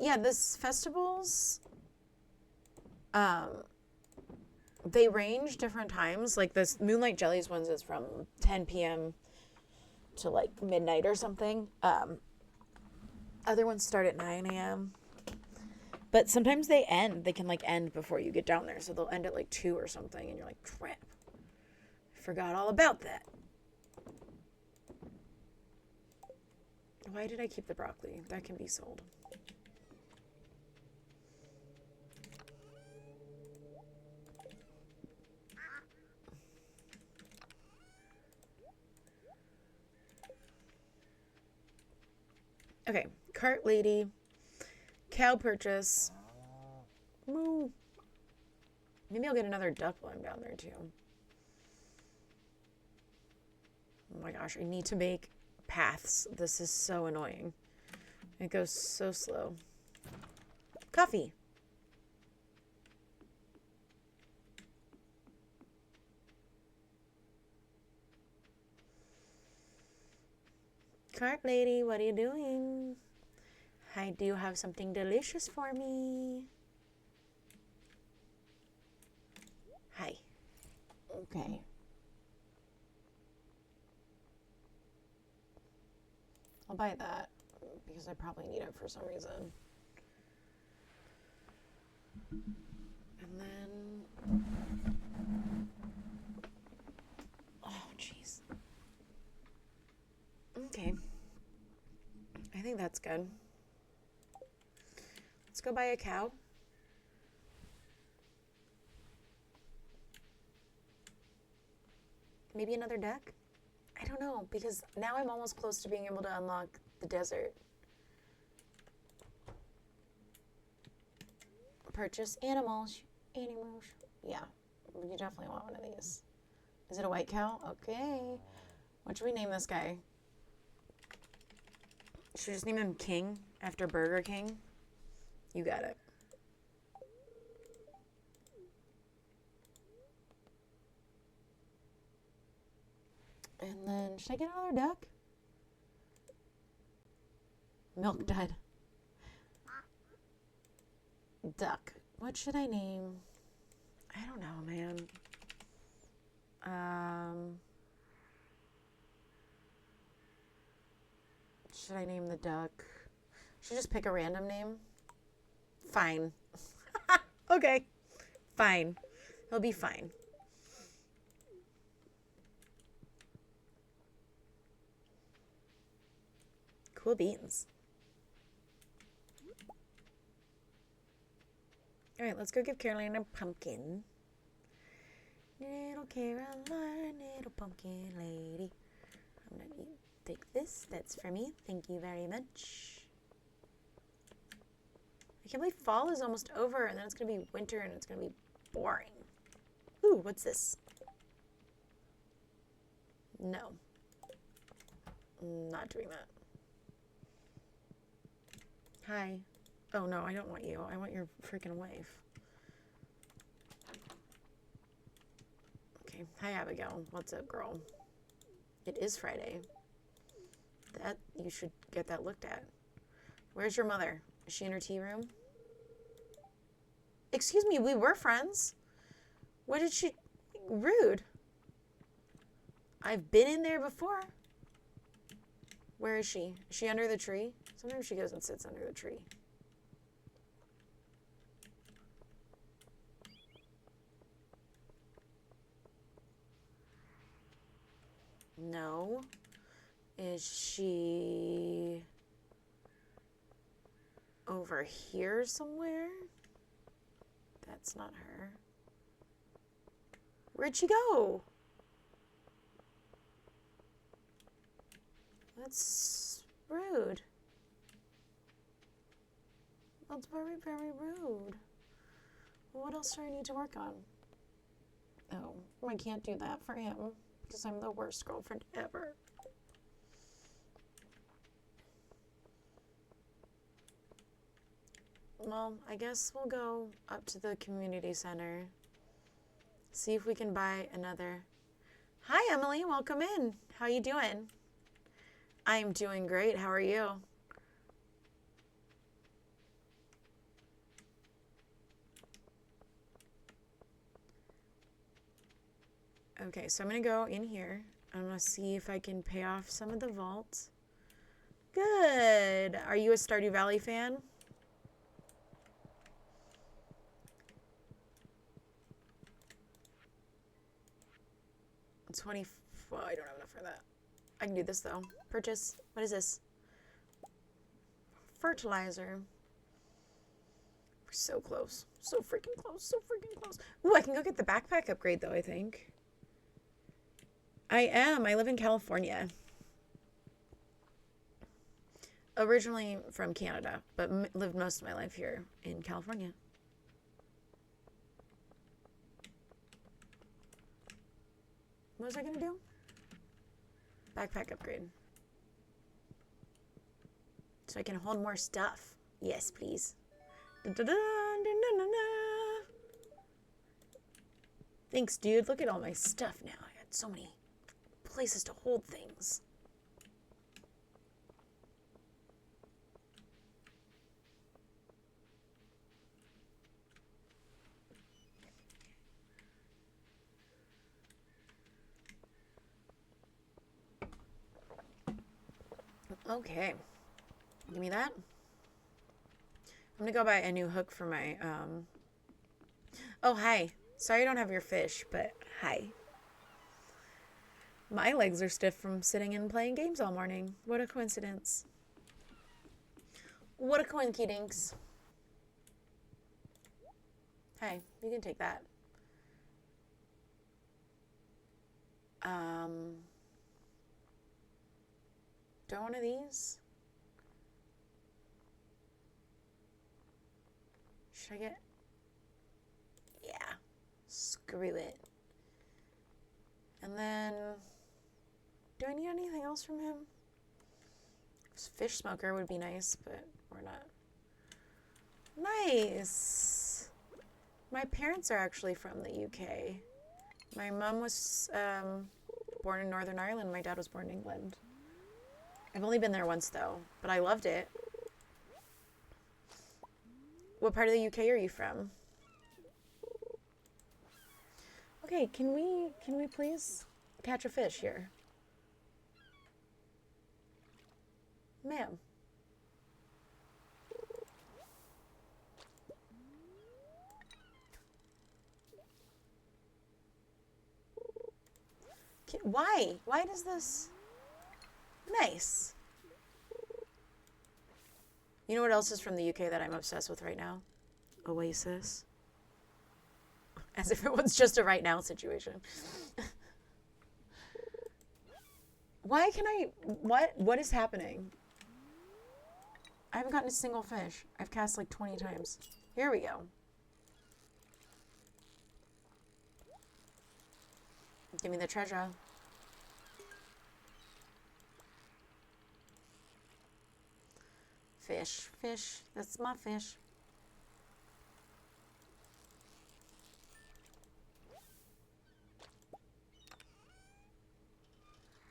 Yeah, this festivals, they range different times. Like this Moonlight Jellies ones is from 10 p.m. to like midnight or something. Other ones start at 9 a.m. But sometimes they can like end before you get down there. So they'll end at like 2 or something. And you're like, crap. I forgot all about that. Why did I keep the broccoli? That can be sold. Okay, cart lady, cow purchase. Moo. Maybe I'll get another duck while I'm down there too. Oh my gosh, I need to make paths. This is so annoying. It goes so slow. Coffee. Cart lady, what are you doing? Hi, do you have something delicious for me? Hi. Okay. I'll buy that because I probably need it for some reason. And then... Oh, jeez. Okay. I think that's good. Let's go buy a cow. Maybe another duck? I don't know, because now I'm almost close to being able to unlock the desert. Purchase animals. Animals. Yeah. You definitely want one of these. Is it a white cow? Okay. What should we name this guy? Should we just name him King after Burger King? You got it. And then, should I get another duck? Milk dud. Duck. What should I name? I don't know, man. Should I name the duck? Should I just pick a random name? Fine. Okay. Fine. He'll be fine. Cool beans. All right, let's go give Caroline a pumpkin. Little Caroline, little pumpkin lady. I'm gonna take this. That's for me. Thank you very much. I can't believe fall is almost over, and then it's gonna be winter, and it's gonna be boring. Ooh, what's this? No. Not doing that. Hi. Oh, no, I don't want you. I want your freaking wife. Okay. Hi, Abigail. What's up, girl? It is Friday. You should get that looked at. Where's your mother? Is she in her tea room? Excuse me, we were friends. What did she... Rude. I've been in there before. Where is she? Is she under the tree? Sometimes she goes and sits under the tree. No. Is she over here somewhere? That's not her. Where'd she go? That's rude. That's very, very rude. What else do I need to work on? Oh, I can't do that for him because I'm the worst girlfriend ever. Well, I guess we'll go up to the community center. See if we can buy another. Hi, Emily. Welcome in. How you doing? I'm doing great. How are you? Okay, so I'm going to go in here. I'm going to see if I can pay off some of the vault. Good. Are you a Stardew Valley fan? Well, I don't have enough for that. I can do this, though. Purchase. What is this? Fertilizer. We're so close. So freaking close. So freaking close. Ooh, I can go get the backpack upgrade, though, I think. I am. I live in California. Originally from Canada, but lived most of my life here in California. What was I going to do? Backpack upgrade. So I can hold more stuff. Yes, please. Thanks, dude. Look at all my stuff now. I got so many places to hold things. Okay. Give me that. I'm gonna go buy a new hook for my, Oh, hi. Sorry I don't have your fish, but hi. My legs are stiff from sitting and playing games all morning. What a coincidence. What a coinkydinks. Hey, you can take that. Do I want one of these? Should I get... Yeah. Screw it. And then, do I need anything else from him? Fish smoker would be nice, but we're not. Nice. My parents are actually from the UK. My mom was born in Northern Ireland. My dad was born in England. I've only been there once though, but I loved it. What part of the UK are you from? Okay, can we please catch a fish here? Ma'am. Why? Why does this... Nice. You know what else is from the UK that I'm obsessed with right now? Oasis. As if it was just a right now situation. Why can I... What is happening? I haven't gotten a single fish. I've cast like 20 times. Here we go. Give me the treasure. Fish, fish. That's my fish.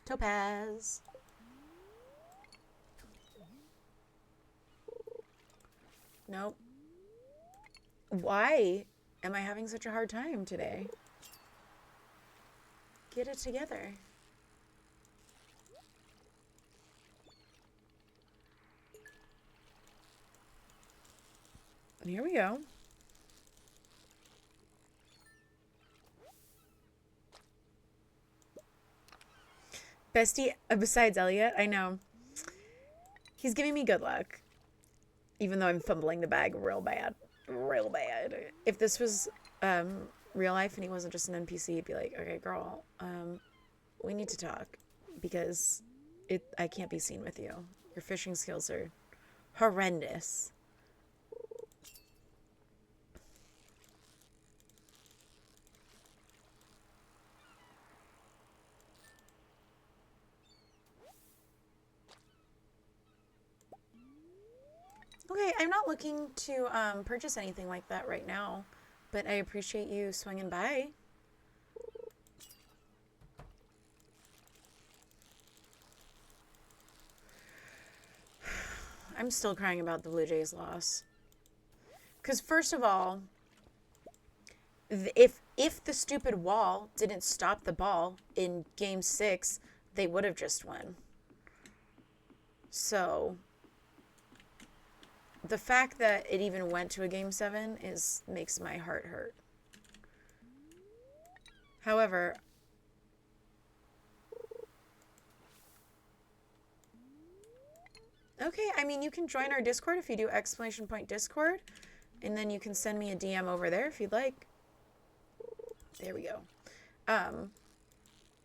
Topaz. Nope. Why am I having such a hard time today? Get it together. And here we go. Bestie, besides Elliot, I know. He's giving me good luck. Even though I'm fumbling the bag real bad. Real bad. If this was real life and he wasn't just an NPC, he'd be like, okay, girl, we need to talk. Because I can't be seen with you. Your fishing skills are horrendous. Okay, I'm not looking to purchase anything like that right now, but I appreciate you swinging by. I'm still crying about the Blue Jays' loss. Because first of all, if the stupid wall didn't stop the ball in Game 6, they would have just won. So... the fact that it even went to a Game 7 makes my heart hurt. However, okay, I mean, you can join our Discord if you do !Discord, and then you can send me a DM over there if you'd like. There we go.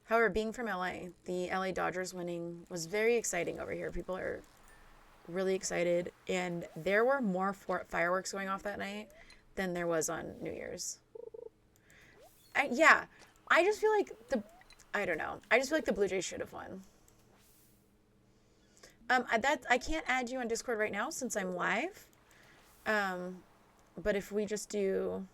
However, being from LA, the LA Dodgers winning was very exciting over here. People are really excited, and there were more fireworks going off that night than there was on New Year's. Yeah, I just feel like I don't know. I just feel like the Blue Jays should have won. I can't add you on Discord right now since I'm live. But if we just do...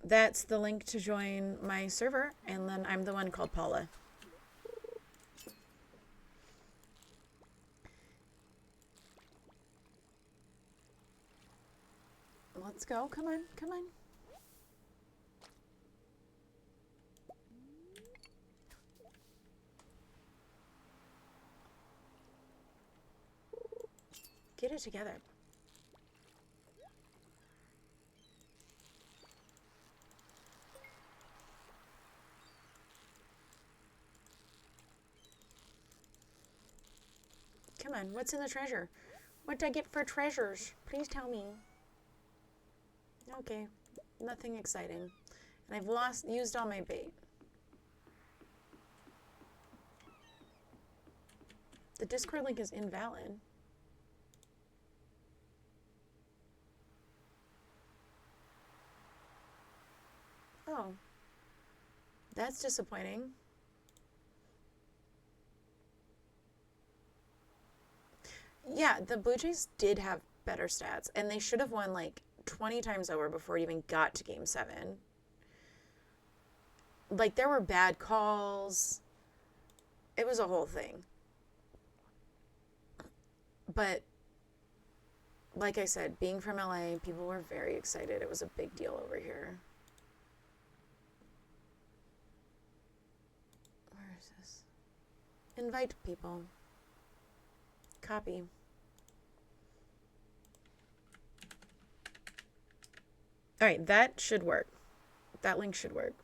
That's the link to join my server, and then I'm the one called Paula. Let's go. Come on. Come on. Get it together. Come on. What's in the treasure? What did I get for treasures? Please tell me. Okay, nothing exciting. And I've used all my bait. The Discord link is invalid. That's disappointing. Yeah, the Blue Jays did have better stats, and they should have won like 20 times over before it even got to game 7. Like, there were bad calls. It was a whole thing. But, like I said, being from LA, people were very excited. It was a big deal over here. Where is this? Invite people. Copy. All right, that should work. That link should work.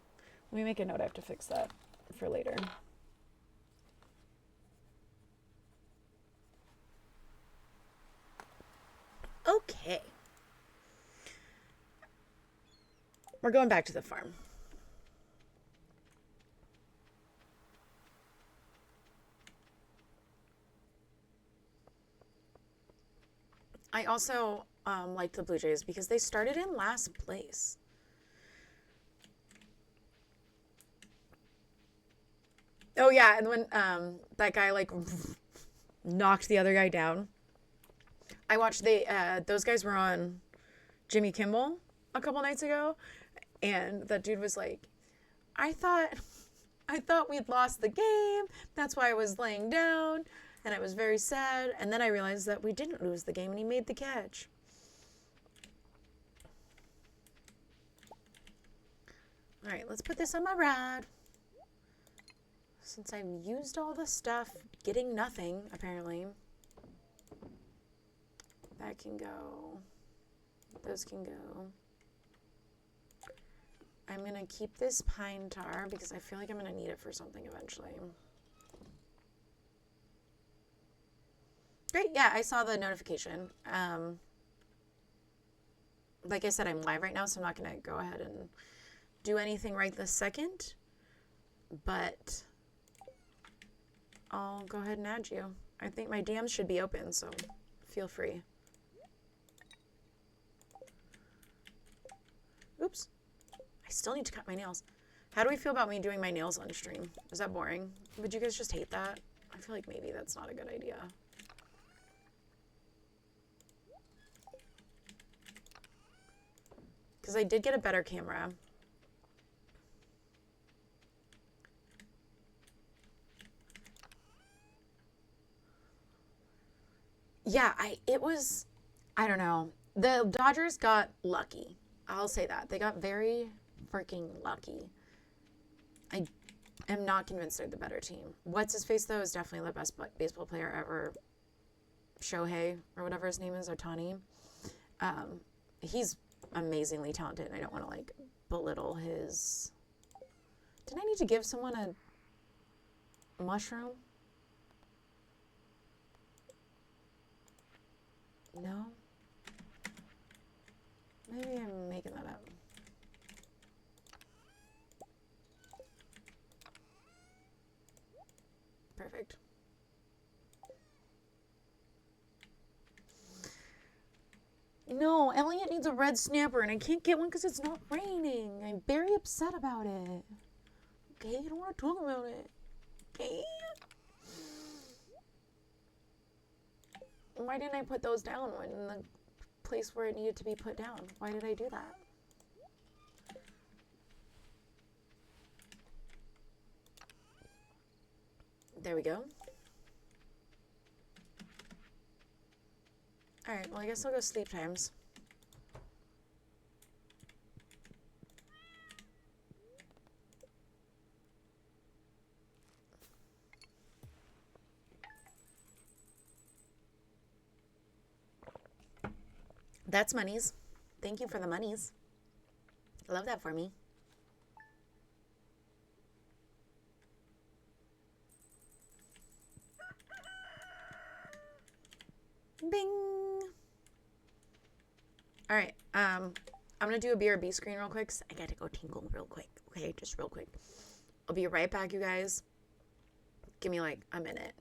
Let me make a note. I have to fix that for later. Okay. We're going back to the farm. I also like the Blue Jays because they started in last place. Oh yeah, and when that guy like knocked the other guy down. I watched those guys were on Jimmy Kimmel a couple nights ago, and that dude was like, I thought we'd lost the game. That's why I was laying down, and I was very sad. And then I realized that we didn't lose the game, and he made the catch. All right, let's put this on my rod. Since I've used all the stuff, getting nothing, apparently. That can go. Those can go. I'm going to keep this pine tar because I feel like I'm going to need it for something eventually. Great. Yeah, I saw the notification. Like I said, I'm live right now, so I'm not going to go ahead and do anything right this second. But I'll go ahead and add you. I think my DMs should be open, so feel free. Oops. I still need to cut my nails. How do we feel about me doing my nails on stream? Is that boring? Would you guys just hate that? I feel like maybe that's not a good idea. Because I did get a better camera. Yeah, I don't know. The Dodgers got lucky. I'll say that. They got very freaking lucky. I am not convinced they're the better team. What's his face, though, is definitely the best baseball player ever. Shohei, or whatever his name is, Ohtani. He's amazingly talented, and I don't want to, like, belittle his... Did I need to give someone a mushroom? No? Maybe I'm making that up. Perfect. No, Elliot needs a red snapper, and I can't get one because it's not raining. I'm very upset about it. Okay, I don't want to talk about it. Okay? Why didn't I put those down when in the place where it needed to be put down? Why did I do that? There we go. Alright, well, I guess I'll go sleep times. That's monies. Thank you for the monies. I love that for me. Bing. All right. I'm going to do a BRB screen real quick. I got to go tingle real quick. Okay, just real quick. I'll be right back, you guys. Give me like a minute.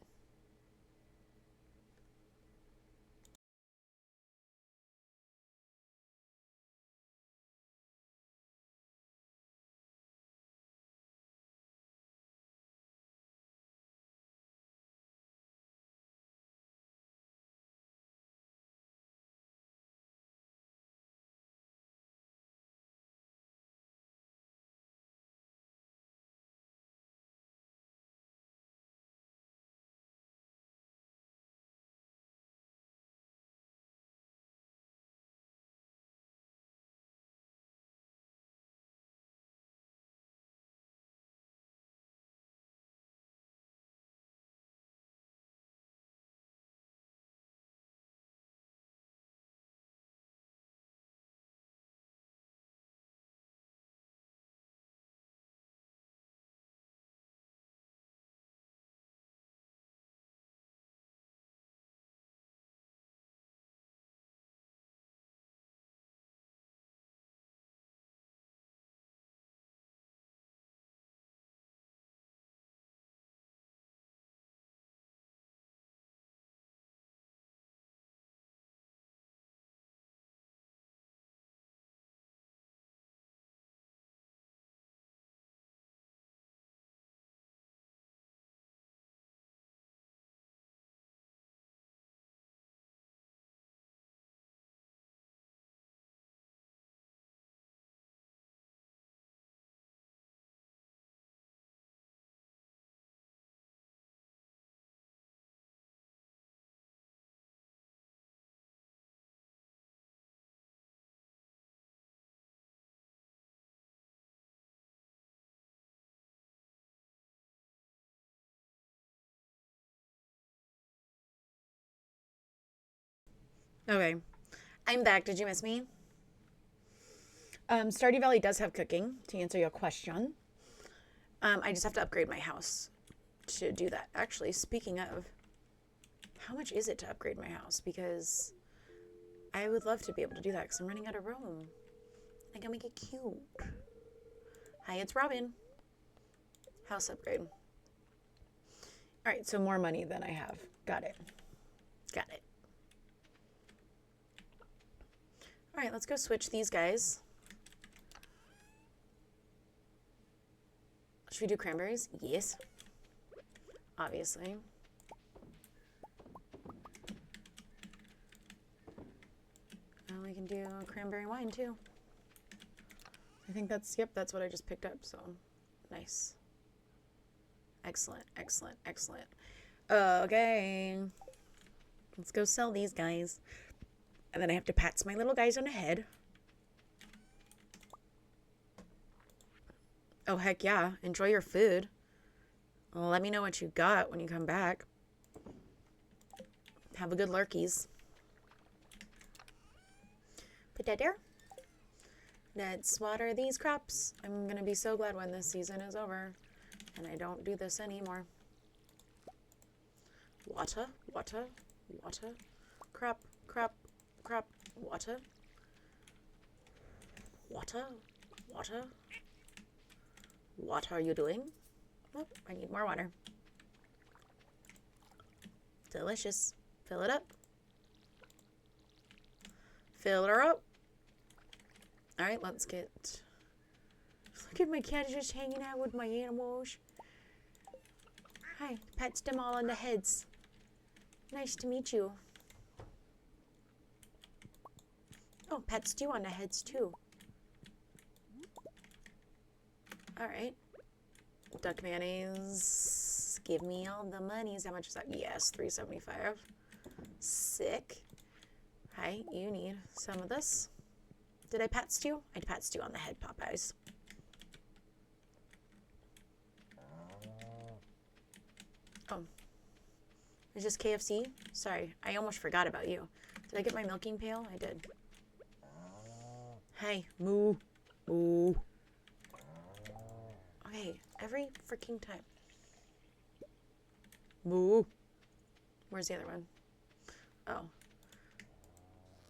Okay. I'm back. Did you miss me? Stardew Valley does have cooking, to answer your question. I just have to upgrade my house to do that. Actually, speaking of, how much is it to upgrade my house? Because I would love to be able to do that because I'm running out of room. I can make it cute. Hi, it's Robin. House upgrade. All right, so more money than I have. Got it. Got it. All right, let's go switch these guys. Should we do cranberries? Yes. Obviously. And we can do cranberry wine too. I think that's, yep, that's what I just picked up, so nice. Excellent, excellent, excellent. Okay. Let's go sell these guys. And then I have to pat my little guys on the head. Oh, heck yeah. Enjoy your food. Well, let me know what you got when you come back. Have a good lurkies. Put that there. Let's water these crops. I'm going to be so glad when this season is over and I don't do this anymore. Water, water, water. Crop, crop, crop. Water. Water, water. What are you doing? Oh, I need more water. Delicious. Fill it up. Fill her up. All right, let's get... Look at my cat just hanging out with my animals. Hi, pets them all on the heads. Nice to meet you. Oh, pets do on the heads too. All right. Duck mayonnaise. Give me all the monies. How much is that? Yes, $3.75. Sick. Hi, you need some of this. Did I pat stew? I pat stew on the head, Popeyes. Oh. Is this KFC? Sorry, I almost forgot about you. Did I get my milking pail? I did. Hey, moo. Moo. Okay, every freaking time. Moo. Where's the other one? Oh.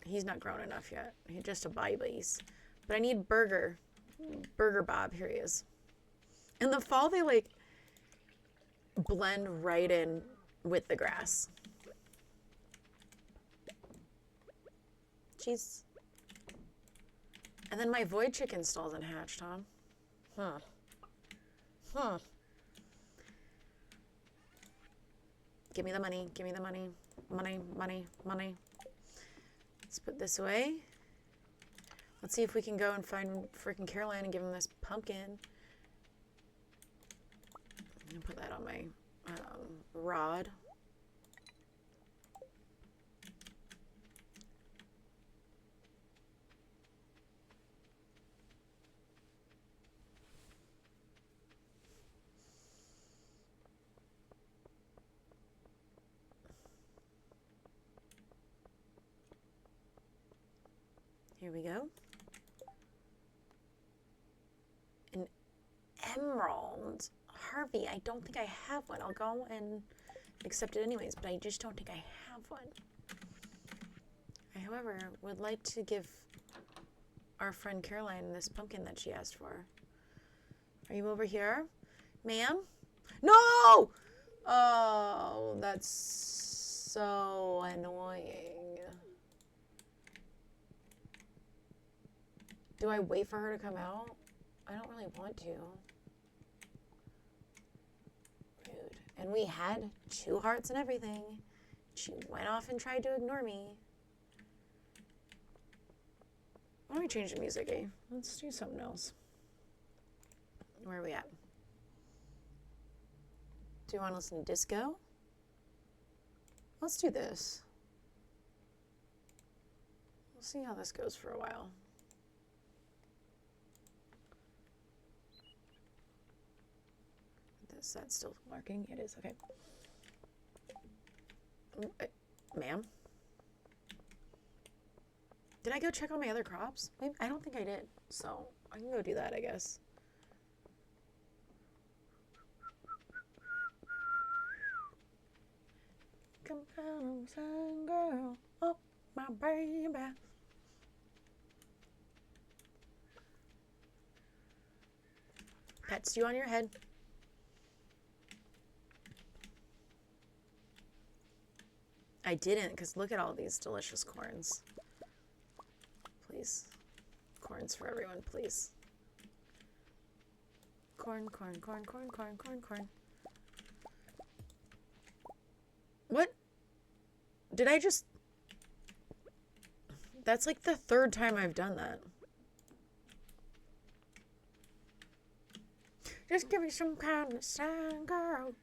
He's not grown enough yet. He's just a babies. But I need Burger. Burger Bob. Here he is. In the fall, they like blend right in with the grass. Jeez. And then my void chicken still hasn't hatched, huh? Huh. Huh. Give me the money. Give me the money. Money, money, money. Let's put this away. Let's see if we can go and find freaking Caroline and give him this pumpkin. I'm going to put that on my rod. Here we go. An emerald. Harvey, I don't think I have one. I'll go and accept it anyways, but I just don't think I have one. I, however, would like to give our friend Caroline this pumpkin that she asked for. Are you over here? Ma'am? No! Oh, that's so annoying. Do I wait for her to come out? I don't really want to. Rude. And we had 2 hearts and everything. She went off and tried to ignore me. Why don't we change the music, eh? Let's do something else. Where are we at? Do you want to listen to disco? Let's do this. We'll see how this goes for a while. Is that still working? It is, okay. Ma'am? Did I go check on my other crops? Maybe, I don't think I did. So I can go do that, I guess. Come on, sun girl. Oh, my baby. Pet stew on your head. I didn't, because look at all these delicious corns. Please. Corns for everyone, please. Corn, corn, corn, corn, corn, corn, corn. What? Did I just... That's like the third time I've done that. Just give me some kind of sign, girl.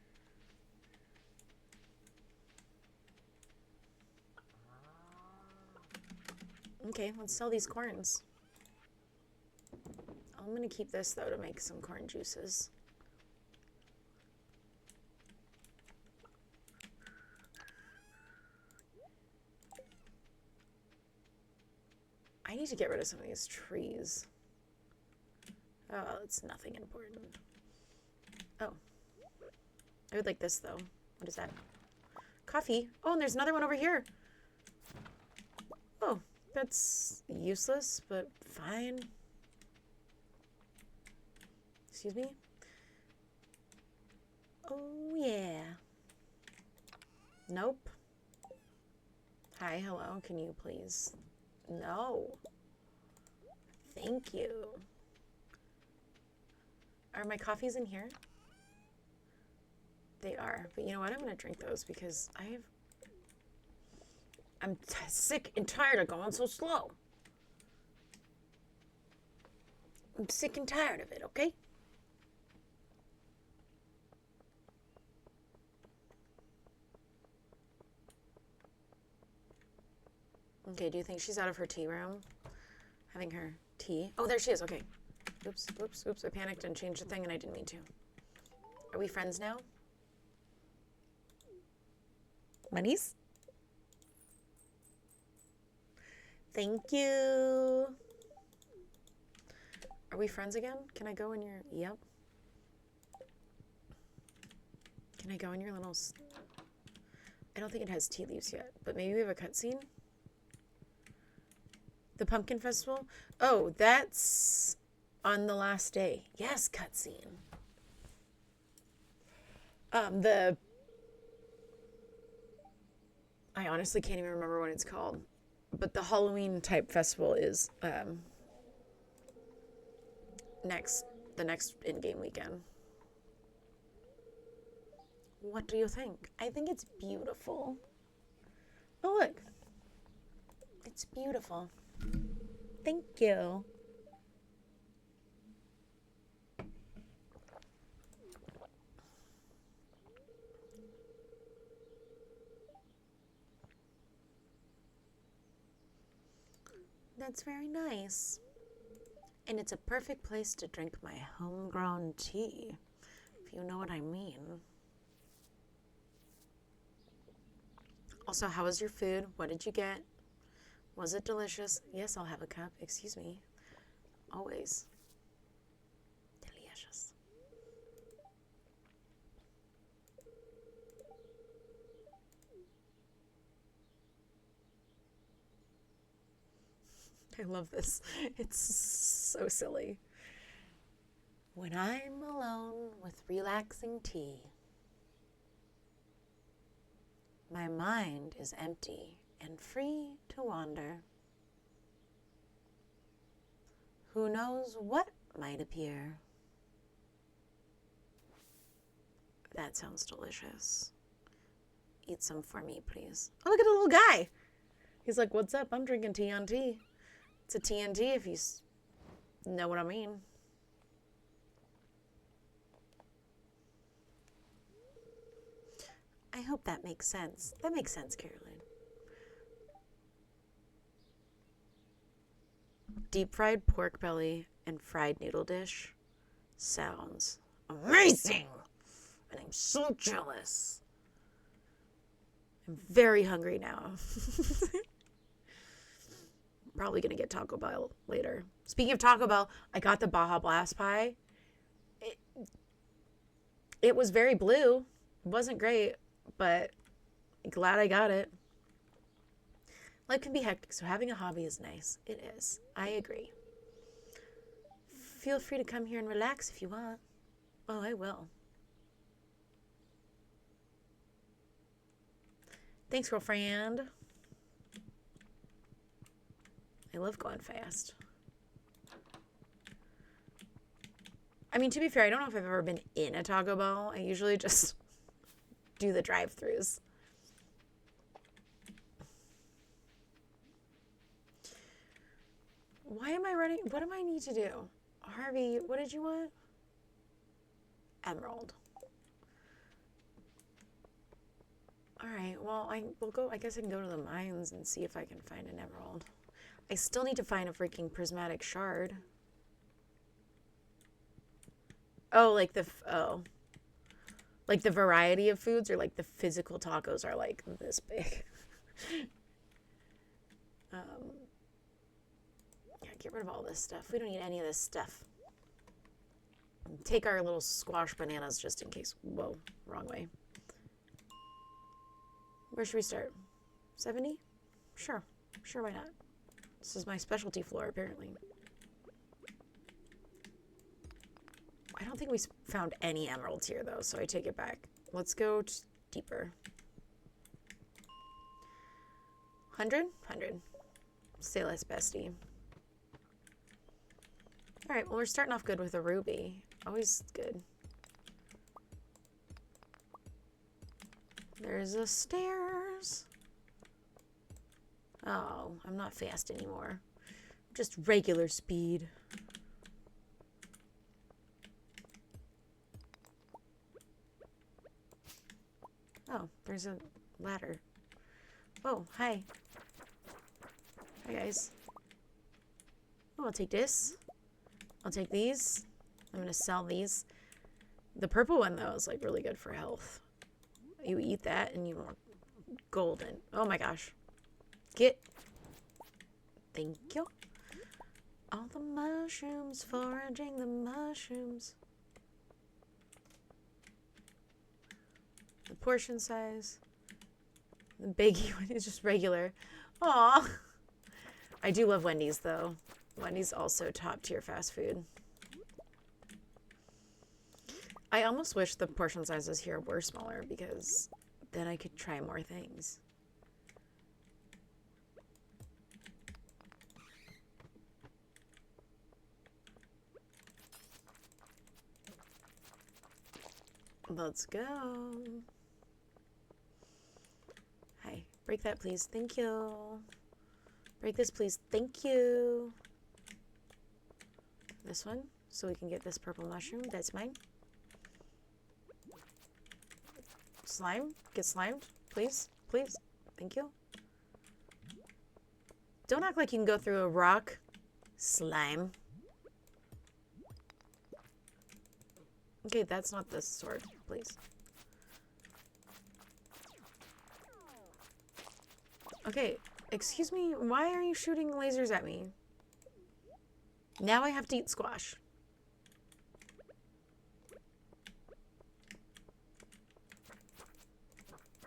Okay, let's sell these corns. I'm gonna keep this, though, to make some corn juices. I need to get rid of some of these trees. Oh, it's nothing important. Oh. I would like this, though. What is that? Coffee. Oh, and there's another one over here. Oh, that's useless, but fine. Excuse me? Oh, yeah. Nope. Hi, hello, can you please? No. Thank you. Are my coffees in here? They are, but you know what? I'm gonna drink those because I'm sick and tired of going so slow. I'm sick and tired of it, okay? Okay, do you think she's out of her tea room? Having her tea? Oh, there she is, okay. Oops, oops, oops, I panicked and changed the thing and I didn't mean to. Are we friends now? Monies? Thank you. Are we friends again? Can I go in your... Yep. Can I go in your little... I don't think it has tea leaves yet, but maybe we have a cutscene? The Pumpkin Festival? Oh, that's on the last day. Yes, cutscene. I honestly can't even remember what it's called. But the Halloween type festival is the next in-game weekend. What do you think? I think it's beautiful. Oh, look. It's beautiful. Thank you. That's very nice. And it's a perfect place to drink my homegrown tea, if you know what I mean. Also, how was your food? What did you get? Was it delicious? Yes, I'll have a cup. Excuse me. Always. Delicious. I love this. It's so silly. When I'm alone with relaxing tea, my mind is empty and free to wander. Who knows what might appear? That sounds delicious. Eat some for me, please. Oh, look at the little guy. He's like, what's up? I'm drinking tea on tea. It's a TNT if you know what I mean. I hope that makes sense. That makes sense, Caroline. Deep fried pork belly and fried noodle dish sounds amazing. And I'm so jealous. I'm very hungry now. probably going to get Taco Bell later. Speaking of Taco Bell, I got the Baja Blast pie. It was very blue. It wasn't great, but glad I got it. Life can be hectic, so having a hobby is nice. It is. I agree. Feel free to come here and relax if you want. Oh, I will. Thanks, girlfriend. I love going fast. I mean, to be fair, I don't know if I've ever been in a Taco Bell. I usually just do the drive-thrus. Why am I running? What do I need to do? Harvey, what did you want? Emerald. All right, well, we'll go. I guess I can go to the mines and see if I can find an emerald. I still need to find a freaking prismatic shard. Oh, like like the variety of foods, or like the physical tacos are like this big. Yeah, get rid of all this stuff. We don't need any of this stuff. Take our little squash bananas just in case. Whoa, wrong way. Where should we start? 70? Sure. Sure, why not? This is my specialty floor, apparently. I don't think we found any emeralds here, though, so I take it back. Let's go deeper. 100? 100. Say less, bestie. All right, well, we're starting off good with a ruby. Always good. There's the stairs. Oh, I'm not fast anymore. Just regular speed. Oh, there's a ladder. Oh, hi. Hi, guys. Oh, I'll take this. I'll take these. I'm going to sell these. The purple one, though, is like really good for health. You eat that and you're golden. Oh my gosh. Get. Thank you. All the mushrooms, foraging the mushrooms. The portion size. The biggie one is just regular. Aw. I do love Wendy's, though. Wendy's also top tier fast food. I almost wish the portion sizes here were smaller, because then I could try more things. Let's go. Hi. Break that, please. Thank you. Break this, please. Thank you. This one, so we can get this purple mushroom. That's mine. Slime. Get slimed. Please. Please. Thank you. Don't act like you can go through a rock. Slime. Okay, that's not the sword. Please. Okay, excuse me. Why are you shooting lasers at me? Now I have to eat squash.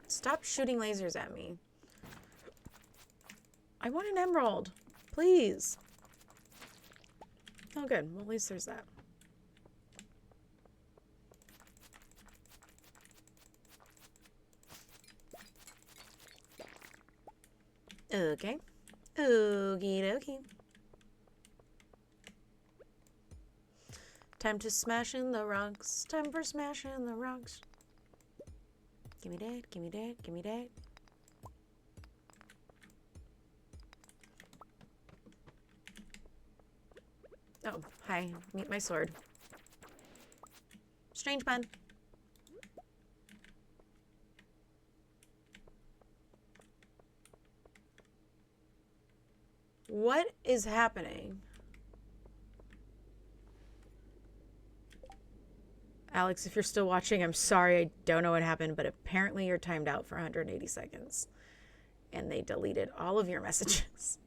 Stop shooting lasers at me. I want an emerald. Please. Oh, good. Well, at least there's that. Okay. Okie dokie. Time to smash in the rocks. Time for smashing the rocks. Give me that, give me that, give me that. Oh, hi. Meet my sword. Strange bun. What is happening? Alex, if you're still watching, I'm sorry. I don't know what happened, but apparently you're timed out for 180 seconds. And they deleted all of your messages.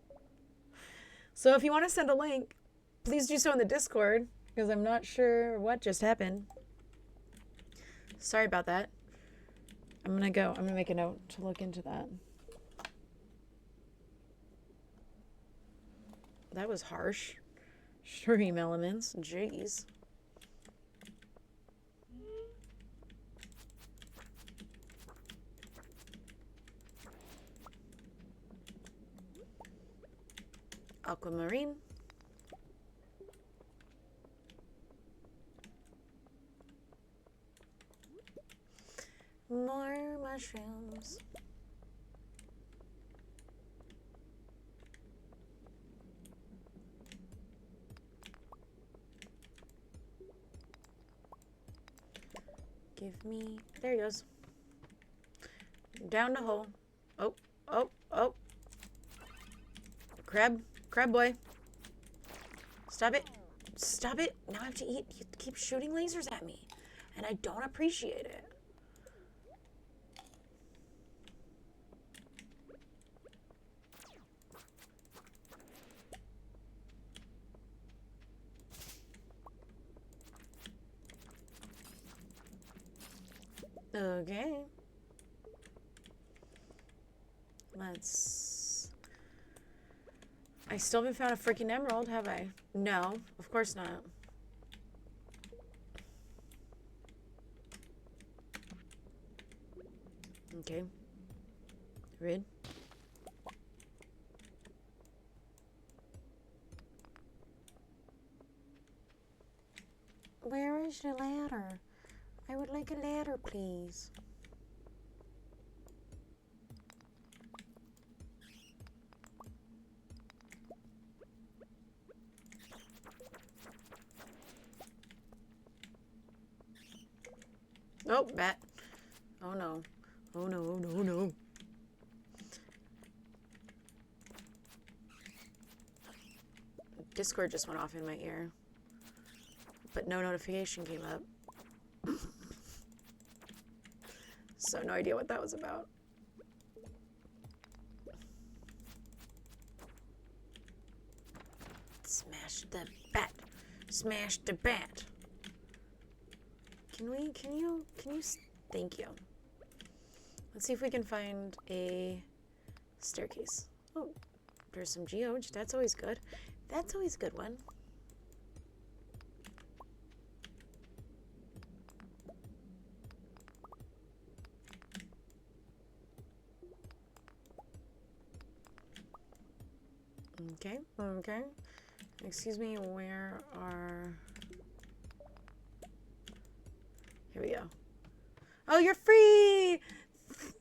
So if you want to send a link, please do so in the Discord, because I'm not sure what just happened. Sorry about that. I'm gonna make a note to look into that. That was harsh. Stream elements. Jeez. Aquamarine. More mushrooms. Give me... There he goes. Down the hole. Oh, oh, oh. Crab. Crab boy. Stop it. Stop it. Now I have to eat. You keep shooting lasers at me. And I don't appreciate it. Okay. Let's... I still haven't found a freaking emerald, have I? No, of course not. Okay. Read. Where is the ladder? I would like a ladder, please. Oh, bat. Oh no. Oh no, oh no, oh no. Discord just went off in my ear. But no notification came up. So no idea what that was about. Smash the bat. Smash the bat. Can you, thank you. Let's see if we can find a staircase. Oh, there's some geode. That's always good. That's always a good one. Okay, okay. Excuse me, where are... Here we go. Oh, you're free!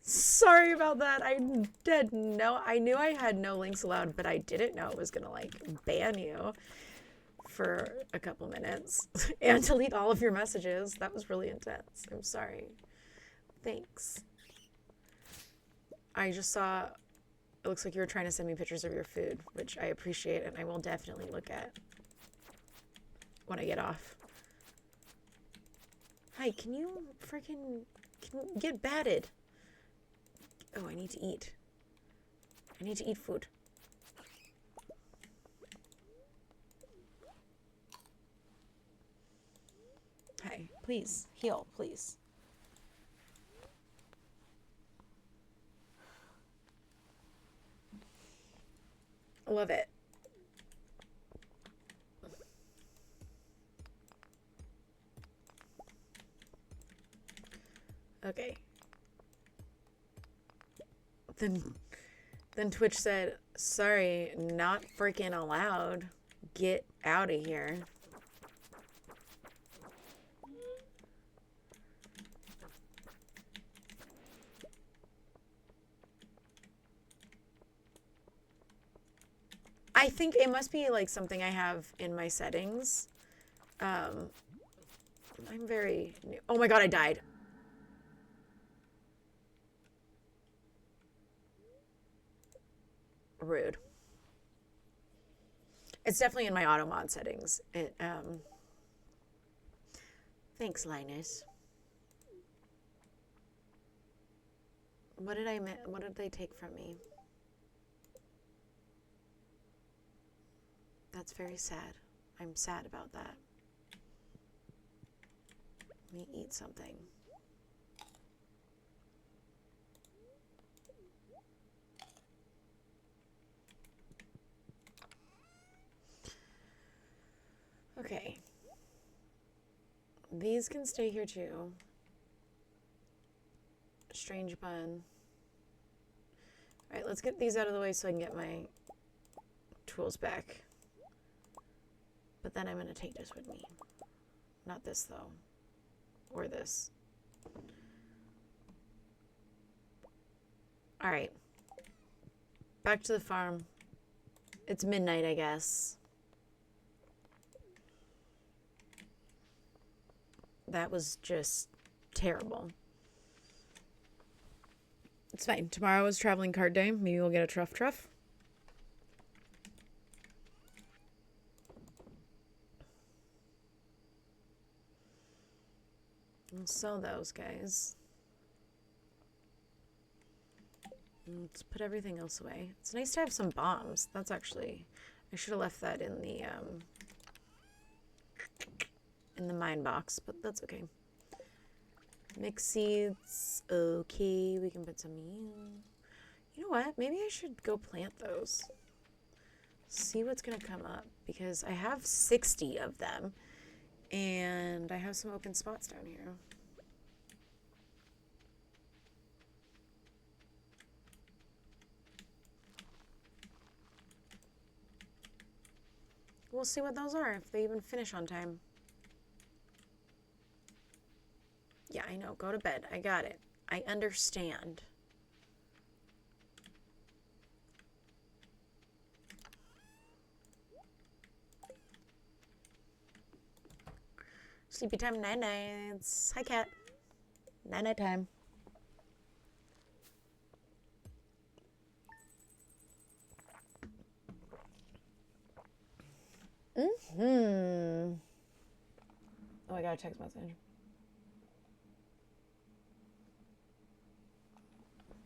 Sorry about that. I didn't know. I knew I had no links allowed, but I didn't know it was gonna, like, ban you for a couple minutes and delete all of your messages. That was really intense. I'm sorry. Thanks. I just saw... It looks like you were trying to send me pictures of your food, which I appreciate and I will definitely look at when I get off. Hi, can you get batted? Oh, I need to eat. I need to eat food. Hi, please, heal, please. Love it. Okay. Then Twitch said, sorry, not freaking allowed. Get out of here. I think it must be like something I have in my settings. I'm very new. Oh my god, I died. Rude. It's definitely in my auto mod settings. Thanks, Linus. What did they take from me? That's very sad. I'm sad about that. Let me eat something. Okay. These can stay here too. Strange bun. Alright, let's get these out of the way so I can get my tools back. But then I'm going to take this with me. Not this, though. Or this. Alright. Back to the farm. It's midnight, I guess. That was just terrible. It's fine. Tomorrow is traveling card day. Maybe we'll get a truff. I'll sell those guys. Let's put everything else away. It's nice to have some bombs. That's actually... I should have left that in the mine box, but that's okay. Mix seeds. Okay, we can put some in. You know what? Maybe I should go plant those. See what's going to come up. Because I have 60 of them. And I have some open spots down here. We'll see what those are, if they even finish on time. Yeah, I know. Go to bed. I got it. I understand. Sleepy time, night nights. Hi, cat. Night night time. Oh, I got a text message.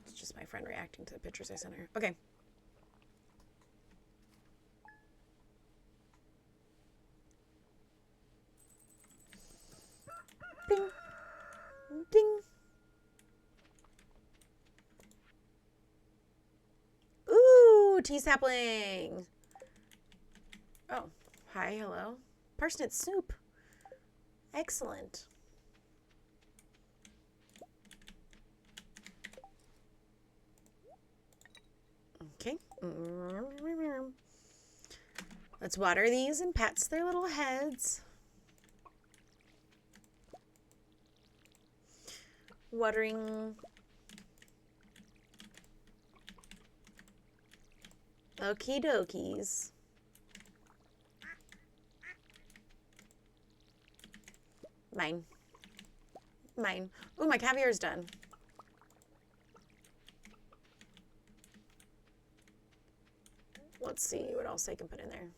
It's just my friend reacting to the pictures I sent her. Okay. Ding. Ding. Ooh, tea sapling. Oh, hi, hello. Parsnip soup. Excellent. Okay. Let's water these and pat their little heads. Watering. Okie dokies. Mine. Mine. Ooh, my caviar's done. Let's see what else I can put in there.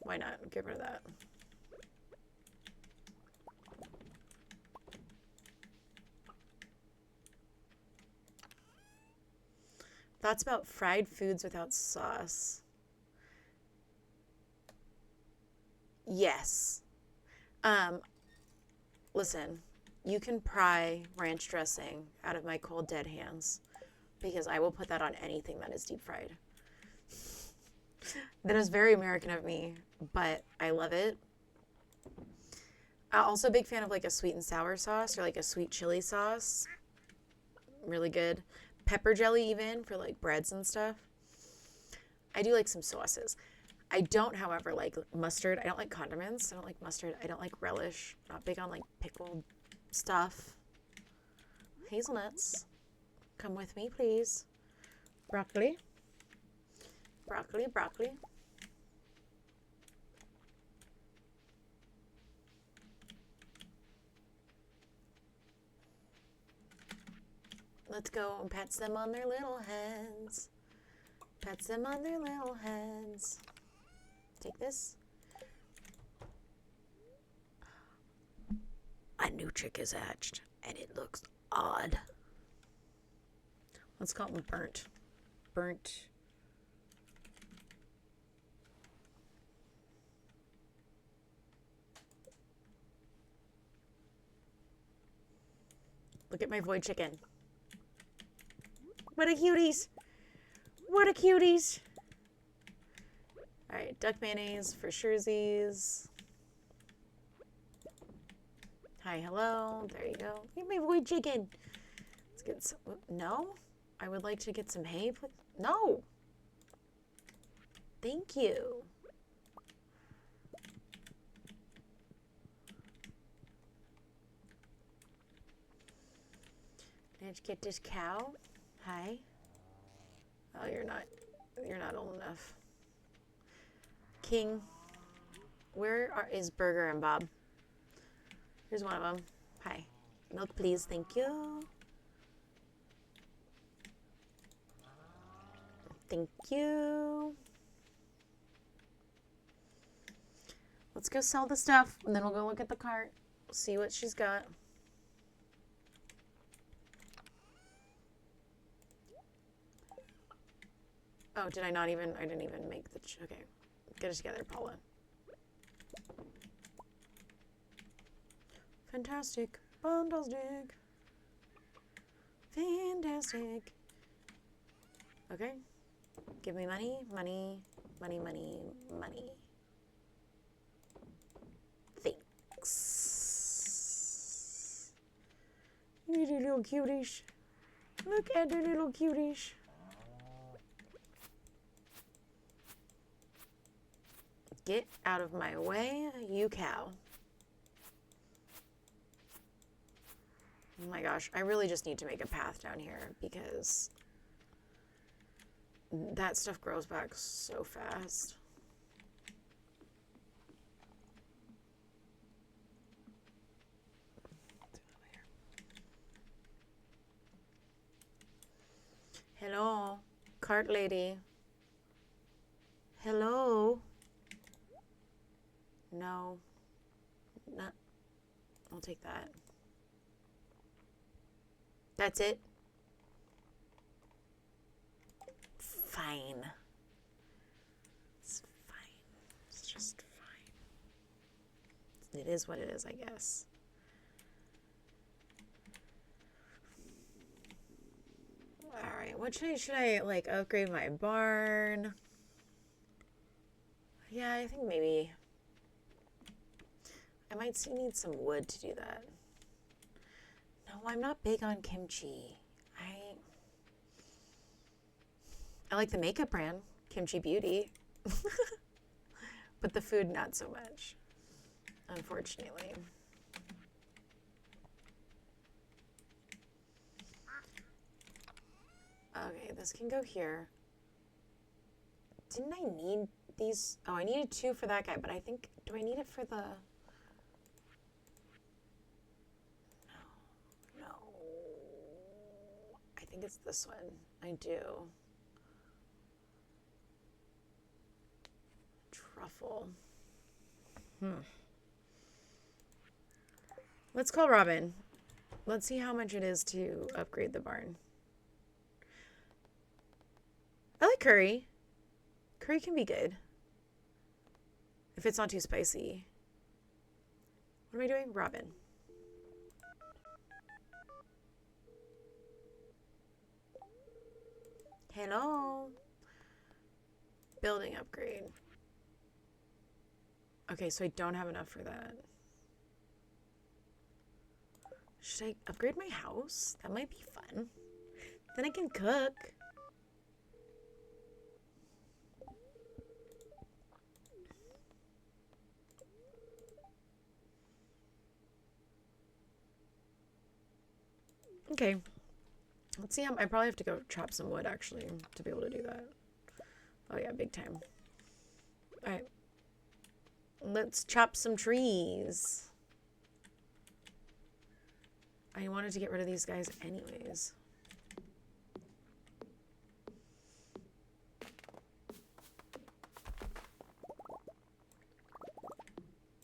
Why not? Get rid of that. Thoughts about fried foods without sauce? Yes. Listen, you can pry ranch dressing out of my cold dead hands because I will put that on anything that is deep fried. That is very American of me, but I love it. I'm also a big fan of like a sweet and sour sauce or like a sweet chili sauce. Really good. Pepper jelly even for like breads and stuff. I do like some sauces. I don't, however, like mustard. I don't like condiments. I don't like mustard. I don't like relish. Not big on like pickled stuff. Hazelnuts. Come with me, please. Broccoli. Broccoli, broccoli. Let's go and pat them on their little heads. Pat them on their little heads. Take this. A new chick is hatched, and it looks odd. Let's call them burnt. Burnt. Look at my void chicken. What a cuties. What a cuties. All right, duck mayonnaise for surezies. Hi, hello. There you go. Look at my void chicken. Let's get some. No? I would like to get some hay, please. No. Thank you. Let's get this cow. Hi. Oh, you're not old enough. King. Is Burger and Bob? Here's one of them. Hi. Milk, please. Thank you. Thank you. Let's go sell the stuff, and then we'll go look at the cart. See what she's got. Oh, I didn't even make the, okay. Get it together, Paula. Fantastic. Fantastic. Fantastic. Okay. Give me money, money, money, money, money. Thanks. You little cuties. Look at the little cuties. Get out of my way, you cow. Oh my gosh, I really just need to make a path down here because that stuff grows back so fast. Hello, cart lady. Hello. No. Not. I'll take that. That's it. Fine. It's fine. It's just fine. It is what it is, I guess. Alright, what should I like upgrade my barn? Yeah, I think maybe I might need some wood to do that. No, I'm not big on kimchi. I like the makeup brand, Kimchi Beauty. But the food, not so much, unfortunately. Okay, this can go here. Didn't I need these? Oh, I needed 2 for that guy, but I think, do I need it for the... No. I think it's this one. I do. Truffle. Let's call Robin. Let's see how much it is to upgrade the barn. I like curry. Curry can be good. If it's not too spicy. What am I doing? Robin. Hello. Building upgrade. Okay, so I don't have enough for that. Should I upgrade my house? That might be fun. Then I can cook. Okay. Let's see. I probably have to go chop some wood, actually, to be able to do that. Oh, yeah, big time. All right. Let's chop some trees. I wanted to get rid of these guys anyways.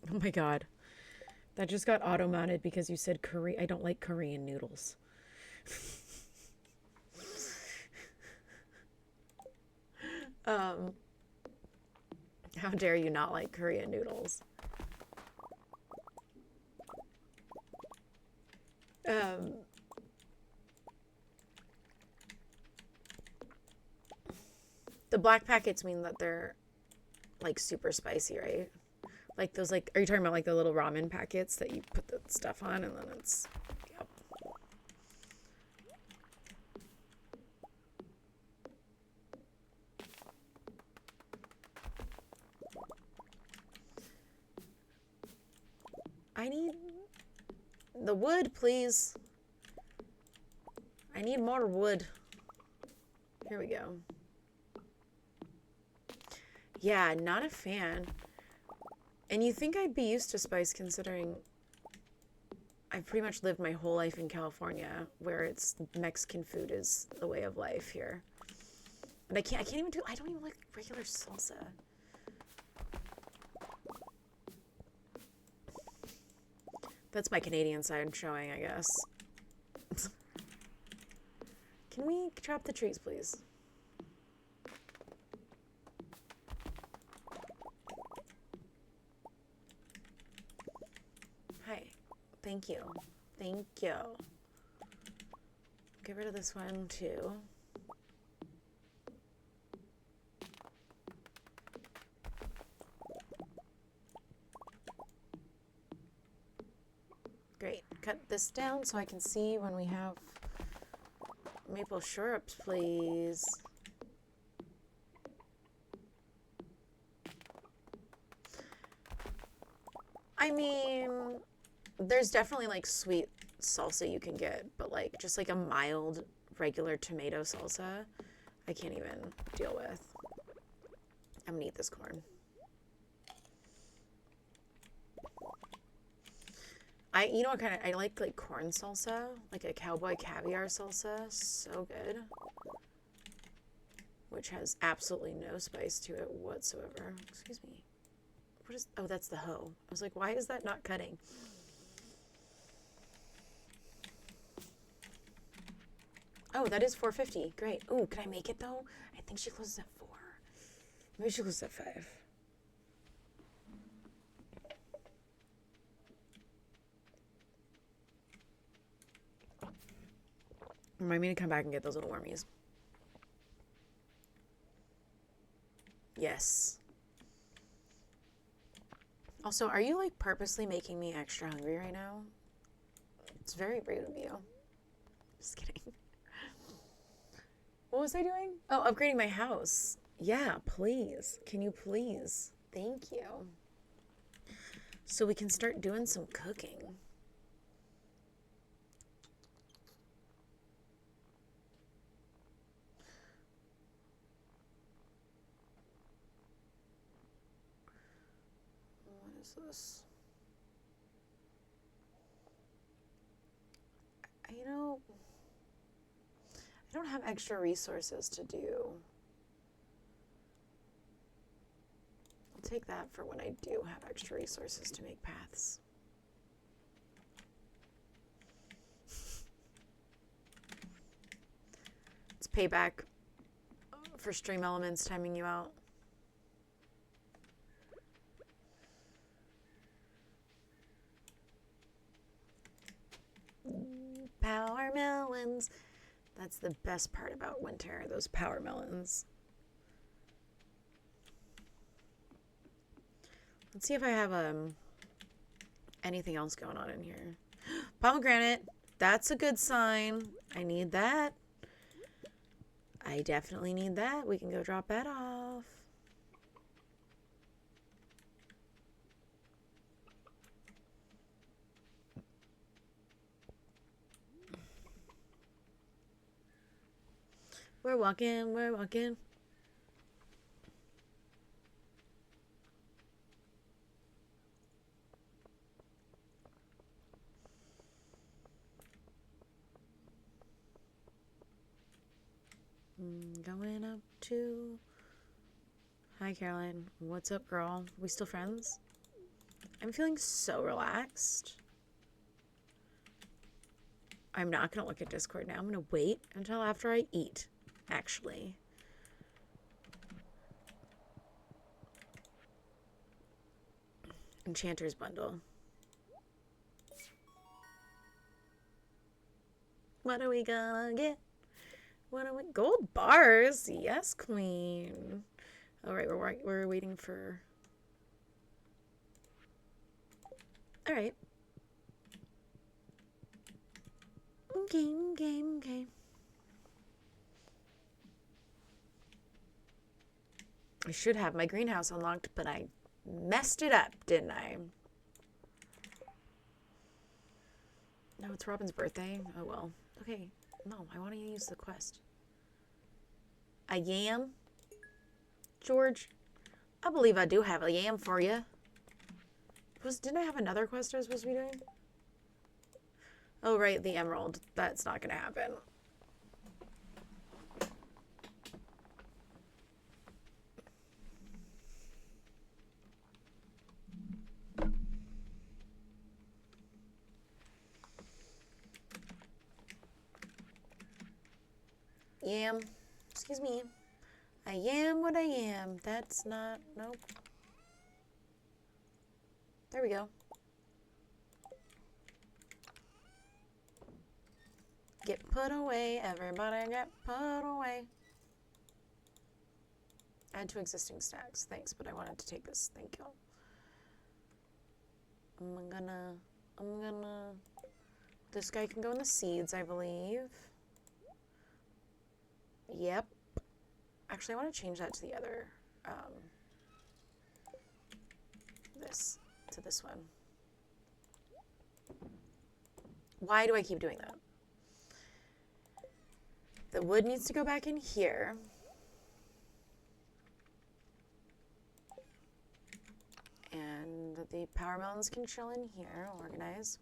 Oh my god. That just got auto-mounted because you said curry. I don't like Korean noodles. How dare you not like Korean noodles? The black packets mean that they're like super spicy, right? Like those, like, are you talking about like the little ramen packets that you put the stuff on and then it's, yep. I need the wood, please. I need more wood. Here we go. Yeah, not a fan. And you think I'd be used to spice considering I've pretty much lived my whole life in California where it's Mexican food is the way of life here. And I don't even like regular salsa. That's my Canadian side showing, I guess. Can we chop the trees, please? Hi. Thank you. Thank you. Get rid of this one, too. Great. Cut this down so I can see when we have maple syrups, please. I mean, there's definitely like sweet salsa you can get, but like just like a mild regular tomato salsa, I can't even deal with. I'm gonna eat this corn. You know what kind of, I like corn salsa, like a cowboy caviar salsa, so good. Which has absolutely no spice to it whatsoever. Excuse me. What is, oh, that's the hoe. I was like, why is that not cutting? Oh, that is $4.50. Great. Ooh, can I make it though? I think she closes at 4. Maybe she closes at 5. Remind me to come back and get those little wormies. Yes. Also, are you like purposely making me extra hungry right now? It's very rude of you. Just kidding. What was I doing? Oh, upgrading my house. Yeah, please. Can you please? Thank you. So we can start doing some cooking. What is this? You know, I don't have extra resources to do. I'll take that for when I do have extra resources to make paths. It's payback for Stream Elements timing you out. Power melons. That's the best part about winter, those power melons. Let's see if I have anything else going on in here. Pomegranate. That's a good sign. I need that. I definitely need that. We can go drop that off. We're walking, we're walking. Going up to... Hi, Caroline. What's up, girl? We still friends? I'm feeling so relaxed. I'm not going to look at Discord now. I'm going to wait until after I eat, actually. Enchanter's Bundle. What are we gonna get? What are we? Gold bars? Yes, queen. All right, we're waiting for... All right. Okay. I should have my greenhouse unlocked, but I messed it up, didn't I? No, it's Robin's birthday. Oh, well. Okay. No, I want to use the quest. A yam? George, I believe I do have a yam for you. Didn't I have another quest I was supposed to be doing? Oh, right, the emerald. That's not going to happen. Yam. Excuse me. I am what I am. That's not... Nope. There we go. Get put away. Everybody get put away. Add to existing stacks. Thanks, but I wanted to take this. Thank you. I'm gonna... This guy can go in the seeds, I believe. Yep. Actually, I want to change that to the other, to this one. Why do I keep doing that? The wood needs to go back in here. And the power melons can chill in here, organize.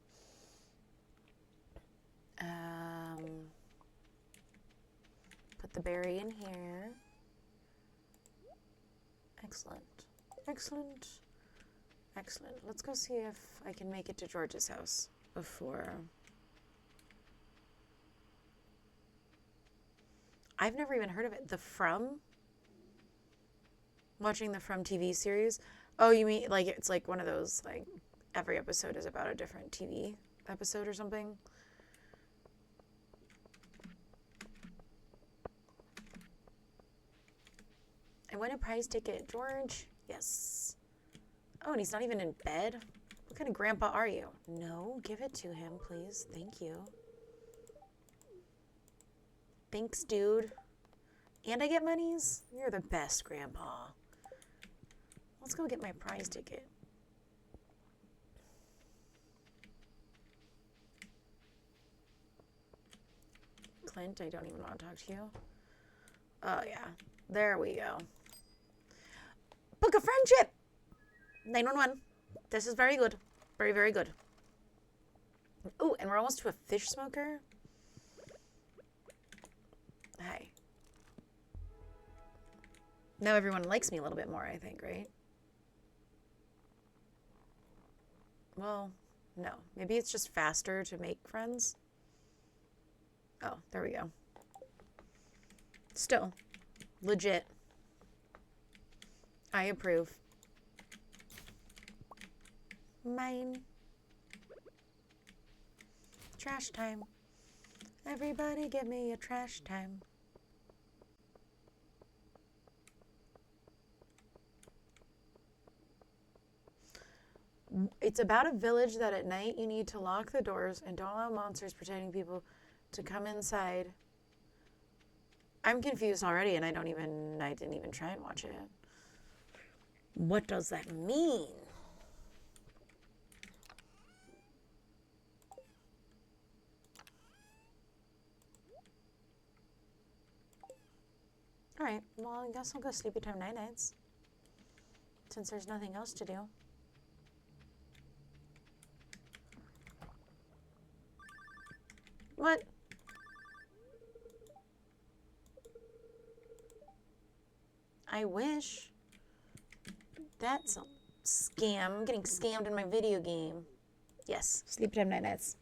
Put the berry in here. Excellent. Excellent. Excellent. Let's go see if I can make it to George's house before... I've never even heard of it. The From? Watching the From TV series? Oh, you mean, like, it's like one of those, like, every episode is about a different TV episode or something? I won a prize ticket. George? Yes. Oh, and he's not even in bed? What kind of grandpa are you? No, give it to him, please. Thank you. Thanks, dude. And I get monies? You're the best, grandpa. Let's go get my prize ticket. Clint, I don't even want to talk to you. Oh, yeah. There we go. Book of friendship! 911. This is very good. Very, very good. Ooh, and we're almost to a fish smoker. Hi. Now everyone likes me a little bit more, I think, right? Well, no. Maybe it's just faster to make friends. Oh, there we go. Still. Legit. I approve. Mine. Trash time. Everybody give me a trash time. It's about a village that at night you need to lock the doors and don't allow monsters protecting people to come inside. I'm confused already and I didn't even try and watch it. What does that mean? Alright, well, I guess I'll go sleepy time nights. Since there's nothing else to do. What? I wish. That's a scam. I'm getting scammed in my video game. Yes, sleep time nights.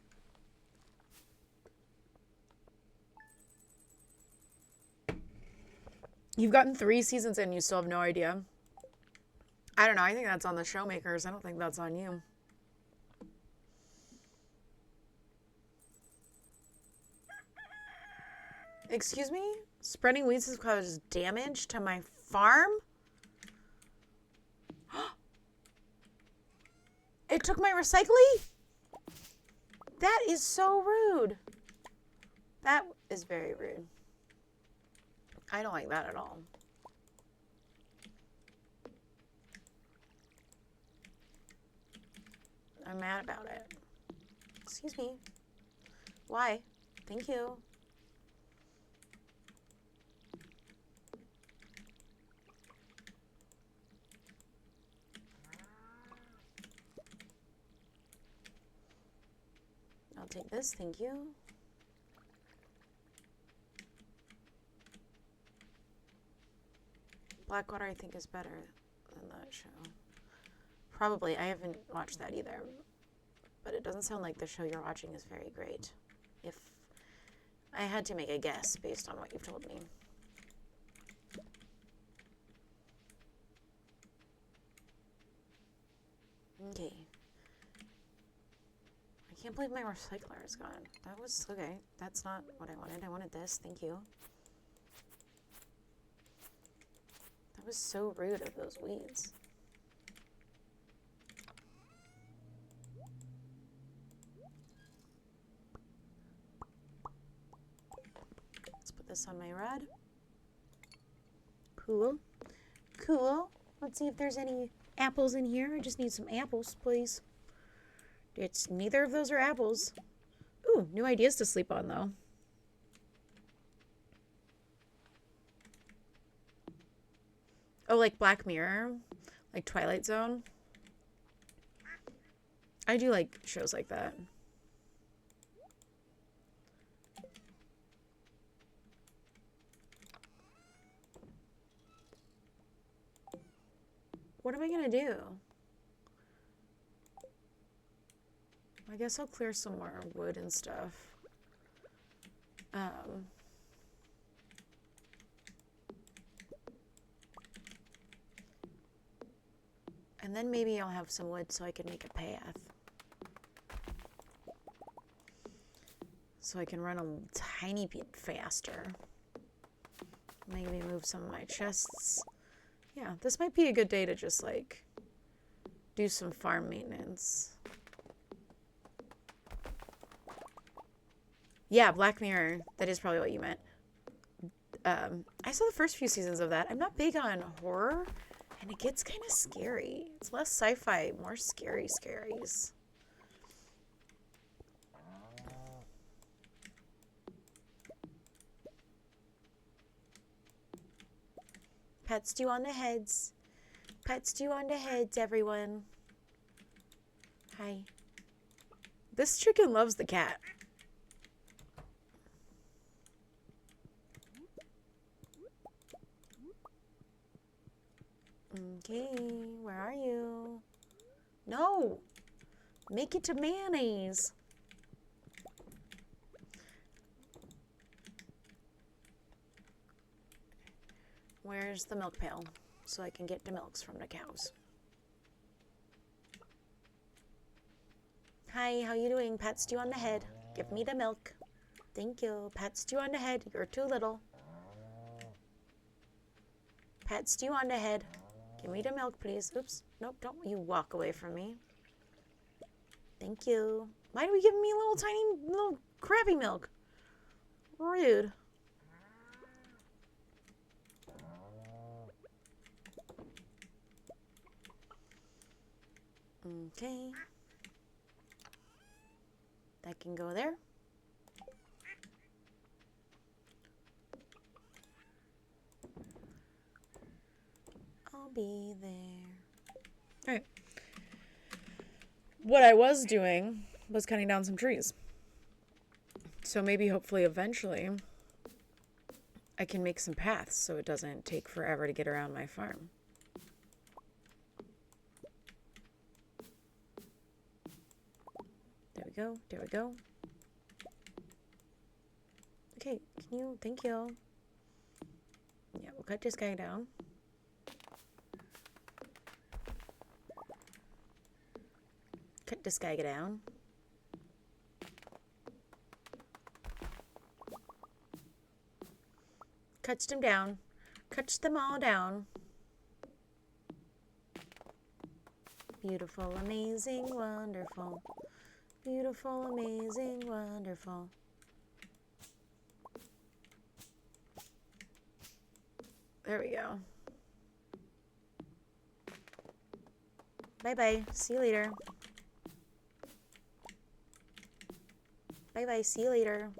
You've gotten 3 seasons and you still have no idea. I don't know. I think that's on the show makers. I don't think that's on you. Excuse me? Spreading weeds has caused damage to my farm? It took my recycling? That is so rude. That is very rude. I don't like that at all. I'm mad about it. Excuse me. Why? Thank you. I'll take this, thank you. Blackwater, I think, is better than that show. Probably. I haven't watched that either. But it doesn't sound like the show you're watching is very great. If I had to make a guess based on what you've told me. Okay. I can't believe my recycler is gone. That was, okay, that's not what I wanted. I wanted this, thank you. That was so rude of those weeds. Let's put this on my rod. Cool. Cool. Let's see if there's any apples in here. I just need some apples, please. It's neither of those are apples. Ooh, new ideas to sleep on, though. Oh, like Black Mirror? Like Twilight Zone? I do like shows like that. What am I gonna do? I guess I'll clear some more wood and stuff. And then maybe I'll have some wood so I can make a path. So I can run a tiny bit faster. Maybe move some of my chests. Yeah, this might be a good day to just, like, do some farm maintenance. Yeah, Black Mirror. That is probably what you meant. I saw the first few seasons of that. I'm not big on horror, and it gets kind of scary. It's less sci-fi, more scary scaries. Pet stew on the heads. Pet stew on the heads, everyone. Hi. This chicken loves the cat. Okay, where are you? No! Make it to mayonnaise. Where's the milk pail? So I can get the milks from the cows. Hi, how you doing? Pat stew on the head. Give me the milk. Thank you. Pat stew on the head. You're too little. Pat stew on the head. Give me the milk, please. Oops. Nope, don't you walk away from me. Thank you. Why do we give me little tiny, little crappy milk? Rude. Okay. That can go there. I'll be there. All right. What I was doing was cutting down some trees. So maybe, hopefully, eventually, I can make some paths so it doesn't take forever to get around my farm. There we go. There we go. Okay, can you? Thank you. Yeah, we'll cut this guy down. Cut this guy down. Cuts them down. Cuts them all down. Beautiful, amazing, wonderful. Beautiful, amazing, wonderful. There we go. Bye-bye. See you later. Bye-bye. See you later.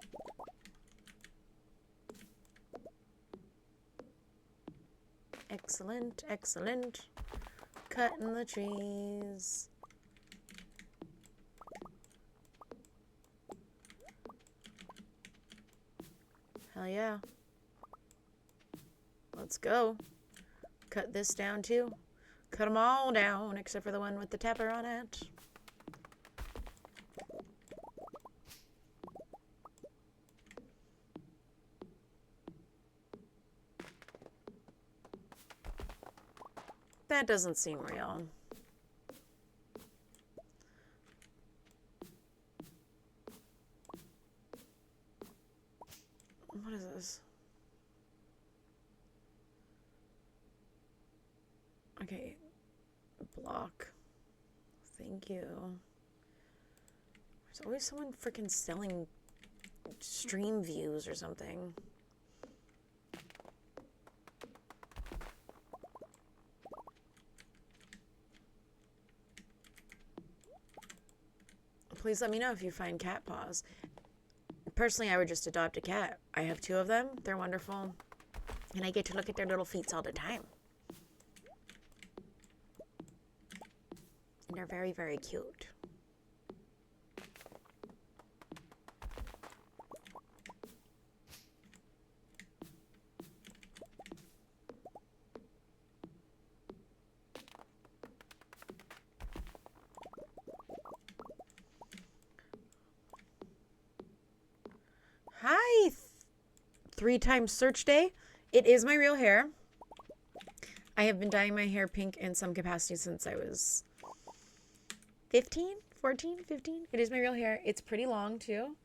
Excellent. Excellent. Cutting the trees. Hell yeah. Let's go. Cut this down too. Cut them all down except for the one with the tapper on it. That doesn't seem real. What is this? Okay. Block. Thank you. There's always someone freaking selling stream views or something. Please let me know if you find cat paws. Personally, I would just adopt a cat. I have 2 of them. They're wonderful. And I get to look at their little feet all the time. And they're very, very cute. Hi, 3 times search day. It is my real hair. I have been dyeing my hair pink in some capacity since I was 15, 14, 15. It is my real hair. It's pretty long too.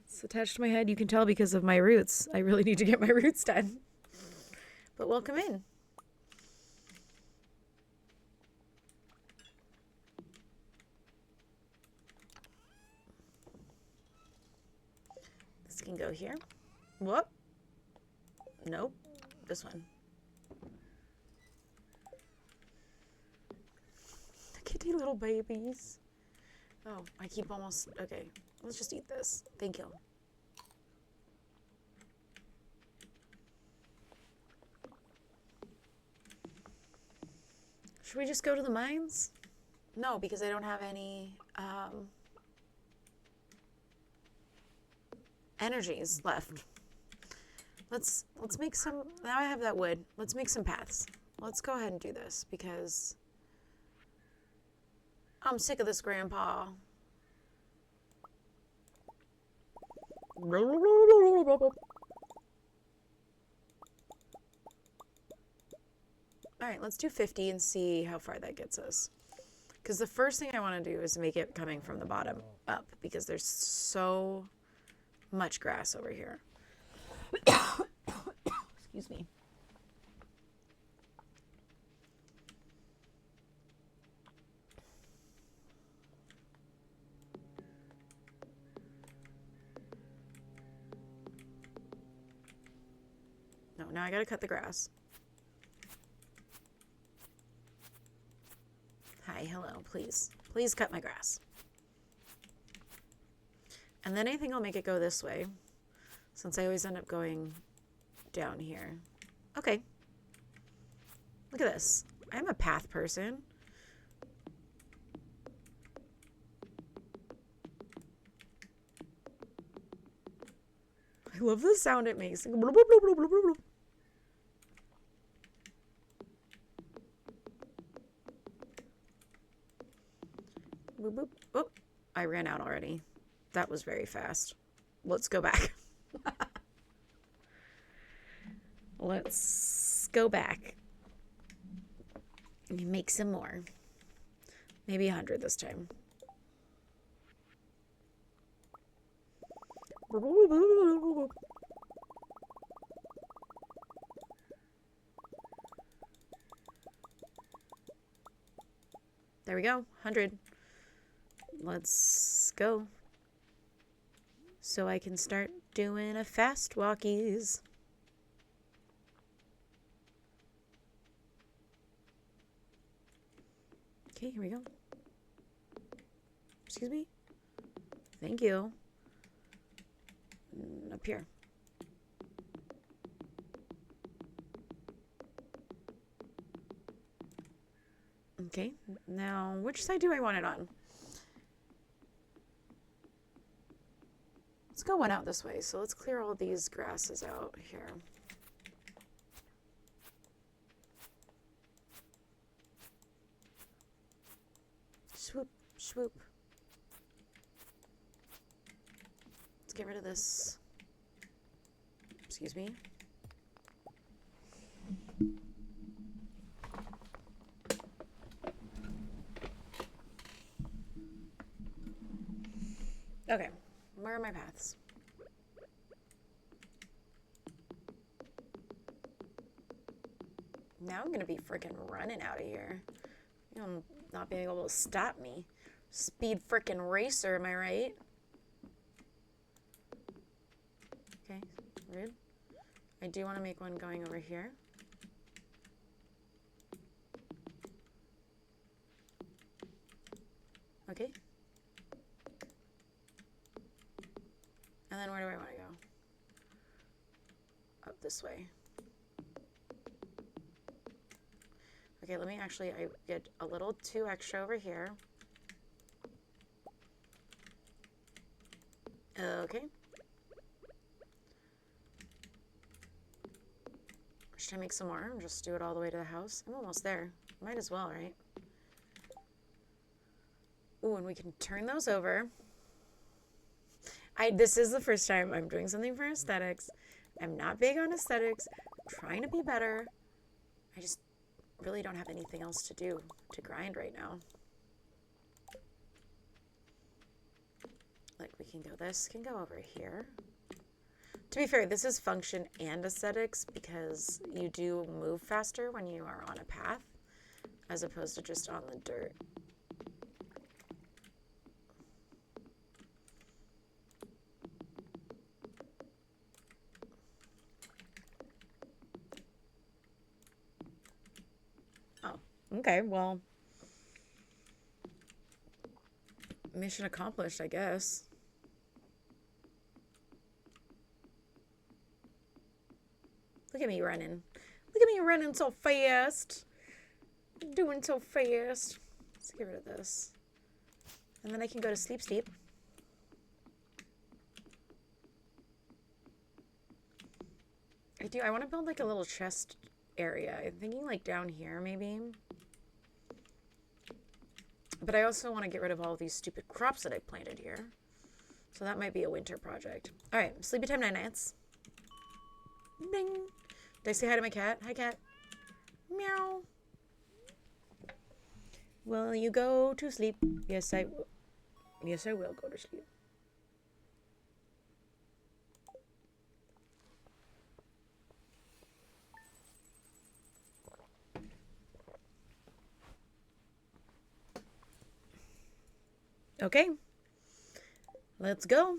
It's attached to my head. You can tell because of my roots. I really need to get my roots done. But welcome in. This can go here. Whoop. Nope. This one. The kitty little babies. Oh, I keep almost... Okay. Let's just eat this. Thank you. Should we just go to the mines? No, because I don't have any energies left. Let's make some... Now I have that wood. Let's make some paths. Let's go ahead and do this because I'm sick of this, Grandpa. Alright, let's do 50 and see how far that gets us. Because the first thing I want to do is make it coming from the bottom up because there's so much grass over here. Excuse me. No, now I gotta cut the grass. Hi, hello, please. Please cut my grass. And then I think I'll make it go this way, since I always end up going down here. Okay. Look at this. I'm a path person. I love the sound it makes. Bloop, bloop, bloop, bloop, bloop, bloop. Boop, boop. Oh, I ran out already. That was very fast. Let's go back. Let's go back and make some more. Maybe 100 this time. There we go. 100. Let's go. So I can start doing a fast walkies. Okay, here we go. Excuse me. Thank you. Up here. Okay, now which side do I want it on? Let's go one out this way. So let's clear all these grasses out here. Swoop, swoop. Let's get rid of this. Excuse me. Okay, where are my paths? Now I'm gonna be freaking running out of here. You'll not being able to stop me. Speed freaking racer, am I right? Okay, rude. I do want to make one going over here. Okay. And then where do I want to go? Up this way. Okay, let me actually, I get a little 2 extra over here. Okay. Should I make some more and just do it all the way to the house? I'm almost there. Might as well, right? Ooh, and we can turn those over. This is the first time I'm doing something for aesthetics. I'm not big on aesthetics. I'm trying to be better. I just really don't have anything else to do to grind right now. Like, we can go, this can go over here. To be fair, this is function and aesthetics because you do move faster when you are on a path as opposed to just on the dirt. Okay, well, mission accomplished, I guess. Look at me running. Look at me running so fast. Doing so fast. Let's get rid of this. And then I can go to sleep. I want to build like a little chest area. I'm thinking like down here maybe. But I also want to get rid of all these stupid crops that I planted here. So that might be a winter project. All right, sleepy time, night nights. Ding. Did I say hi to my cat? Hi, cat. Meow. Will you go to sleep? Yes, I will. Yes, I will go to sleep. Okay, let's go.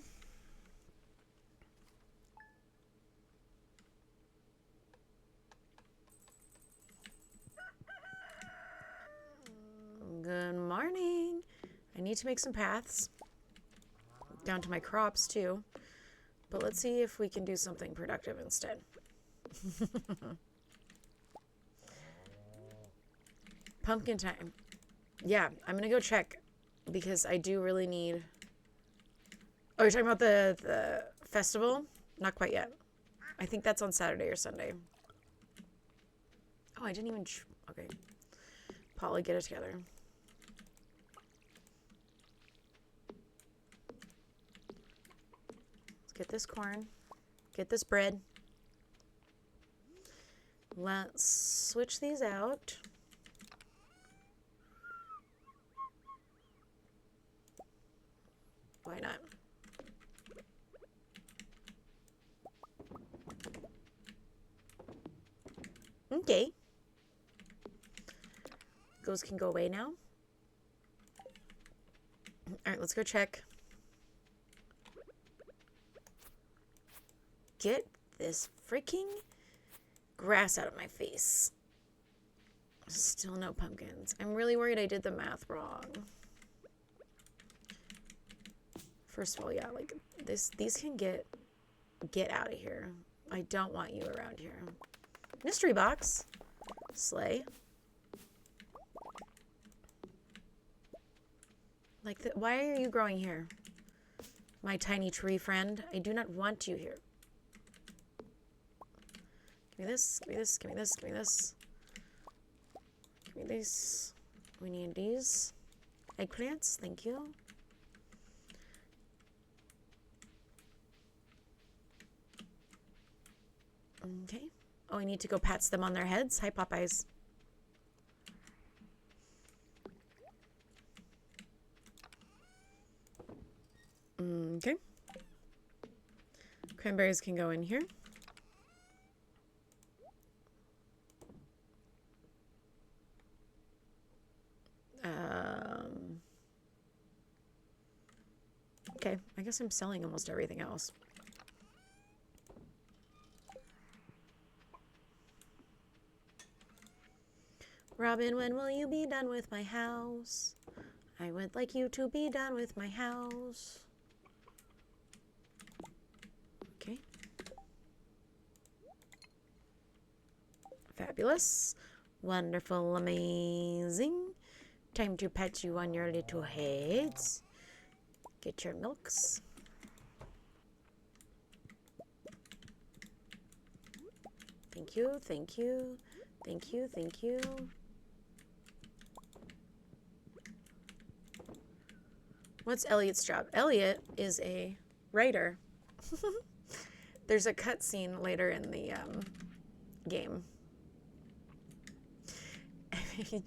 Good morning. I need to make some paths down to my crops too, but let's see if we can do something productive instead. Pumpkin time. Yeah, I'm gonna go check. Because I do really need... Oh, you're talking about the festival? Not quite yet. I think that's on Saturday or Sunday. Oh, I didn't even... Okay. Polly, get it together. Let's get this corn. Get this bread. Let's switch these out. Why not? Okay. Those can go away now. Alright, let's go check. Get this freaking grass out of my face. Still no pumpkins. I'm really worried I did the math wrong. First of all, yeah, like these can get out of here. I don't want you around here. Mystery box. Slay. Like, why are you growing here? My tiny tree friend. I do not want you here. Give me this, give me this, give me this, give me this. Give me these. We need these. Eggplants, thank you. Okay. Oh, I need to go pat them on their heads. Hi, Popeyes. Okay. Cranberries can go in here. Okay, I guess I'm selling almost everything else. Robin, when will you be done with my house? I would like you to be done with my house. Okay. Fabulous. Wonderful, amazing. Time to pat you on your little heads. Get your milks. Thank you, thank you, thank you, thank you. What's Elliot's job? Elliot is a writer. There's a cutscene later in the game.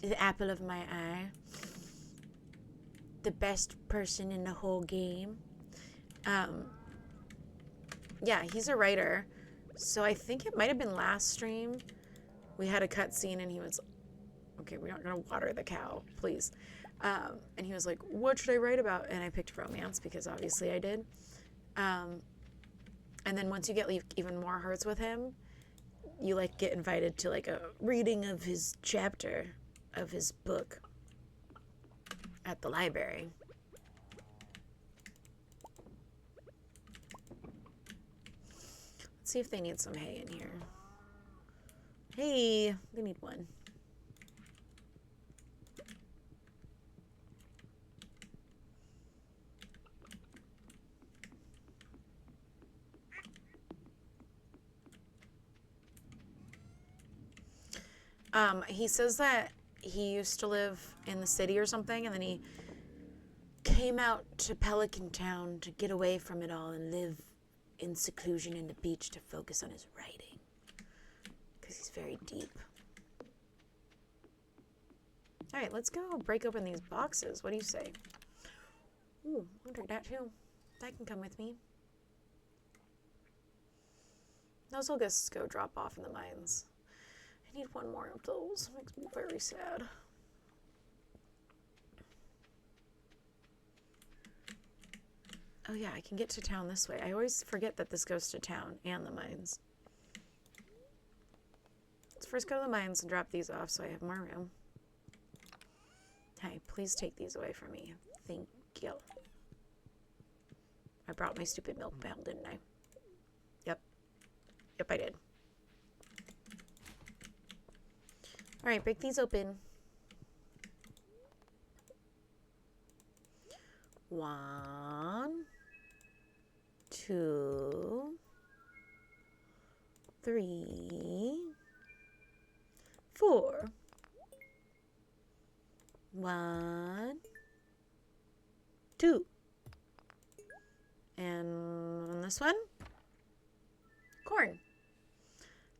The apple of my eye. The best person in the whole game. Yeah, he's a writer. So I think it might have been last stream. We had a cutscene and he was, okay, we're not going to water the cow, please. And he was like, what should I write about? And I picked romance because obviously I did. And then once you get even more hearts with him, you like get invited to like a reading of his chapter of his book at the library. Let's see if they need some hay in here. Hey, they need one. He says that he used to live in the city or something, and then he came out to Pelican Town to get away from it all and live in seclusion in the beach to focus on his writing. Because he's very deep. Alright, let's go break open these boxes. What do you say? Ooh, I'll take that too. That can come with me. Those will just go drop off in the mines. I need one more of those. It makes me very sad. Oh yeah, I can get to town this way. I always forget that this goes to town and the mines. Let's first go to the mines and drop these off so I have more room. Hey, please take these away from me. Thank you. I brought my stupid milk pail, didn't I? Yep. Yep, I did. Alright, break these open. 1, 2, 3, 4. 1, 2. And on this one, corn.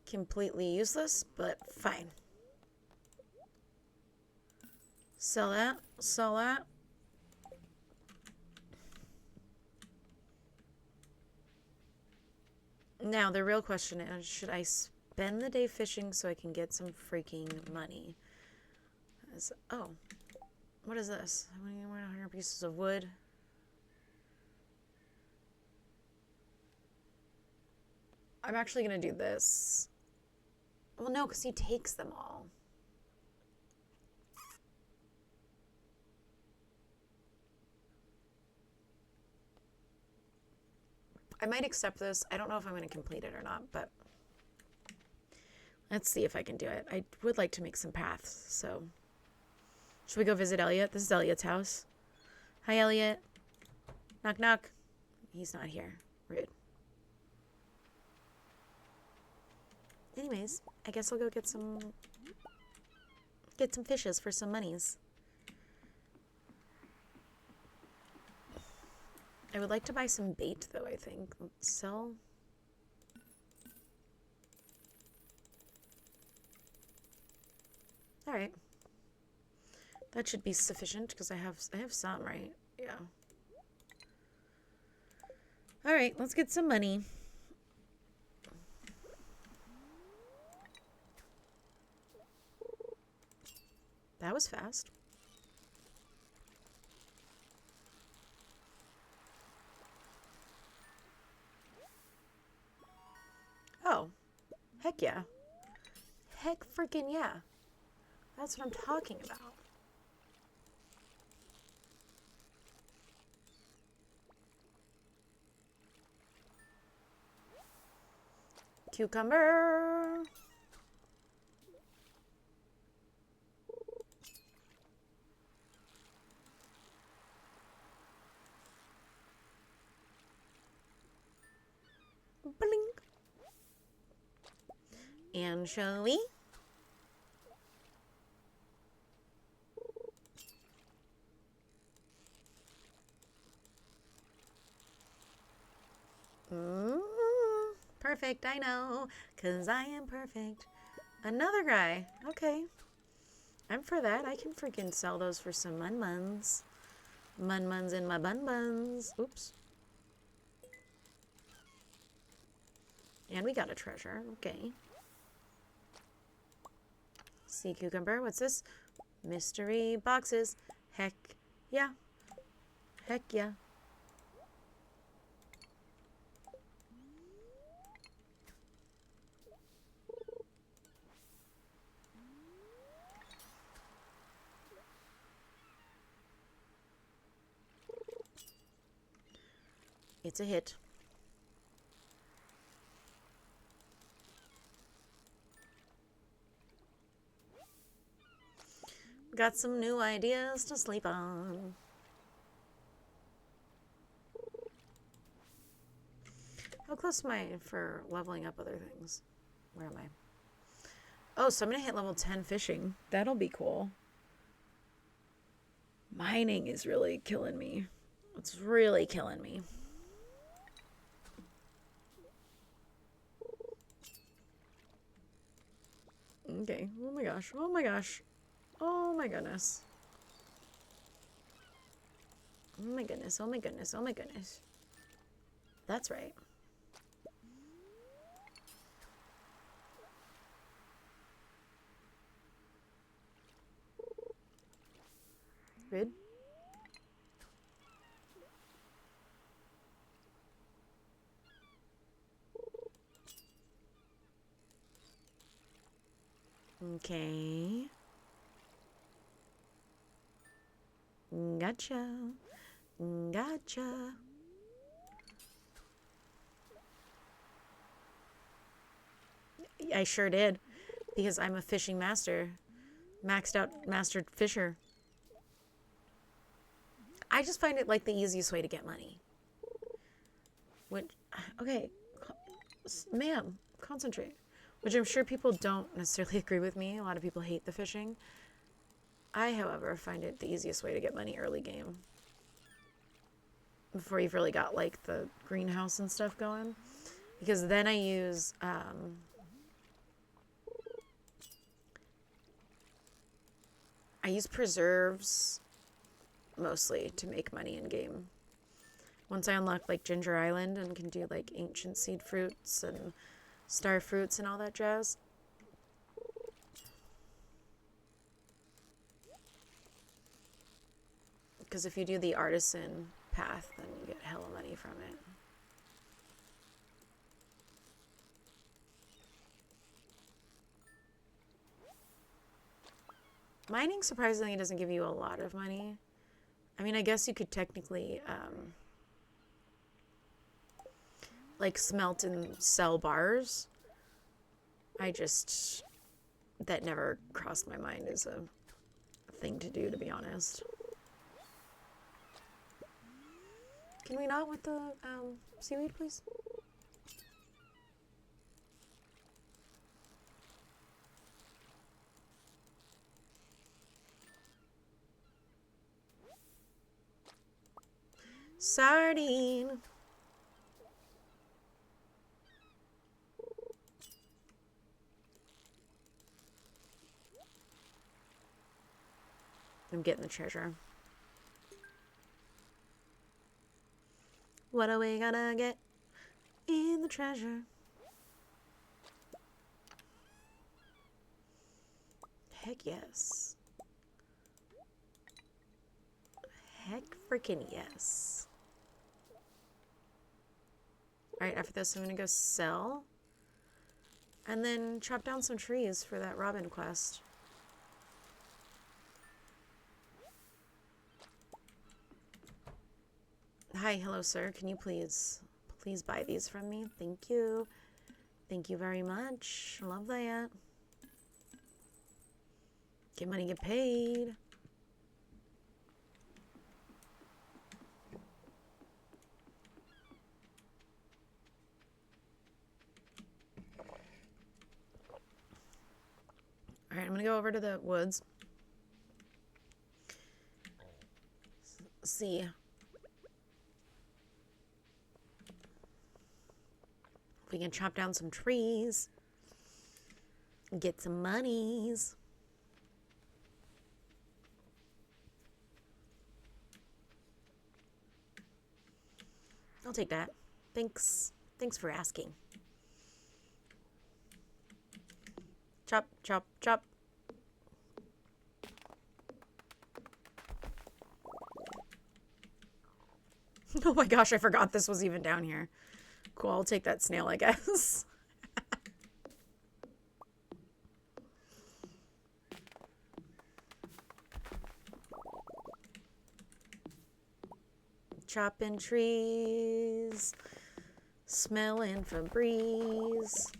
Completely useless, but fine. Sell that, sell that. Now, the real question is, should I spend the day fishing so I can get some freaking money? Oh. What is this? I need 100 pieces of wood. I'm actually going to do this. Well, no, because he takes them all. I might accept this. I don't know if I'm going to complete it or not, but let's see if I can do it. I would like to make some paths, so. Should we go visit Elliot? This is Elliot's house. Hi, Elliot. Knock, knock. He's not here. Rude. Anyways, I guess I'll go get some fishes for some monies. I would like to buy some bait, though, I think. Let's sell. All right. That should be sufficient because I have some, right? Yeah. All right, let's get some money. That was fast. Oh, heck yeah. Heck freaking yeah. That's what I'm talking about. Cucumber. Blink. Anchovy. Perfect, I know, because I am perfect. Another guy. Okay. I'm for that. I can freaking sell those for some mun-muns. Mun-muns in my bun-buns. Oops. And we got a treasure. Okay. Sea cucumber. What's this? Mystery boxes. Heck yeah. Heck yeah. It's a hit. Got some new ideas to sleep on. How close am I for leveling up other things? Where am I? Oh, so I'm going to hit level 10 fishing. That'll be cool. Mining is really killing me. It's really killing me. Okay. Oh my gosh. Oh my gosh. Oh my goodness. Oh my goodness. Oh my goodness. Oh my goodness. That's right. Good. Okay. Gotcha. Gotcha. I sure did. Because I'm a fishing master. Maxed out mastered fisher. I just find it like the easiest way to get money. Which, okay. Ma'am, concentrate. Which I'm sure people don't necessarily agree with me. A lot of people hate the fishing. I, however, find it the easiest way to get money early game. Before you've really got, like, the greenhouse and stuff going. Because then I use, preserves mostly to make money in game. Once I unlock, like, Ginger Island and can do, like, ancient seed fruits and star fruits and all that jazz. Because if you do the artisan path, then you get hella money from it. Mining surprisingly doesn't give you a lot of money. I mean, I guess you could technically like smelt and sell bars. That never crossed my mind as a thing to do, to be honest. Can we not with the seaweed, please? Sardine. I'm getting the treasure. What are we gonna get in the treasure? Heck yes. Heck freaking yes. Alright, after this I'm gonna go sell. And then chop down some trees for that Robin quest. Hi, hello sir. Can you please buy these from me? Thank you. Thank you very much. Love that. Get money, get paid. Alright, I'm gonna go over to the woods. See. If we can chop down some trees. Get some monies. I'll take that. Thanks. Thanks for asking. Chop, chop, chop. Oh my gosh, I forgot this was even down here. Cool, I'll take that snail, I guess. Chopping trees. Smelling Febreze.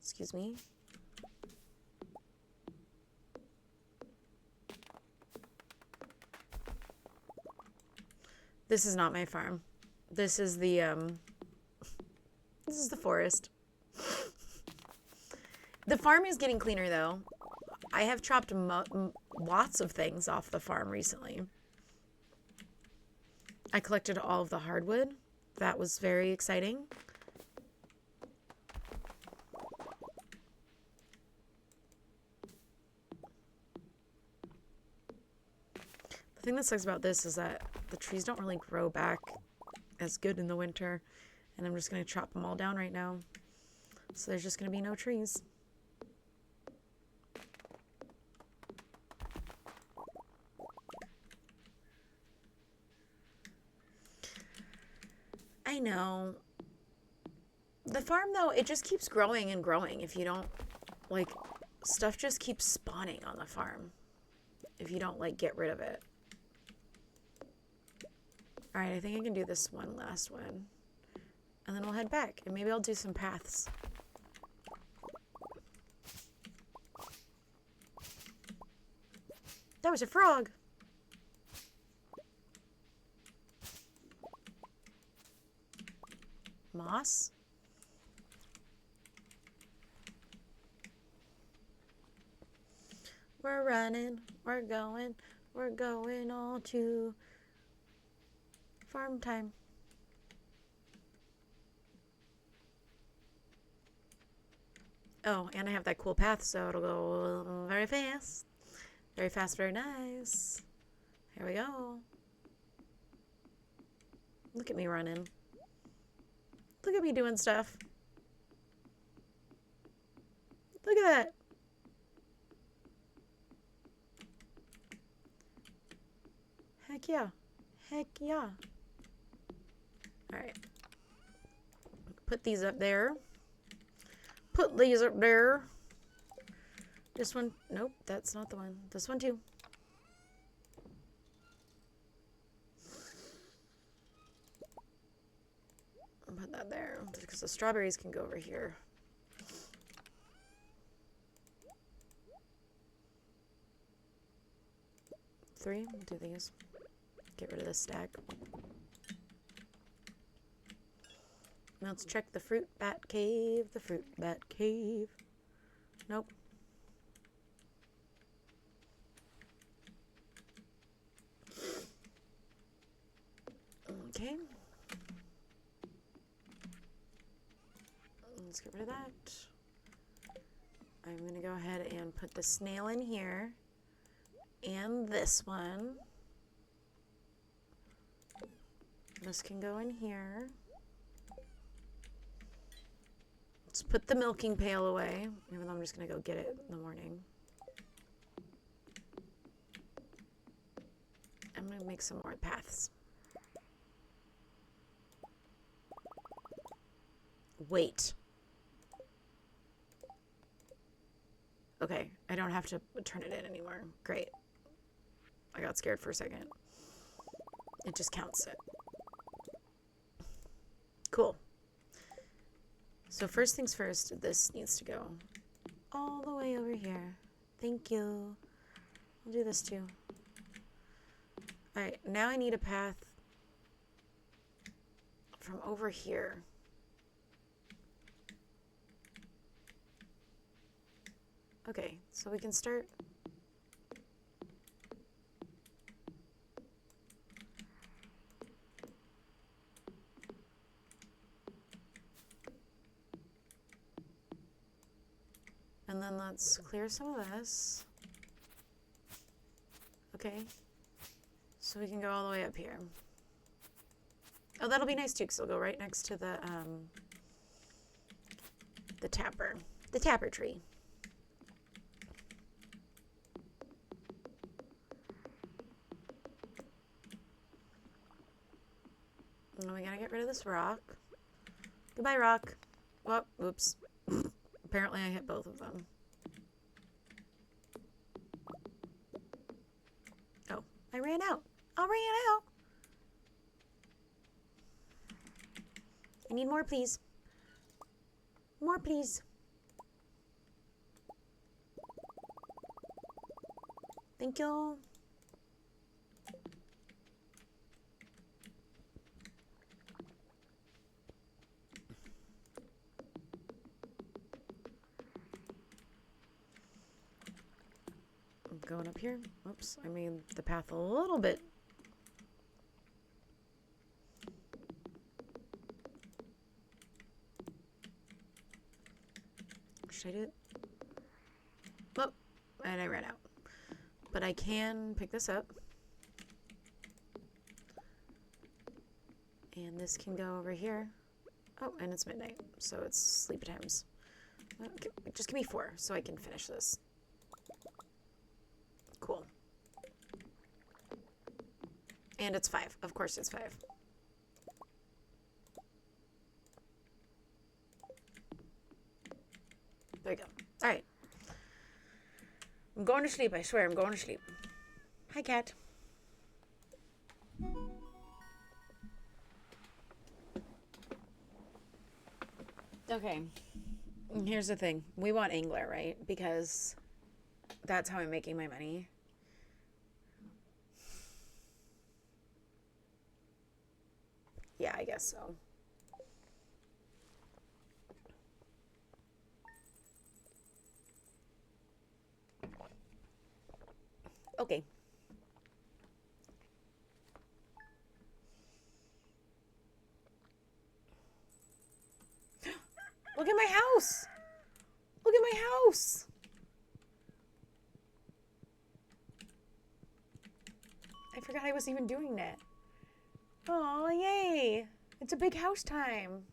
Excuse me. This is not my farm. This is the forest. The farm is getting cleaner though. I have chopped lots of things off the farm recently. I collected all of the hardwood. That was very exciting. The thing that sucks about this is that the trees don't really grow back as good in the winter, and I'm just going to chop them all down right now. So there's just going to be no trees. I know. The farm, though, it just keeps growing and growing. If you don't, like, stuff just keeps spawning on the farm. If you don't, like, get rid of it. Alright, I think I can do this one last one. And then we'll head back. And maybe I'll do some paths. That was a frog! Moss? We're running, we're going all to farm time. Oh, and I have that cool path, so it'll go very fast. Very fast, very nice. Here we go. Look at me running. Look at me doing stuff. Look at that. Heck yeah. Heck yeah. Alright. Put these up there. Put these up there. This one. Nope, that's not the one. This one too. Put that there. Because the strawberries can go over here. Three. We'll do these. Get rid of this stack. Let's check the fruit bat cave. The fruit bat cave. Nope. Okay. Let's get rid of that. I'm going to go ahead and put the snail in here. And this one. This can go in here. Let's put the milking pail away, even though I'm just going to go get it in the morning. I'm going to make some more paths. Wait. Okay, I don't have to turn it in anymore. Great. I got scared for a second. It just counts it. Cool. So first things first, this needs to go all the way over here. Thank you. I'll do this too. Alright, now I need a path from over here. Okay, so we can start. And then let's clear some of this. Okay. So we can go all the way up here. Oh, that'll be nice too, because it'll go right next to the tapper tree. And we gotta get rid of this rock. Goodbye, rock. Oh, oops. Apparently I hit both of them. Oh, I ran out. I ran out. I need more, please. More, please. Thank you. Going up here. Oops, I made the path a little bit. Should I do it? Oh, and I ran out. But I can pick this up. And this can go over here. Oh, and it's midnight, so it's sleep times. Okay, just give me 4 so I can finish this. Cool. And it's 5. Of course it's 5. There we go. All right. I'm going to sleep. I swear I'm going to sleep. Hi, cat. Okay. Here's the thing. We want angler, right? Because that's how I'm making my money. Yeah, I guess so. Okay. Look at my house. Look at my house. I forgot I was even doing that. Oh, yay. It's a big house time.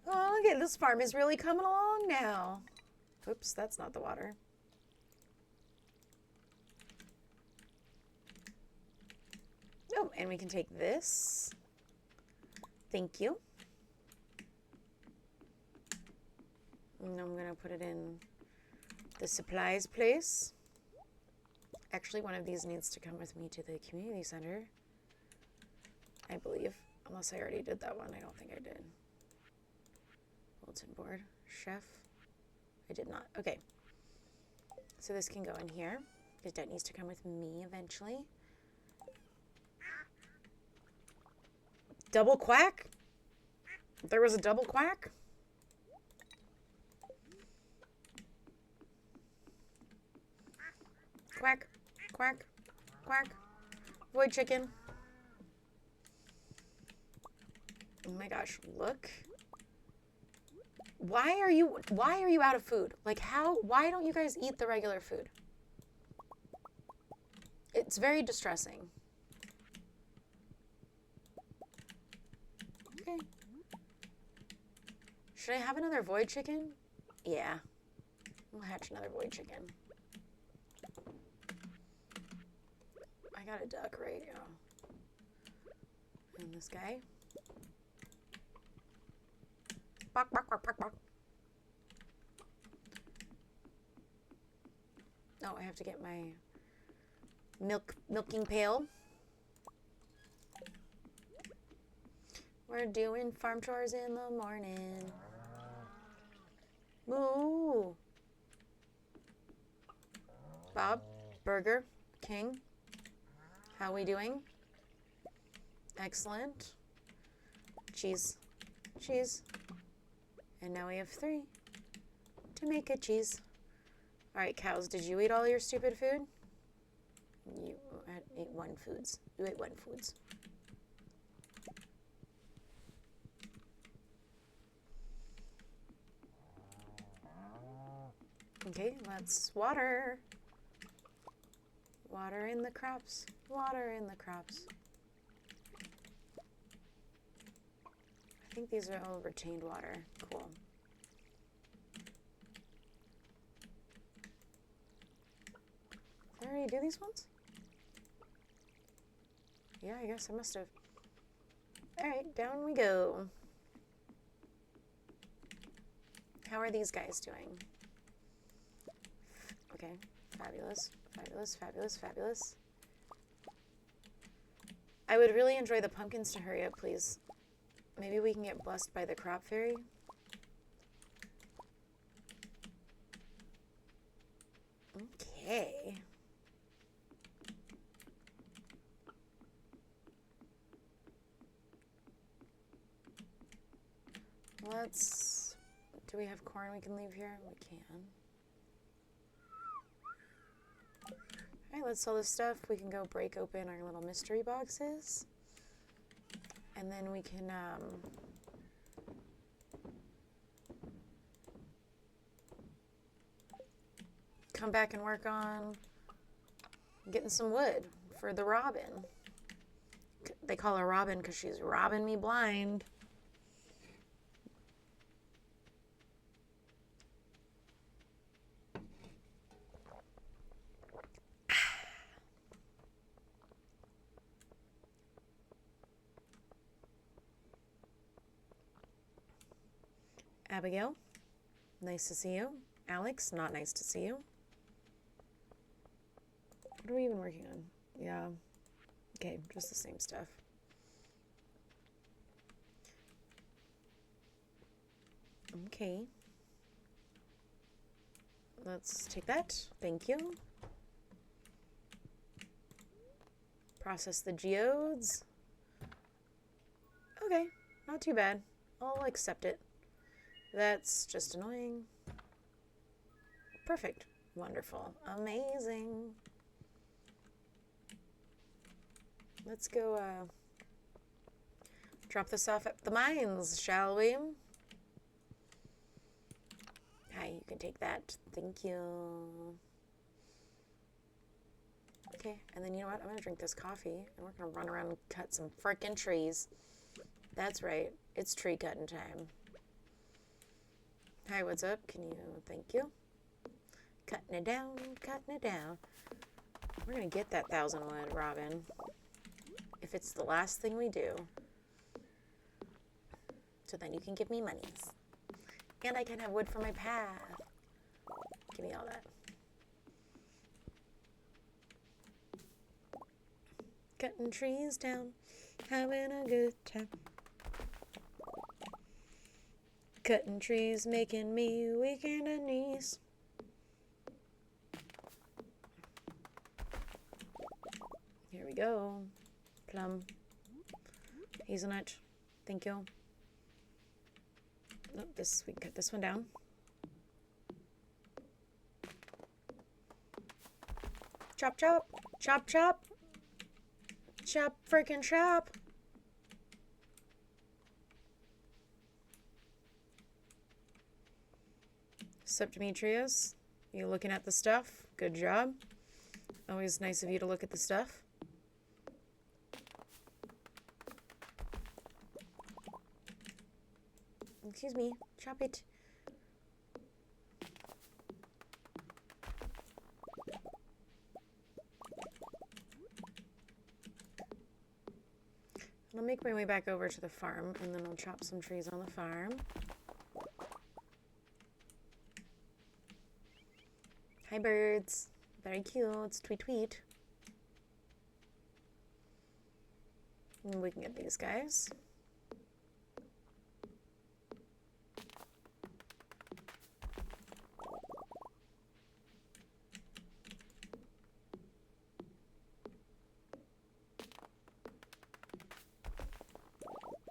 Oh, look at this farm is really coming along now. Oops, that's not the water. Oh, and we can take this. Thank you. And I'm going to put it in the supplies place. Actually, one of these needs to come with me to the community center, I believe. Unless I already did that one. I don't think I did. Bulletin board. Chef. I did not. Okay. So this can go in here, because that needs to come with me eventually. Double quack? There was a double quack? Quack, quack, quack. Void chicken. Oh my gosh, look. Why are you out of food? Like why don't you guys eat the regular food? It's very distressing. Okay. Should I have another void chicken? Yeah. We'll hatch another void chicken. I got a duck, right? Yeah. And this guy. Bark, bark, bark, bark, bark. Oh, I have to get my milking pail. We're doing farm chores in the morning. Moo. Bob, Burger, King. How we doing? Excellent. Cheese. Cheese. And now we have 3 to make a cheese. All right, cows, did you eat all your stupid food? You ate 1 foods. You ate 1 foods. Okay, let's water. Water in the crops. Water in the crops. I think these are all retained water. Cool. Did I already do these ones? Yeah, I guess I must have. Alright, down we go. How are these guys doing? Okay, fabulous, fabulous, fabulous, fabulous. I would really enjoy the pumpkins to hurry up, please. Maybe we can get blessed by the crop fairy. Okay. Let's... Do we have corn we can leave here? We can. Alright, let's sell this stuff. We can go break open our little mystery boxes. And then we can, come back and work on getting some wood for the robin. They call her Robin because she's robbing me blind. Abigail, nice to see you. Alex, not nice to see you. What are we even working on? Yeah. Okay, just the same stuff. Okay. Let's take that. Thank you. Process the geodes. Okay, not too bad. I'll accept it. That's just annoying. Perfect. Wonderful. Amazing. Let's go drop this off at the mines, shall we? Hi, you can take that. Thank you. Okay, and then you know what? I'm going to drink this coffee, and we're going to run around and cut some frickin' trees. That's right. It's tree cutting time. Hi, what's up? Can you... Thank you. Cutting it down, cutting it down. We're going to get that 1,000 wood, Robin. If if it's the last thing we do. So then you can give me monies. And I can have wood for my path. Give me all that. Cutting trees down, having a good time. Cutting trees, making me weak in the knees. Here we go. Plum. Hazelnut. Thank you. Oh, we can cut this one down. Chop, chop. Chop, chop. Chop, freaking chop. Sup, Demetrius? You looking at the stuff? Good job. Always nice of you to look at the stuff. Excuse me. Chop it. I'll make my way back over to the farm, and then I'll chop some trees on the farm. Hi, birds. Very cute. Tweet, tweet. And we can get these guys.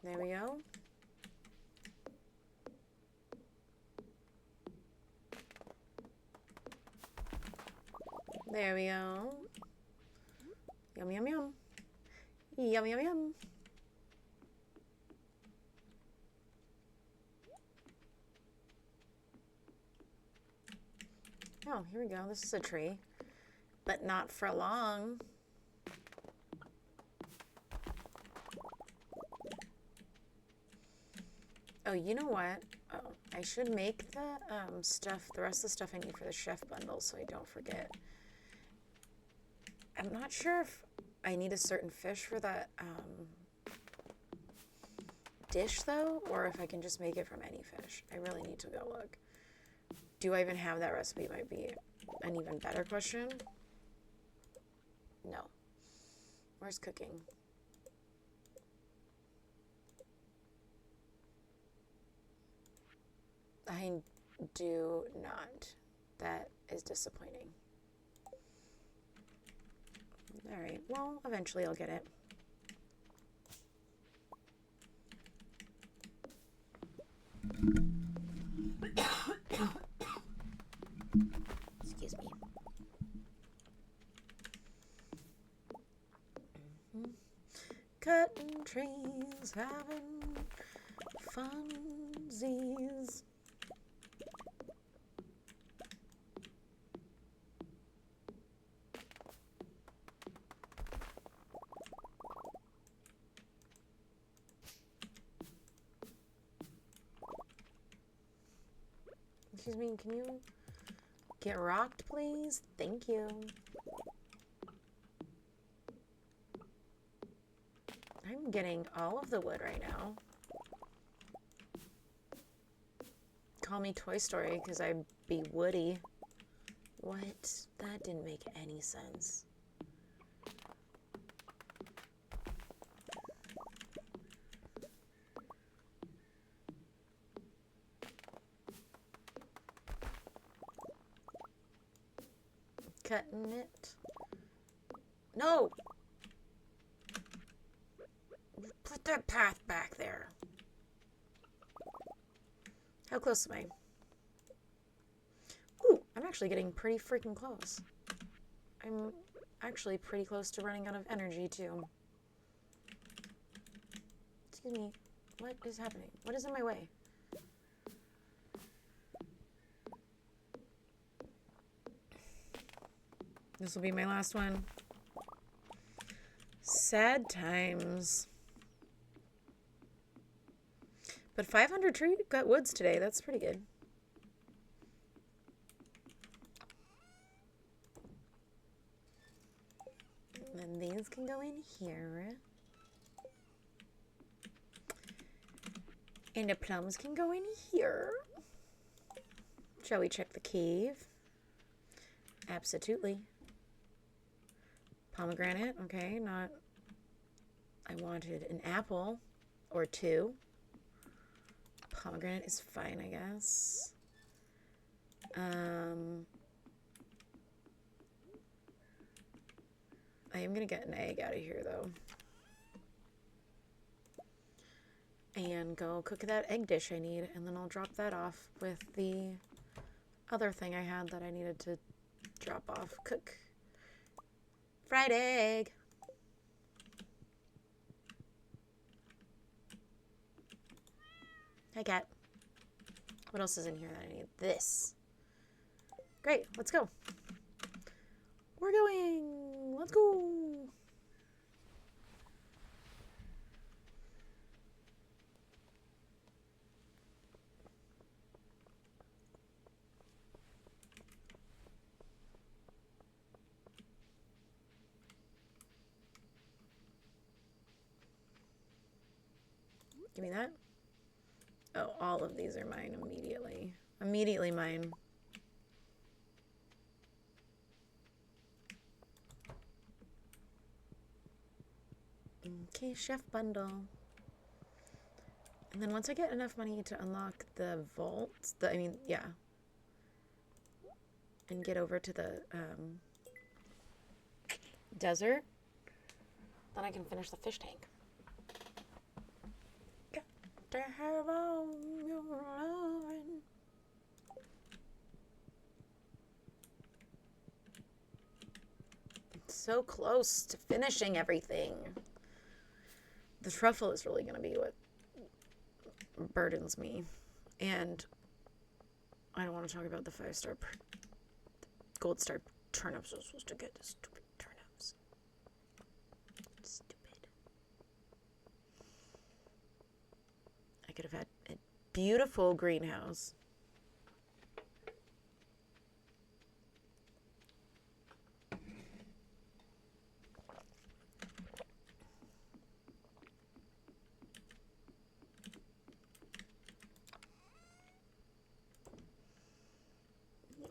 There we go. There we go. Yum, yum, yum. Yum, yum, yum. Oh, here we go. This is a tree. But not for long. Oh, you know what? Oh, I should make the the rest of the stuff I need for the chef bundle so I don't forget. I'm not sure if I need a certain fish for that dish, though, or if I can just make it from any fish. I really need to go look. Do I even have that recipe? Might be an even better question. No. Where's cooking? I do not. That is disappointing. Alright, well, eventually I'll get it. Excuse me. Cutting trees, having funsies. Excuse me, can you get rocked, please? Thank you. I'm getting all of the wood right now. Call me Toy Story because I'd be Woody. What? That didn't make any sense. Cutting it. No! Put that path back there. How close am I? Ooh, I'm actually getting pretty freaking close. I'm actually pretty close to running out of energy, too. Excuse me. What is happening? What is in my way? This will be my last one. Sad times. But 500 tree cut woods today. That's pretty good. And then these can go in here. And the plums can go in here. Shall we check the cave? Absolutely. Pomegranate, okay, not... I wanted an apple or two. Pomegranate is fine, I guess. I am gonna get an egg out of here, though. And go cook that egg dish I need, and then I'll drop that off with the other thing I had that I needed to drop off. Cook. Fried egg. Hi, cat. What else is in here that I need? This. Great, let's go. We're going. Let's go. Give me that. Oh, all of these are mine immediately. Immediately mine. Okay, chef bundle. And then once I get enough money to unlock the vault, and get over to the desert, then I can finish the fish tank. Got to have all your loving. So close to finishing everything. The truffle is really going to be what burdens me. And I don't want to talk about the 5-star gold star turnips I was supposed to get. The stupid turnips. Stupid. I could have had a beautiful greenhouse.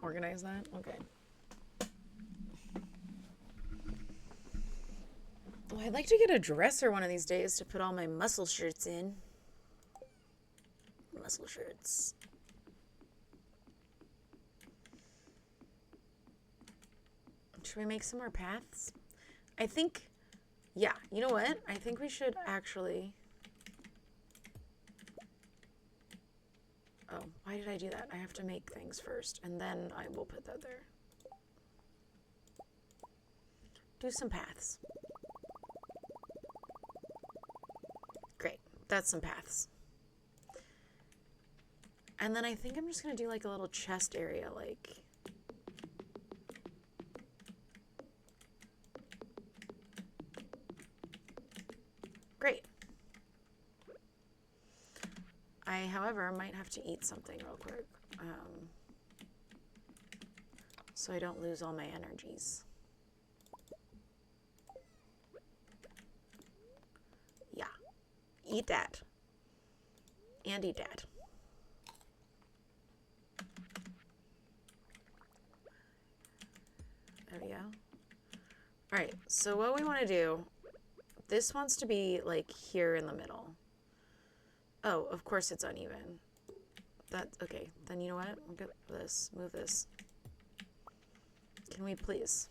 Organize that? Okay. Well, I'd like to get a dresser one of these days to put all my muscle shirts in. Muscle shirts. Should we make some more paths? I think, yeah, you know what? I think we should actually... Oh, why did I do that? I have to make things first, and then I will put that there. Do some paths. Great, that's some paths. And then I think I'm just gonna do like a little chest area, like... Great. I, however, might have to eat something real quick, so I don't lose all my energies. Yeah, eat that, and eat that. There we go. All right, so what we want to do, this wants to be like here in the middle. Oh, of course it's uneven. That's okay. Then you know what? We'll get this. Move this. Can we please?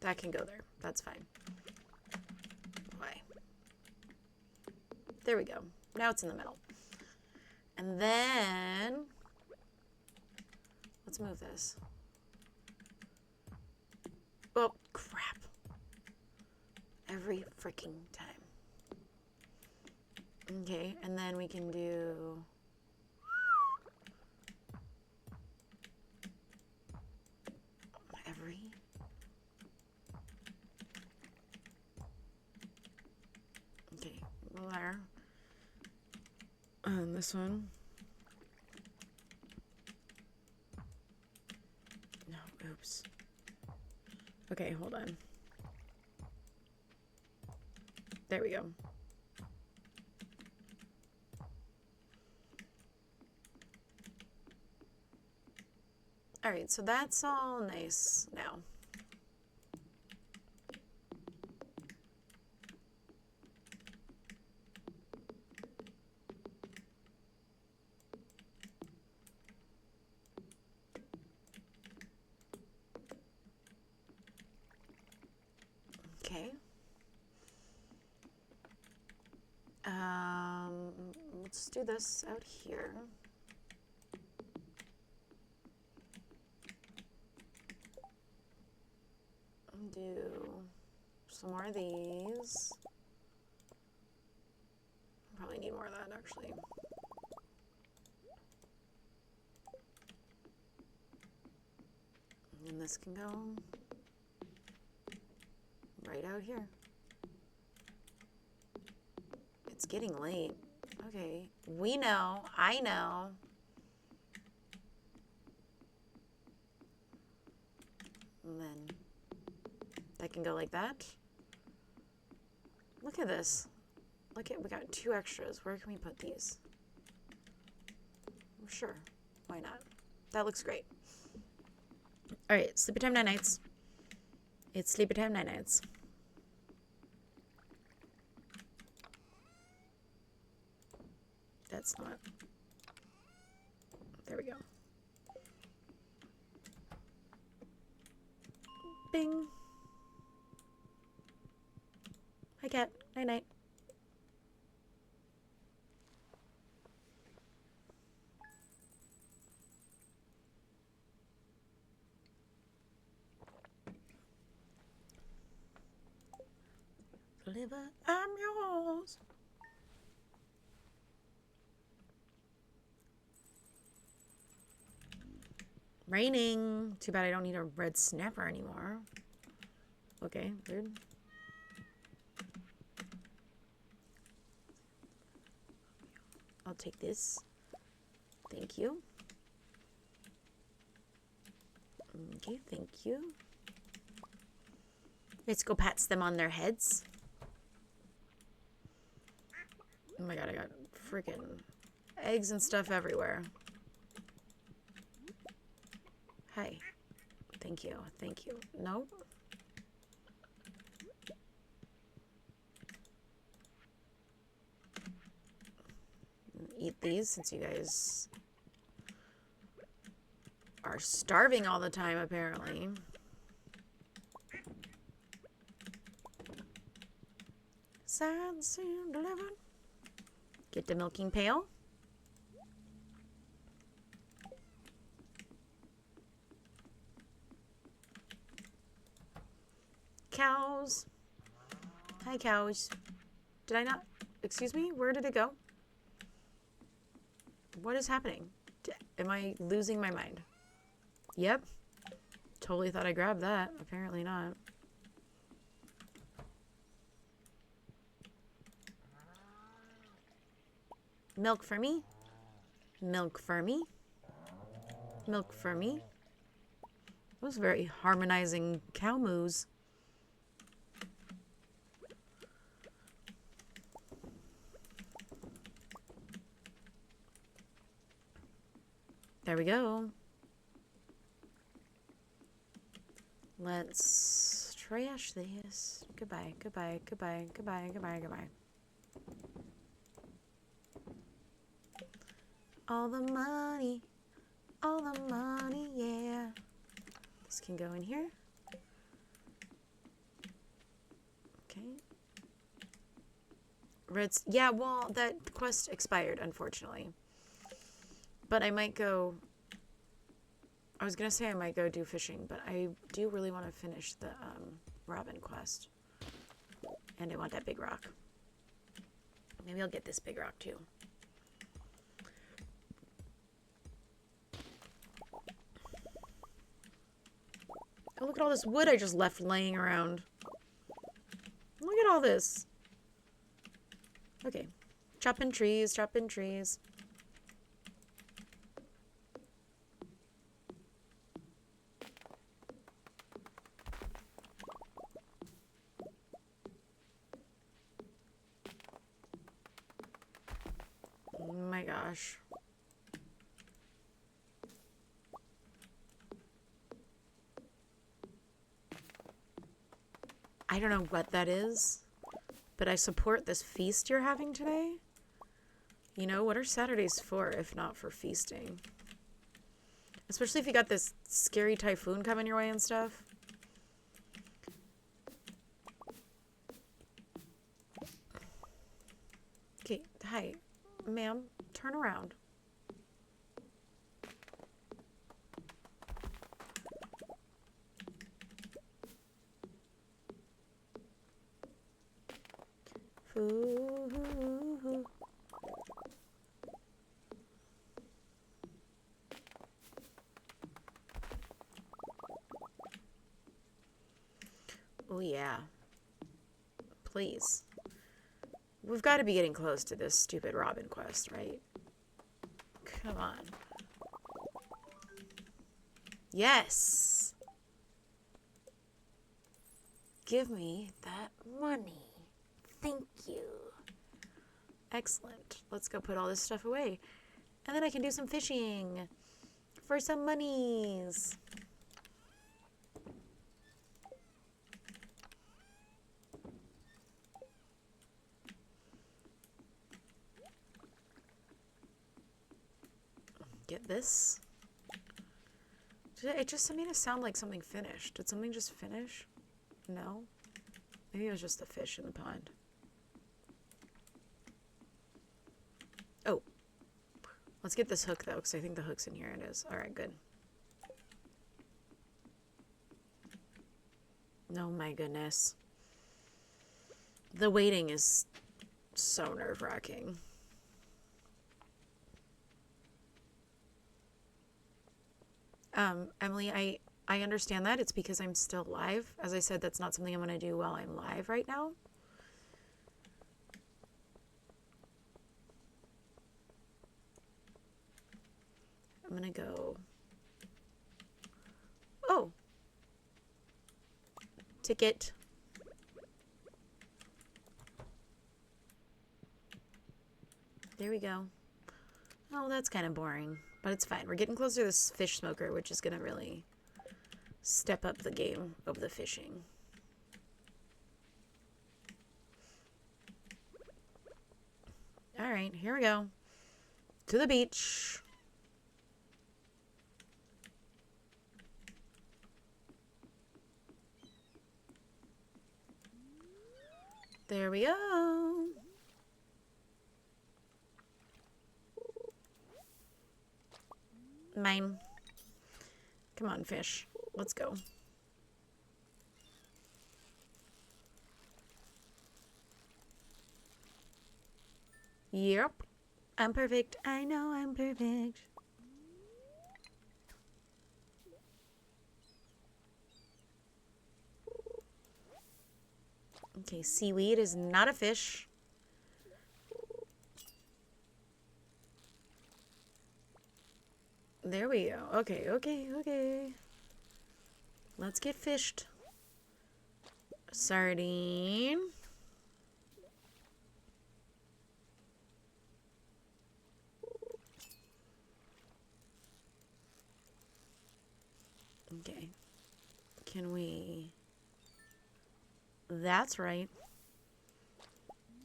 That can go there. That's fine. Why? There we go. Now it's in the middle. And then let's move this. Oh, crap. Every freaking time. Okay, and then we can do... every... Okay, there. And this one. No, oops. Okay, hold on. There we go. Alright, so that's all nice now. Okay. Let's do this out here. Do some more of these. Probably need more of that, actually. And this can go right out here. It's getting late. Okay, we know, I know. And then that can go like that. Look at this. Look at, we got 2 extras. Where can we put these? Sure, why not? That looks great. All right, sleepy time, night nights. It's sleepy time, night nights. That's not. There we go. Bing. Hi, cat. Night night. Liver, I'm yours. Raining. Too bad I don't need a red snapper anymore. Okay, weird. I'll take this. Thank you. Okay, thank you. Let's go pats them on their heads. Oh my god, I got freaking eggs and stuff everywhere. Hi. Thank you. Thank you. Nope. Eat these since you guys are starving all the time, apparently. Sad soon delivered. Get the milking pail. Cows. Hi, cows. Did I not? Excuse me? Where did it go? What is happening? Am I losing my mind? Yep. Totally thought I grabbed that. Apparently not. Milk for me. Milk for me. Milk for me. Those very harmonizing cow moos. There we go. Let's trash this. Goodbye, goodbye, goodbye, goodbye, goodbye, goodbye. All the money, yeah. This can go in here. Okay. Reds, yeah, well, that quest expired, unfortunately. But I might go, I was going to say I might go do fishing, but I do really want to finish the Robin quest. And I want that big rock. Maybe I'll get this big rock too. Oh, look at all this wood I just left laying around. Look at all this. Okay. Chopping trees, chopping trees. Oh my gosh. I don't know what that is, but I support this feast you're having today. You know, what are Saturdays for if not for feasting? Especially if you got this scary typhoon coming your way and stuff. Okay, hi. Ma'am, turn around. Ooh. Oh yeah. Please. We've got to be getting close to this stupid Robin quest, right? Come on. Yes! Give me that money. Thank you. Excellent. Let's go put all this stuff away. And then I can do some fishing for some monies. Get this. It just made it sound like something finished. Did something just finish? No? Maybe it was just the fish in the pond. Oh. Let's get this hook, though, because I think the hook's in here. It is. Alright, good. Oh my goodness. The waiting is so nerve-wracking. Emily, I understand that. It's because I'm still live. As I said, that's not something I'm going to do while I'm live right now. I'm going to go... Oh! Ticket. There we go. Oh, that's kind of boring. But it's fine. We're getting closer to this fish smoker, which is going to really step up the game of the fishing. Alright, here we go. To the beach. There we go. Mine. Come on, fish. Let's go. Yep. I'm perfect. I know I'm perfect. Okay, seaweed is not a fish. There we go. Okay. Let's get fished. Sardine. Okay. Can we... That's right.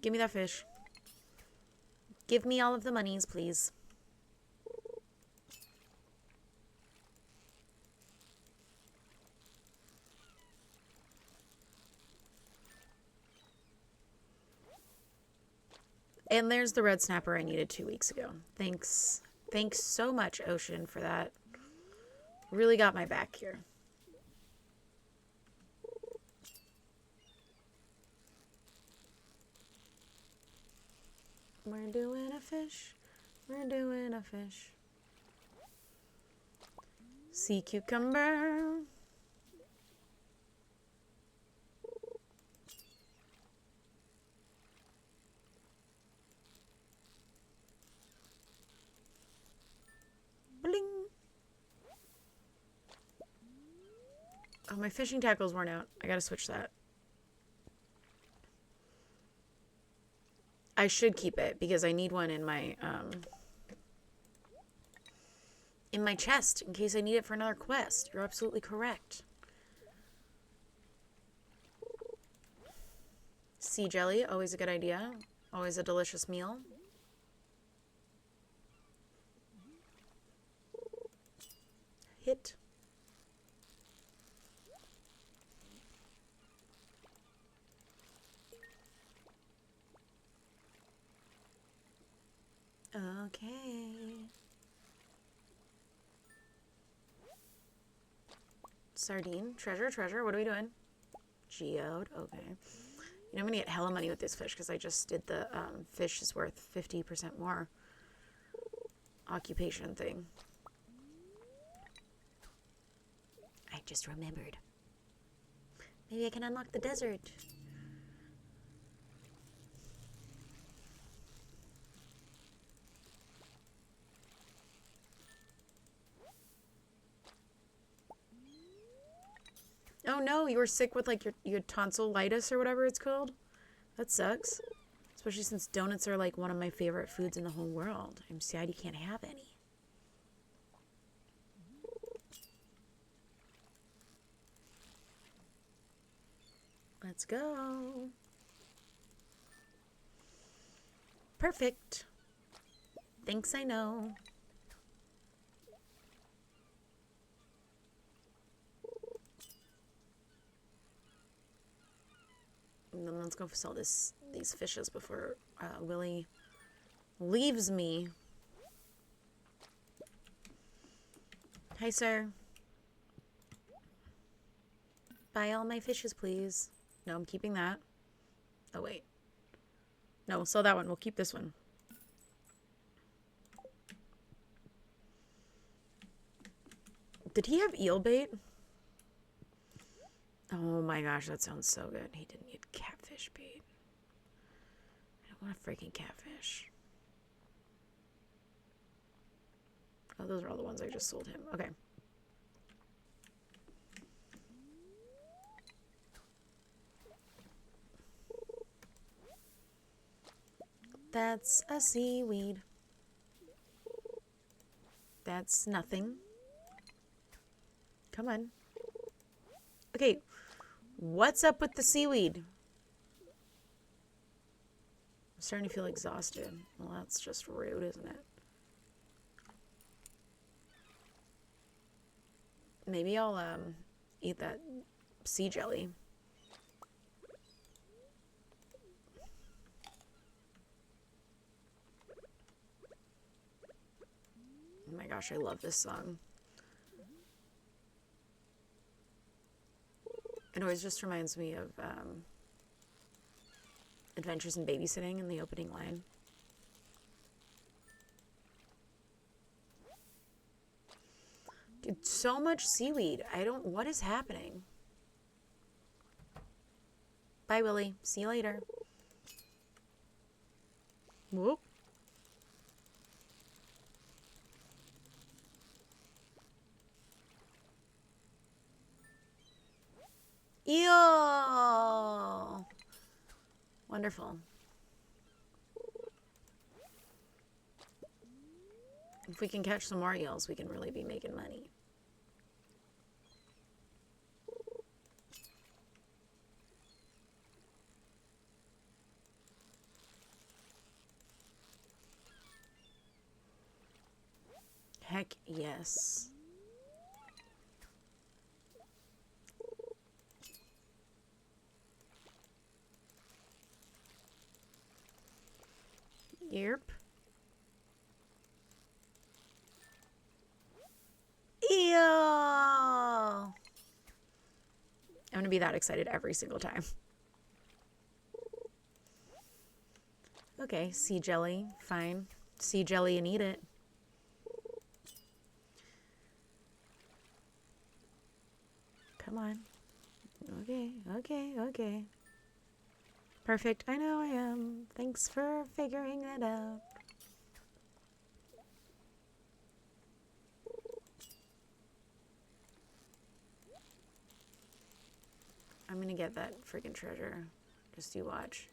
Give me that fish. Give me all of the monies, please. And there's the red snapper I needed 2 weeks ago. Thanks. Thanks so much, Ocean, for that. Really got my back here. We're doing a fish. We're doing a fish. Sea cucumber. Bling. Oh, my fishing tackle's worn out. I gotta switch that. I should keep it because I need one in my chest in case I need it for another quest. You're absolutely correct. Sea jelly, always a good idea. Always a delicious meal. Hit. Okay. Sardine. Treasure, treasure. What are we doing? Geode. Okay. You know, I'm going to get hella money with this fish because I just did the fish is worth 50% more occupation thing. I just remembered. Maybe I can unlock the desert. Oh no, you were sick with like your tonsillitis or whatever it's called? That sucks. Especially since donuts are like one of my favorite foods in the whole world. I'm sad you can't have any. Let's go. Perfect. Thanks, I know. And then let's go sell these fishes before Willie leaves me. Hi, sir. Buy all my fishes, please. No, I'm keeping that. Oh, wait. No, sell that one. We'll keep this one. Did he have eel bait? Oh my gosh, that sounds so good. He didn't need catfish bait. I don't want a freaking catfish. Oh, those are all the ones I just sold him. Okay. That's a seaweed. That's nothing. Come on. Okay, what's up with the seaweed? I'm starting to feel exhausted. Well, that's just rude, isn't it? Maybe I'll eat that sea jelly. Oh my gosh, I love this song. It always just reminds me of Adventures in Babysitting in the opening line. Dude, so much seaweed. What is happening? Bye, Willie. See you later. Whoop. Ew. Wonderful. If we can catch some more eels, we can really be making money. Heck yes. Yep. Ew. I'm going to be that excited every single time. Okay, sea jelly. Fine. Sea jelly and eat it. Come on. Okay, okay, okay. Perfect. I know I am. Thanks for figuring that out. I'm gonna get that freaking treasure. Just you watch.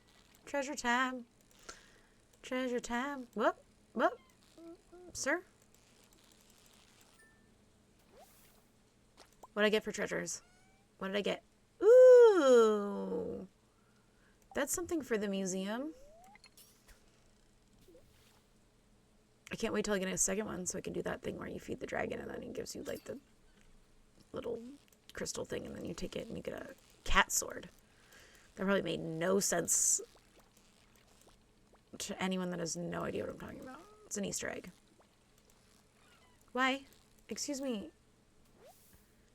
Treasure time. Treasure time. Whoop. Whoop. Sir? What did I get for treasures? What did I get? Ooh. That's something for the museum. I can't wait till I get a second one so I can do that thing where you feed the dragon and then he gives you like the little crystal thing and then you take it and you get a cat sword. That probably made no sense to anyone that has no idea what I'm talking about. It's an Easter egg. Why? Excuse me.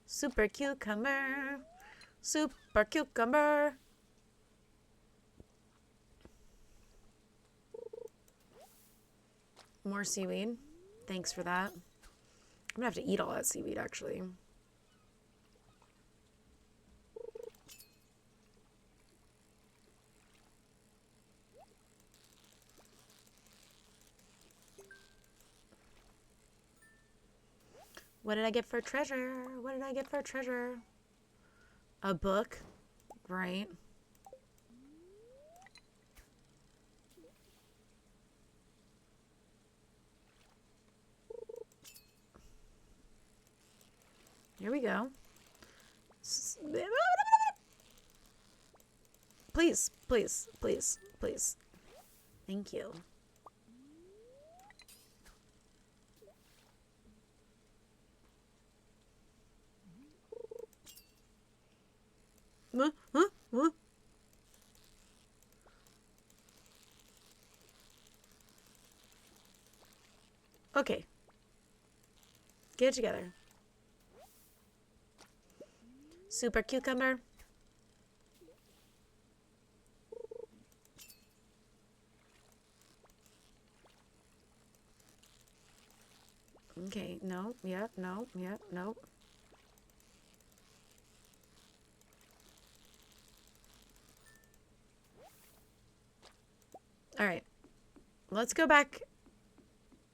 Super cucumber. Super cucumber. More seaweed. Thanks for that. I'm gonna have to eat all that seaweed, actually. What did I get for treasure? What did I get for treasure? A book. Right. Here we go. Please, please, please, please. Thank you. Okay. Get it together. Super cucumber. Okay, no, yep, no, yep, no. All right. Let's go back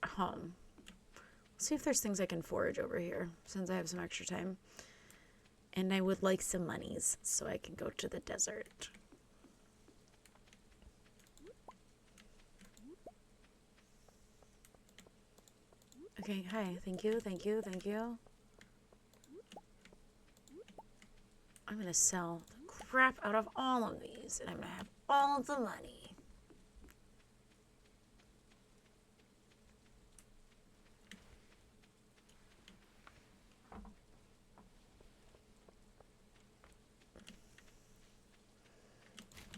home. See if there's things I can forage over here since I have some extra time. And I would like some monies so I can go to the desert. Okay, hi. Thank you, thank you, thank you. I'm going to sell the crap out of all of these, and I'm going to have all of the money.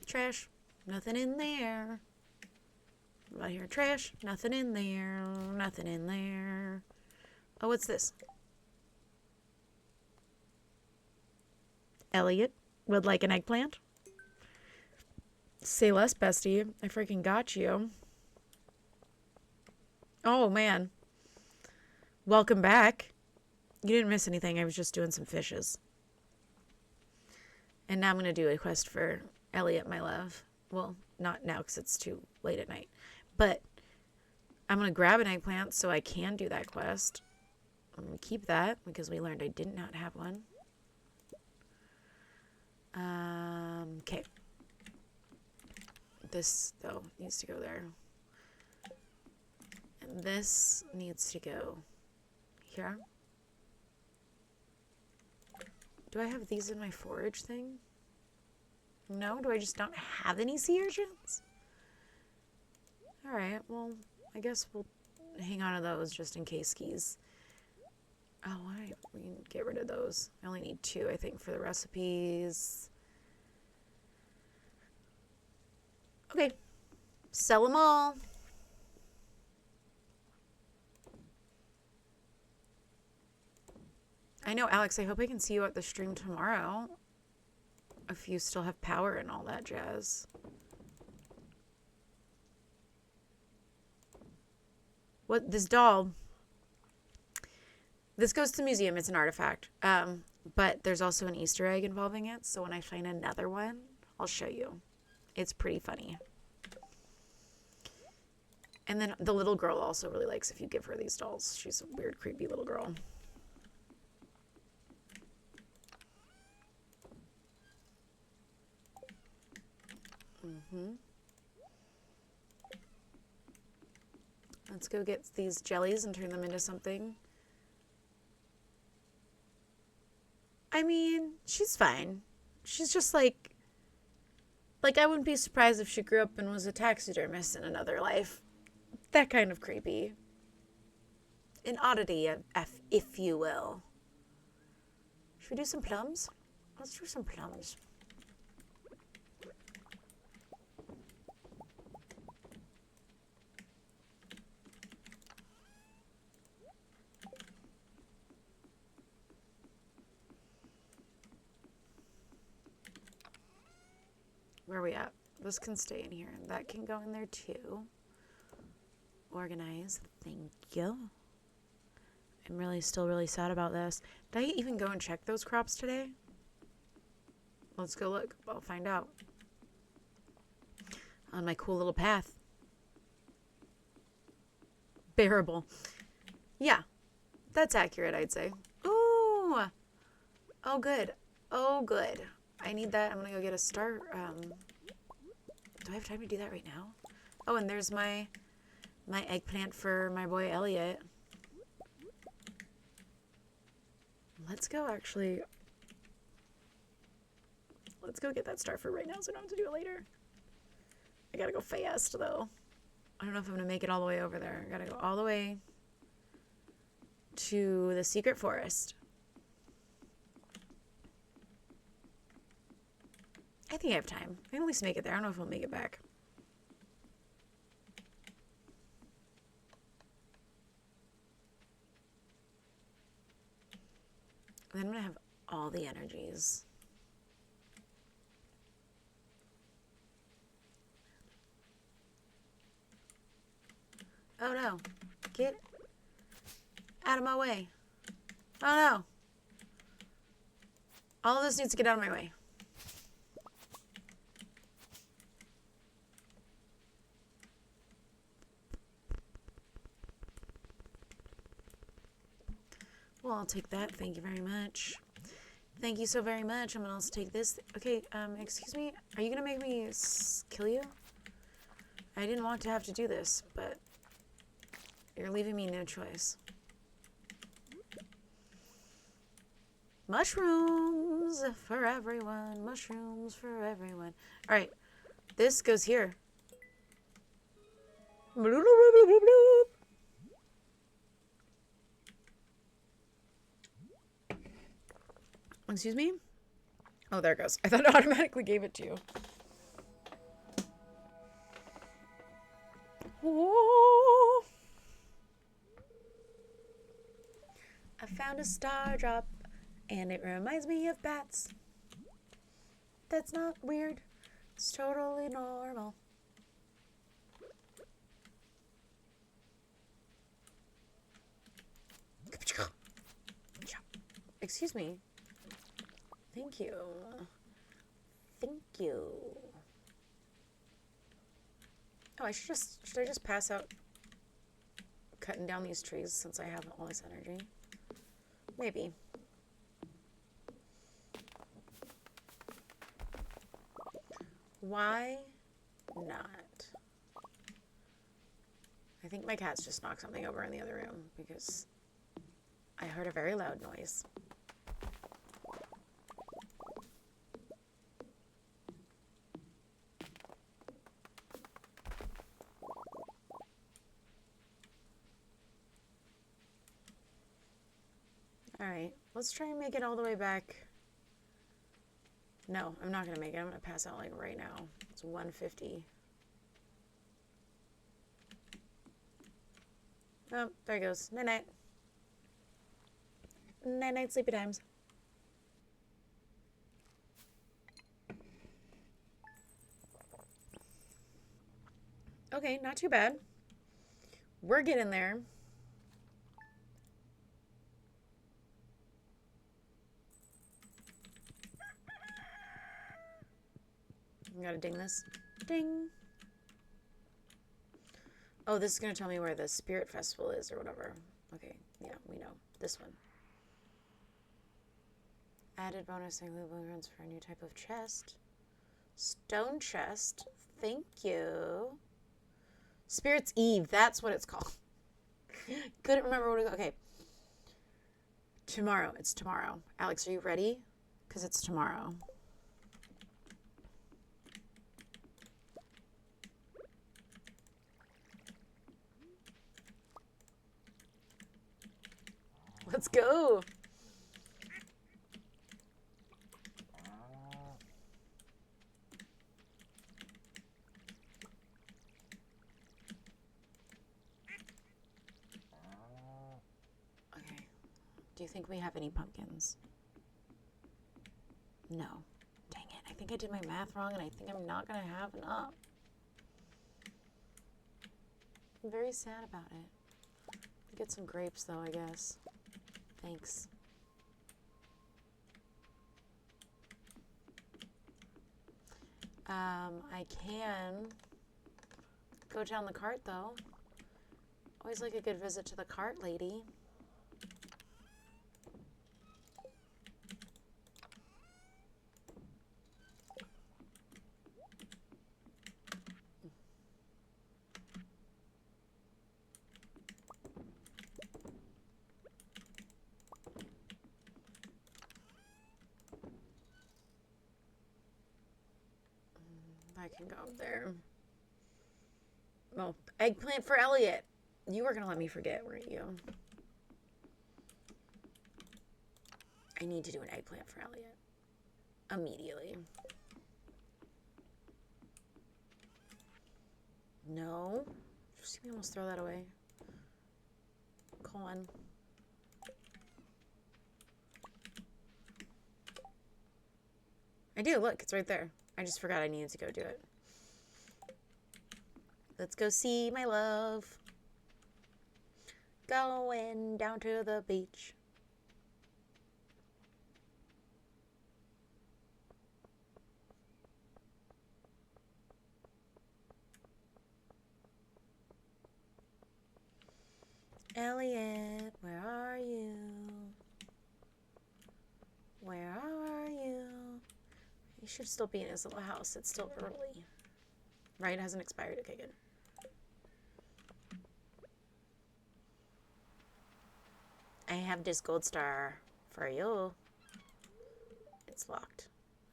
Trash. Nothing in there. Right here. Trash. Nothing in there. Nothing in there. Oh, what's this? Elliot would like an eggplant. Say less, bestie. I freaking got you. Oh, man. Welcome back. You didn't miss anything. I was just doing some fishes. And now I'm going to do a quest for Elliot, my love. Well, not now because it's too late at night. But I'm going to grab an eggplant so I can do that quest. I'm going to keep that because we learned I did not have one. Okay. This, though, needs to go there. And this needs to go here. Do I have these in my forage thing? No? Do I just not have any sea urchins? Alright, well, I guess we'll hang on to those just in case skis. Oh, alright, we can get rid of those. I only need 2, I think, for the recipes. Okay. Sell them all. I know, Alex, I hope I can see you at the stream tomorrow. If you still have power and all that jazz. What, this doll? This goes to the museum. It's an artifact. But there's also an Easter egg involving it. So when I find another one, I'll show you. It's pretty funny. And then the little girl also really likes if you give her these dolls. She's a weird, creepy little girl. Let's go get these jellies and turn them into something. I mean, she's fine. She's just like Like, I wouldn't be surprised if she grew up and was a taxidermist in another life. That kind of creepy. An oddity, if you will. Should we do some plums? Let's do some plums. Where are we at? This can stay in here. That can go in there too. Organize. Thank you. I'm still really sad about this. Did I even go and check those crops today? Let's go look. I'll find out. On my cool little path. Bearable. Yeah. That's accurate, I'd say. Ooh. Oh, good. Oh, good. I need that. I'm going to go get a star. Do I have time to do that right now? Oh, and there's my eggplant for my boy Elliot. Let's go get that star fruit right now so I don't have to do it later. I gotta go fast though. I don't know if I'm gonna make it all the way over there. I gotta go all the way to the secret forest. I think I have time. I can at least make it there. I don't know if I'll make it back. Then I'm gonna have all the energies. Oh no. Get out of my way. Oh no. All of this needs to get out of my way. Well, I'll take that. Thank you very much. Thank you so very much. I'm gonna also take this. Okay, excuse me. Are you gonna make me kill you? I didn't want to have to do this, but you're leaving me no choice. Mushrooms for everyone. Mushrooms for everyone. All right, this goes here. Excuse me? Oh, there it goes. I thought it automatically gave it to you. Whoa. I found a star drop, and it reminds me of bats. That's not weird. It's totally normal. Excuse me. Thank you. Thank you. Oh, should I just pass out cutting down these trees since I have all this energy? Maybe. Why not? I think my cats just knocked something over in the other room because I heard a very loud noise. Alright, let's try and make it all the way back. No, I'm not going to make it. I'm going to pass out like right now. It's 1:50. Oh, there it goes. Night-night. Night-night sleepy times. Okay, not too bad. We're getting there. I gotta ding this. Ding. Oh, this is gonna tell me where the spirit festival is or whatever. Okay, yeah, we know. This one. Added bonus and blue runs for a new type of chest. Stone chest. Thank you. Spirit's Eve. That's what it's called. Couldn't remember what it was. Okay. Tomorrow. It's tomorrow. Alex, are you ready? Because it's tomorrow. Let's go. Okay. Do you think we have any pumpkins? No. Dang it. I think I did my math wrong, and I think I'm not going to have enough. I'm very sad about it. Get some grapes, though, I guess. Thanks. I can go down the cart, though. Always like a good visit to the cart lady. I can go up there. Oh, eggplant for Elliot. You were going to let me forget, weren't you? I need to do an eggplant for Elliot. Immediately. No. Just see me almost throw that away. Colon. I do. Look, it's right there. I just forgot I needed to go do it. Let's go see my love. Going down to the beach. Elliot, where are you? Where are you? He should still be in his little house. It's still early. Right? It hasn't expired. Okay, good. I have this gold star for you. It's locked.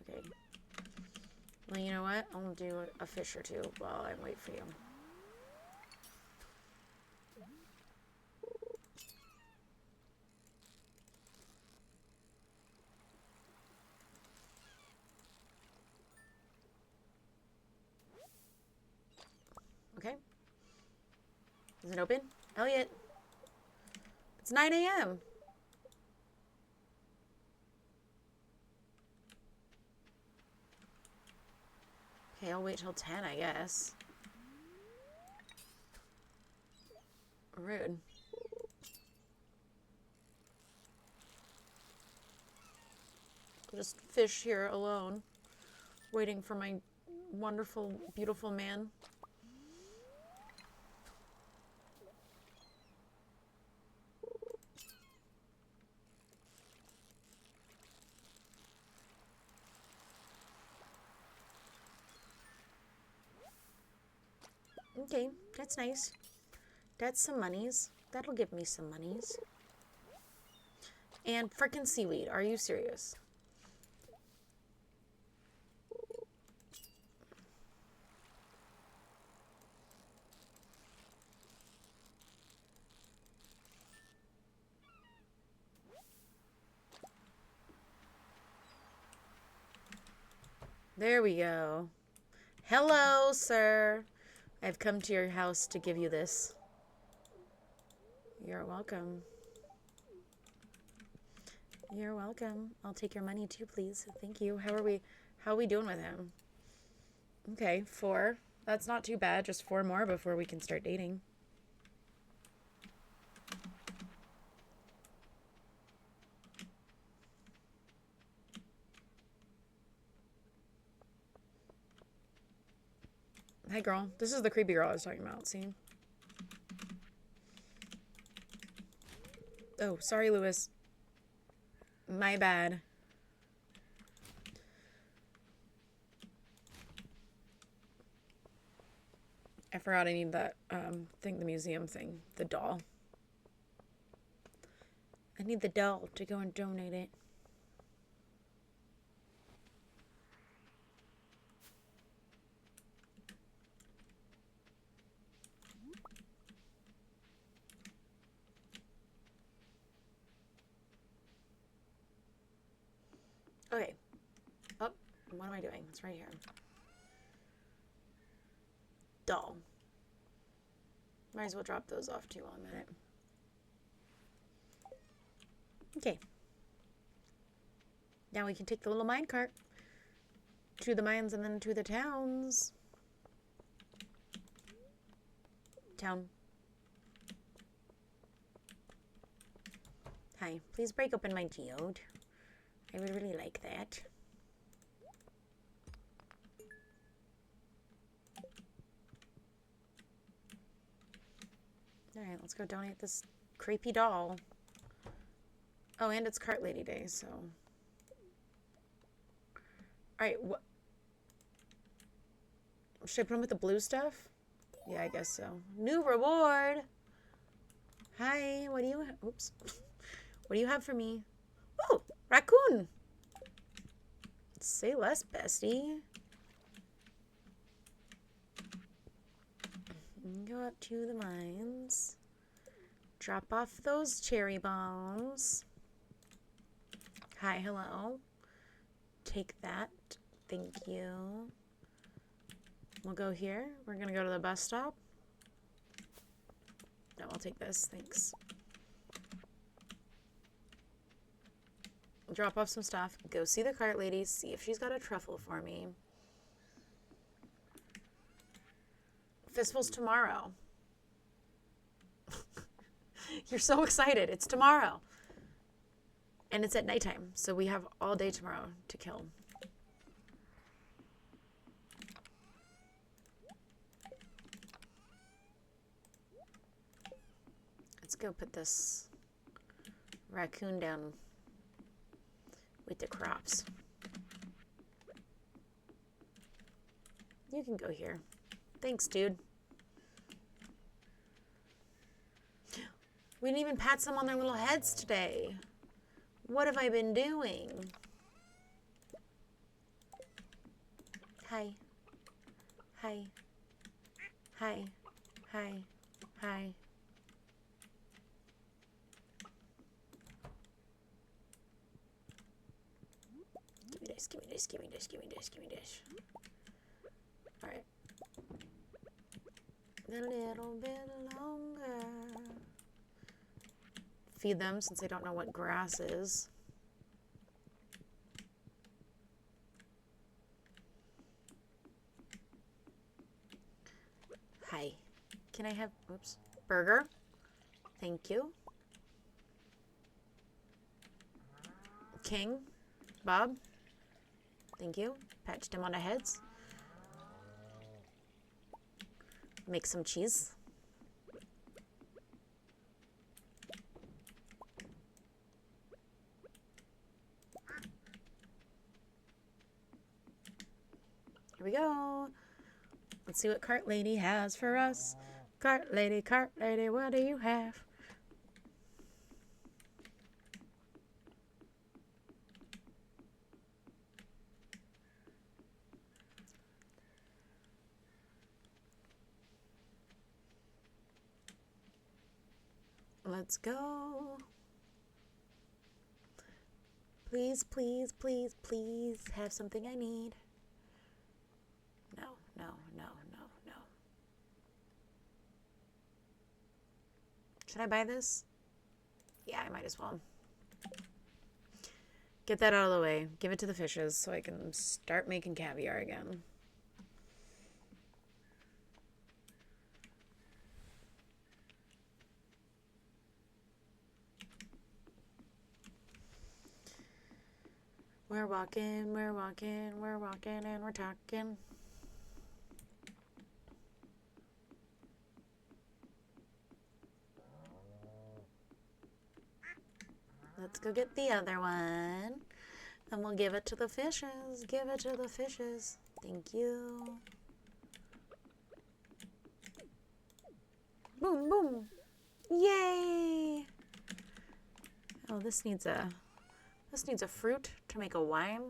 Okay. Well, you know what? I'll do a fish or two while I wait for you. Okay. Is it open? Elliot. It's 9 a.m. Okay, I'll wait till 10, I guess. Rude. I'll just fish here alone, waiting for my wonderful, beautiful man. Okay, that's nice. That's some monies. That'll give me some monies. And frickin' seaweed. Are you serious? There we go. Hello, sir. I've come to your house to give you this. You're welcome. You're welcome. I'll take your money too, please. Thank you. How are we doing with him? Okay, 4. That's not too bad. Just 4 more before we can start dating. Hi, girl. This is the creepy girl I was talking about. See? Oh, sorry, Lewis. My bad. I forgot I need that thing, the museum thing, the doll. I need the doll to go and donate it. Okay. Oh, what am I doing? It's right here. Dull. Might as well drop those off too in a minute. Okay. Now we can take the little mine cart to the mines and then to the towns. Town. Hi, please break open my geode. I would really like that. Alright, let's go donate this creepy doll. Oh, and it's Cart Lady Day, so... Alright, what... Should I put them with the blue stuff? Yeah, I guess so. New reward! Hi, what do you... Oops. What do you have for me? Oh, raccoon! Say less, bestie. Go up to the mines. Drop off those cherry bombs. Hi, hello. Take that. Thank you. We'll go here. We're going to go to the bus stop. No, I'll take this. Thanks. Drop off some stuff. Go see the cart lady. See if she's got a truffle for me. Fistful's tomorrow. You're so excited. It's tomorrow. And it's at nighttime. So we have all day tomorrow to kill. Let's go put this raccoon down with the crops. You can go here. Thanks, dude. We didn't even pat some on their little heads today. What have I been doing? Hi. Hi. Hi. Hi. Hi. Give me this, give me this, give me this, give me this, give me this. Alright. A little bit longer. Feed them since they don't know what grass is. Hi. Can I have, oops, burger? Thank you. King, Bob, thank you. Patched him on the heads. Make some cheese. Here we go. Let's see what Cart Lady has for us. Cart Lady, what do you have? Let's go. Please, please, please, please have something I need. No, no, no, no, no. Should I buy this? Yeah, I might as well. Get that out of the way. Give it to the fishes so I can start making caviar again. We're walking, we're walking, we're walking, and we're talking. Let's go get the other one. And we'll give it to the fishes. Give it to the fishes. Thank you. Boom, boom. Yay! Oh, this needs a fruit to make a wine.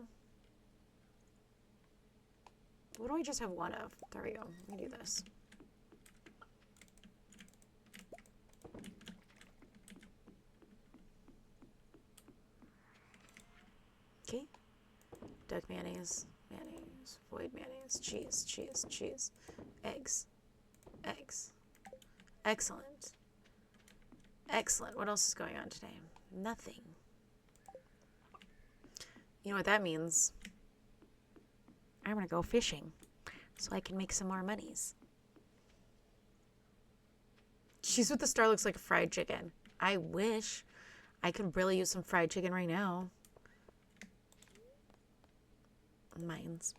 What do I just have one of? There we go. Let me do this. Okay. duck mayonnaise, mayonnaise, void mayonnaise, cheese, cheese, cheese, eggs, eggs. Excellent. Excellent. What else is going on today? Nothing. You know what that means? I'm going to go fishing so I can make some more monies. Cheese with the star looks like fried chicken. I wish. I could really use some fried chicken right now. Mines.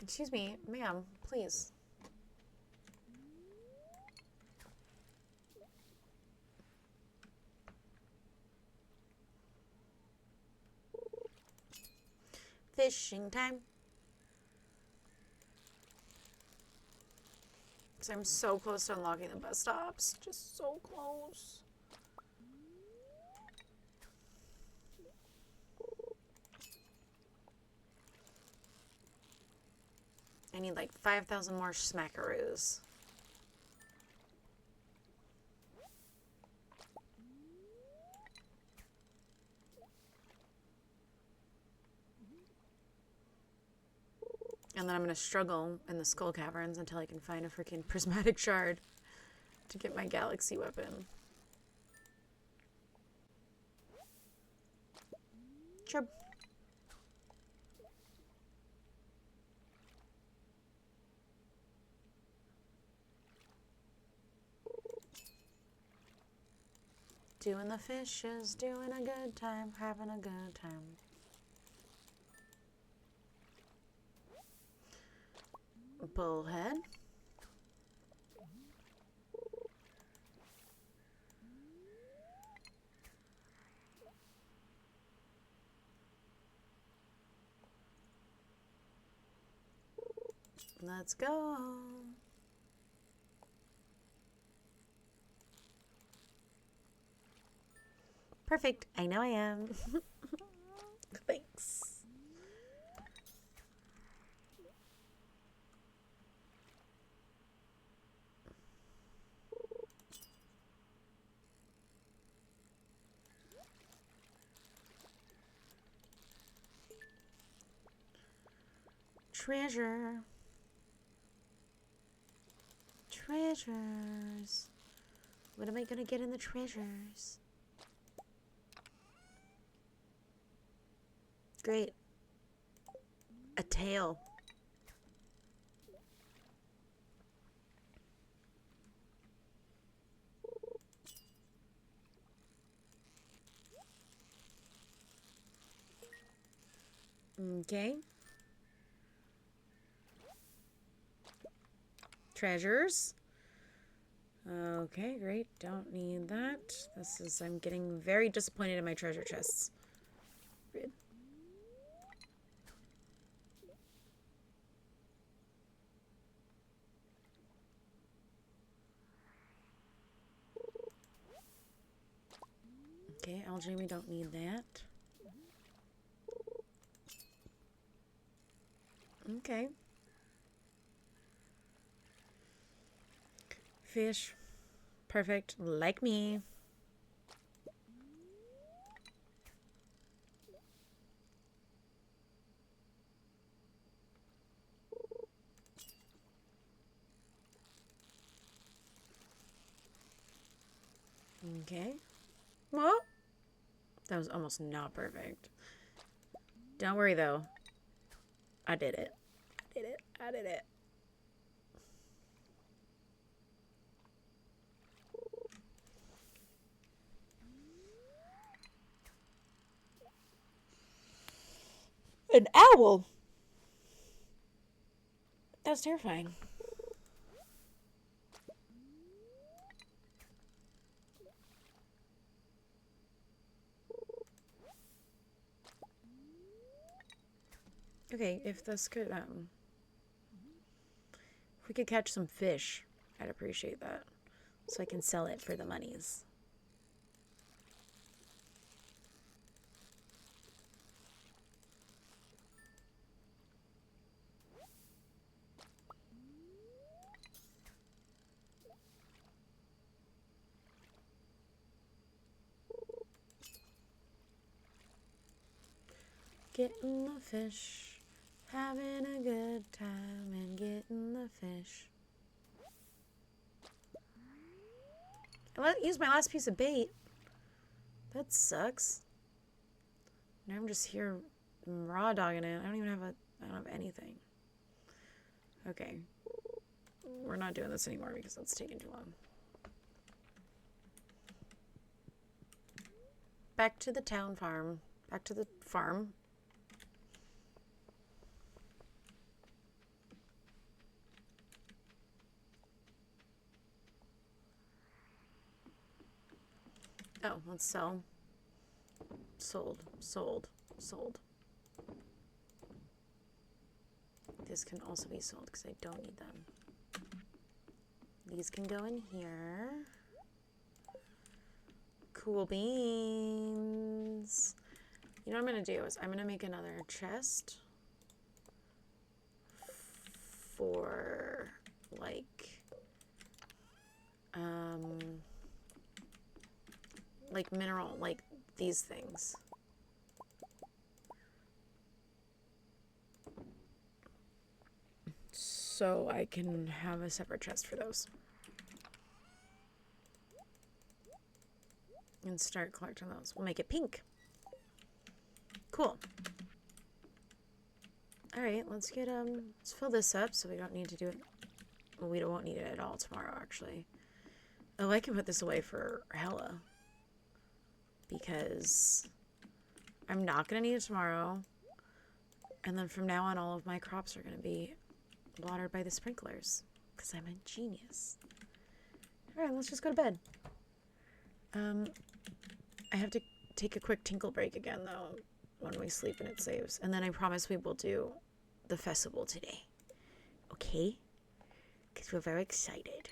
Excuse me, ma'am, please. Fishing time. Because I'm so close to unlocking the bus stops. Just so close. I need like 5,000 more smackaroos. And then I'm going to struggle in the skull caverns until I can find a freaking prismatic shard to get my galaxy weapon. Chirp. Doing the fishes, doing a good time, having a good time. Bullhead. Let's go. Perfect. I know I am. Thanks. Treasure. Treasures. What am I gonna get in the treasures? Great. A tail. Okay. Treasures. Okay, great. Don't need that. I'm getting very disappointed in my treasure chests. Good. Okay, algae, we don't need that. Okay. Fish. Perfect. Like me. Okay. Well, that was almost not perfect. Don't worry, though. I did it. I did it. I did it. An owl? That's terrifying. Okay, if this could, if we could catch some fish, I'd appreciate that. So I can sell it for the monies. Getting the fish. Having a good time and getting the fish. I used my last piece of bait. That sucks. Now I'm just here raw dogging it. I don't have anything. Okay. We're not doing this anymore because that's taking too long. Back to the town farm. Back to the farm. Oh, let's sell. Sold. Sold. Sold. This can also be sold because I don't need them. These can go in here. Cool beans. You know what I'm going to do is I'm going to make another chest for like mineral, like these things. So I can have a separate chest for those. And start collecting those. We'll make it pink. Cool. Alright, let's get, let's fill this up so we don't need to do it. Well, we won't need it at all tomorrow, actually. Oh, I can put this away for hella. Because I'm not going to need it tomorrow. And then from now on, all of my crops are going to be watered by the sprinklers. Because I'm a genius. Alright, let's just go to bed. I have to take a quick tinkle break again, though, when we sleep and it saves. And then I promise we will do the festival today. Okay? Because we're very excited.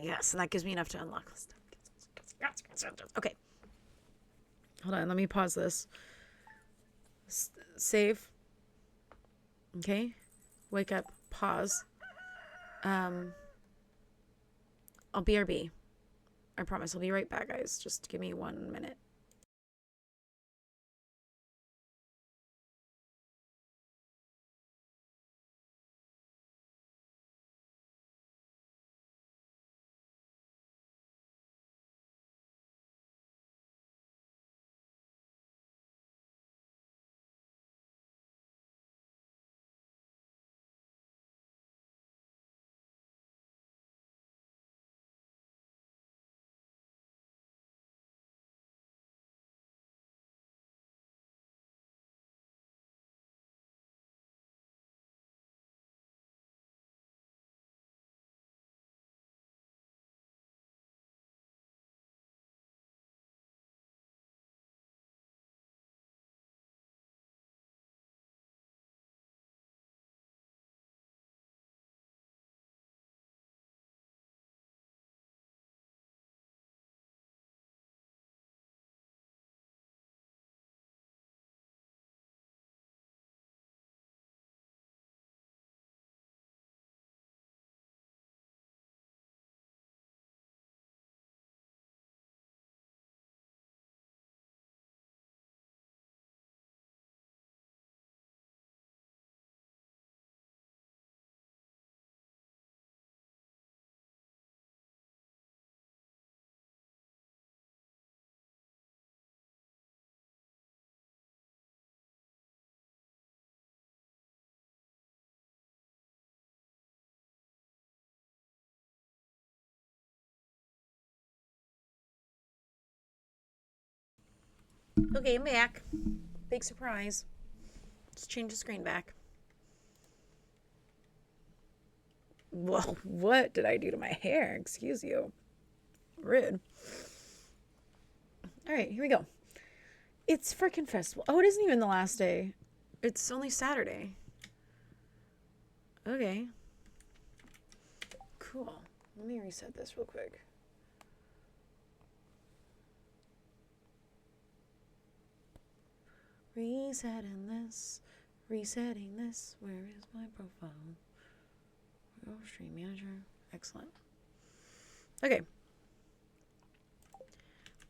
Yes, and that gives me enough to unlock this stuff. Okay. Hold on, let me pause this. Save. Okay. Wake up. Pause. I'll BRB. I promise I'll be right back, guys. Just give me 1 minute. Okay, I'm back. Big surprise. Just change the screen back. Well, what did I do to my hair? Excuse you. Rude. Alright, here we go. It's frickin' festival. Oh, it isn't even the last day. It's only Saturday. Okay. Cool. Let me reset this real quick. Resetting this. Resetting this. Where is my profile? Oh, stream manager. Excellent. Okay.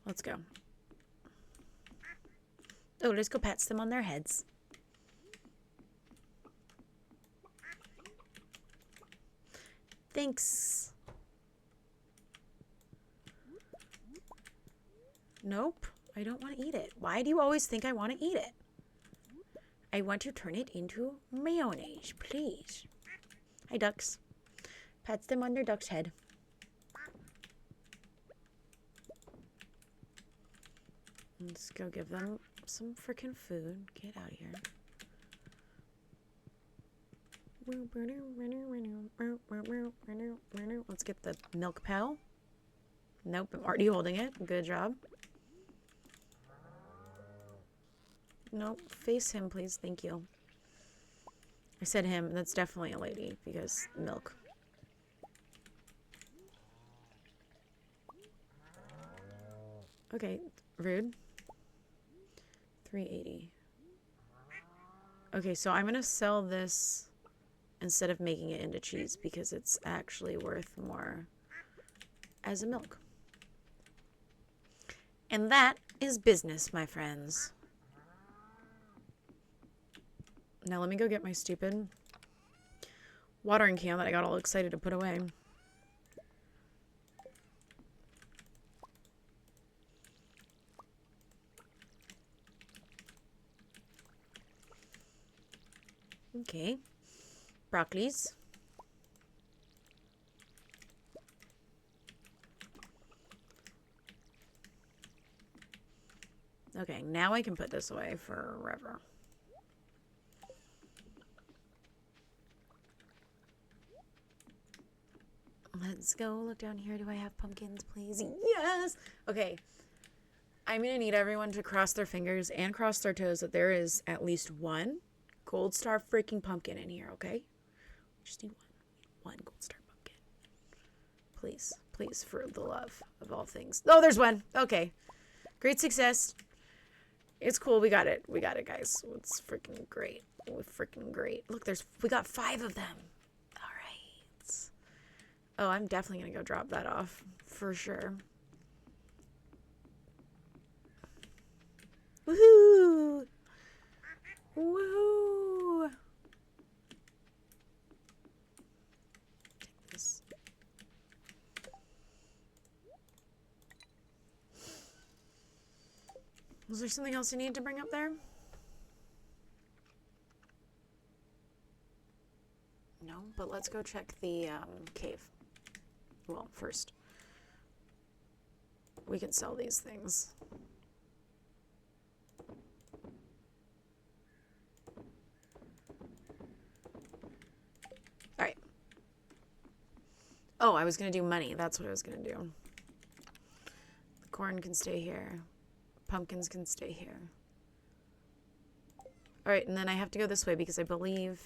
Let's go. Oh, let's go pats them on their heads. Thanks. Nope, I don't want to eat it. Why do you always think I want to eat it? I want to turn it into mayonnaise, please. Hi, ducks. Pats them on their duck's head. Let's go give them some freaking food. Get out of here. Let's get the milk pail. Nope, I'm already holding it. Good job. Nope, face him, please. Thank you. I said him. That's definitely a lady because milk. Okay, rude. 380. Okay, so I'm gonna sell this instead of making it into cheese because it's actually worth more as a milk. And that is business, my friends. Now let me go get my stupid watering can that I got all excited to put away. Okay. Broccolis. Okay, now I can put this away forever. Let's go look down here. Do I have pumpkins, please? Yes! Okay. I'm going to need everyone to cross their fingers and cross their toes that there is at least one gold star freaking pumpkin in here, okay? Just need one gold star pumpkin. Please, please, for the love of all things. Oh, there's one. Okay. Great success. It's cool. We got it. We got it, guys. It's freaking great. Freaking great. Look, we got 5 of them. All right. Oh, I'm definitely going to go drop that off for sure. Woohoo! Woohoo! Take this. Was there something else you need to bring up there? No, but let's go check the cave. Well, first, we can sell these things. All right. Oh, I was going to do money. That's what I was going to do. The corn can stay here. Pumpkins can stay here. All right, and then I have to go this way because I believe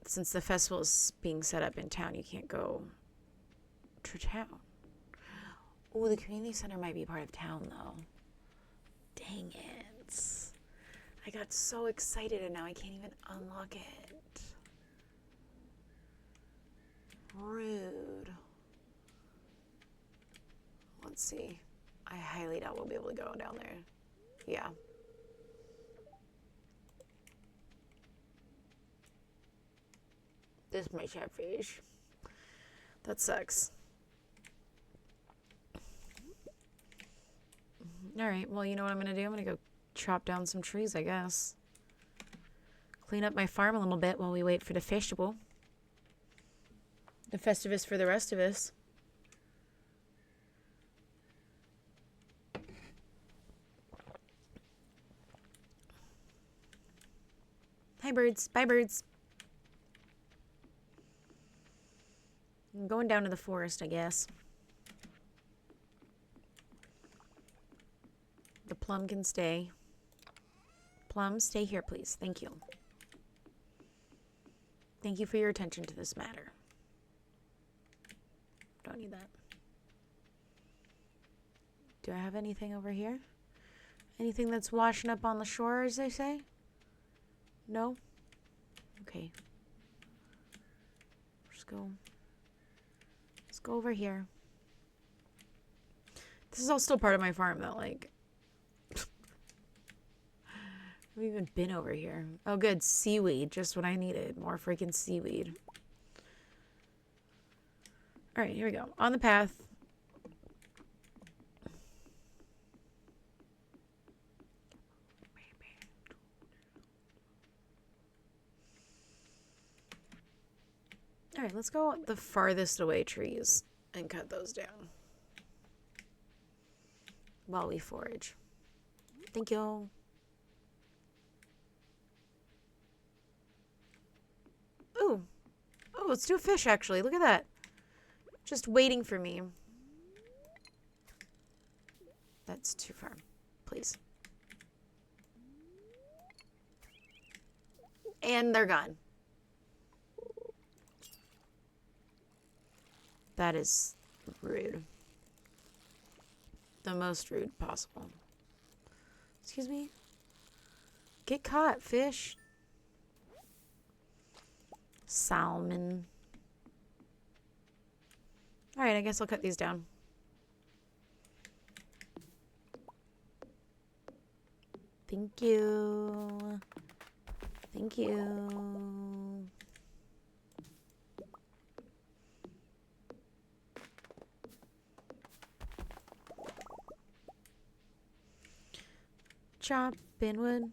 since the festival is being set up in town, you can't go to town. Oh, the community center might be part of town, though. Dang it. I got so excited and now I can't even unlock it. Rude. Let's see. I highly doubt we'll be able to go down there. Yeah. This is my catfish. That sucks. All right, well, you know what I'm going to do? I'm going to go chop down some trees, I guess. Clean up my farm a little bit while we wait for the festival. The Festivus for the rest of us. Hi, birds. Bye, birds. I'm going down to the forest, I guess. The plum can stay. Plum, stay here, please. Thank you. Thank you for your attention to this matter. Don't need that. Do I have anything over here? Anything that's washing up on the shore, as they say? No? Okay. Let's go over here. This is all still part of my farm, though. Like, I've even been over here. Oh, good. Seaweed. Just what I needed. More freaking seaweed. All right, here we go. On the path. All right, let's go the farthest away trees and cut those down while we forage. Thank you. Ooh. Oh, let's do a fish, actually. Look at that. Just waiting for me. That's too far. Please. And they're gone. That is rude. The most rude possible. Excuse me? Get caught, fish. Salmon. Alright, I guess I'll cut these down. Thank you. Thank you. Chopping wood,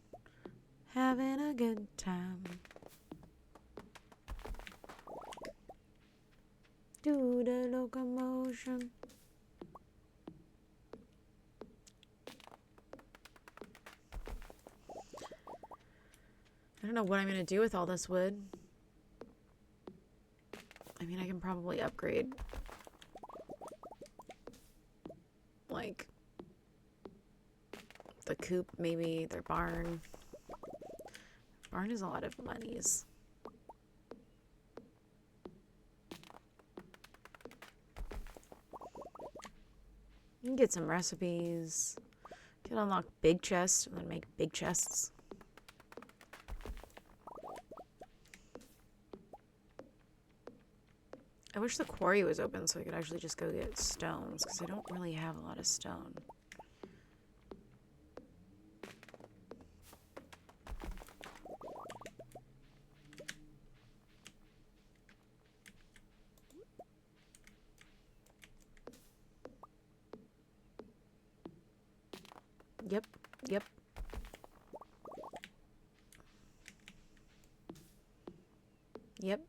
having a good time. Do the locomotion. I don't know what I'm going to do with all this wood. I mean, I can probably upgrade, like, the coop, maybe their barn. Barn is a lot of monies. You can get some recipes. You can unlock big chests and then make big chests. I wish the quarry was open so I could actually just go get stones, because I don't really have a lot of stone. Yep, yep. Yep.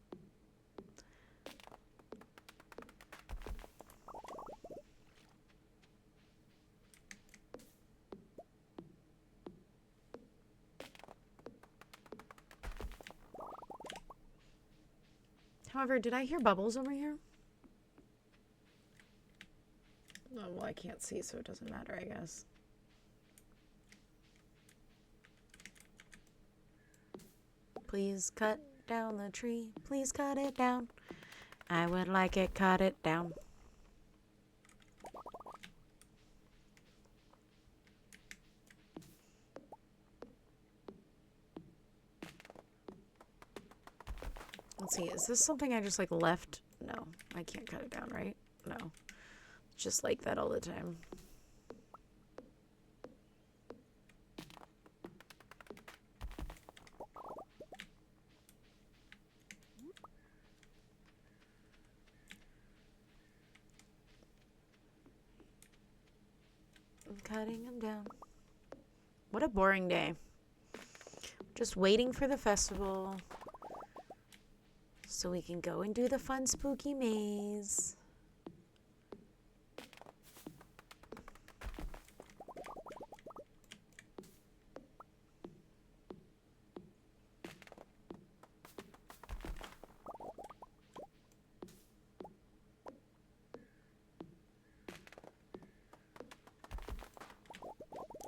However, did I hear bubbles over here? Oh, well, I can't see, so it doesn't matter, I guess. Please cut down the tree. Please cut it down. I would like it, cut it down. Let's see, is this something I just, like, left? No, I can't cut it down, right? No. Just like that all the time. I'm cutting them down. What a boring day. Just waiting for the festival so we can go and do the fun spooky maze.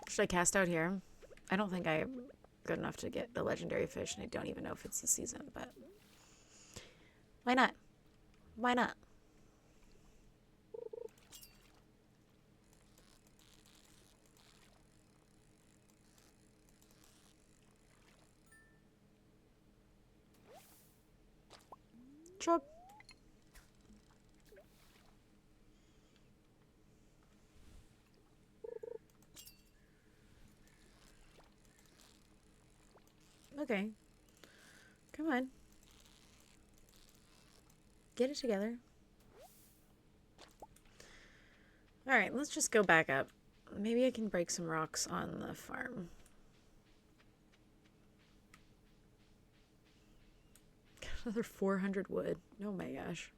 Should I cast out here? I don't think I'm good enough to get the legendary fish, and I don't even know if it's the season, but why not? Why not? Chop. Okay. Come on. Get it together. Alright, let's just go back up. Maybe I can break some rocks on the farm. Another 400 wood. Oh my gosh.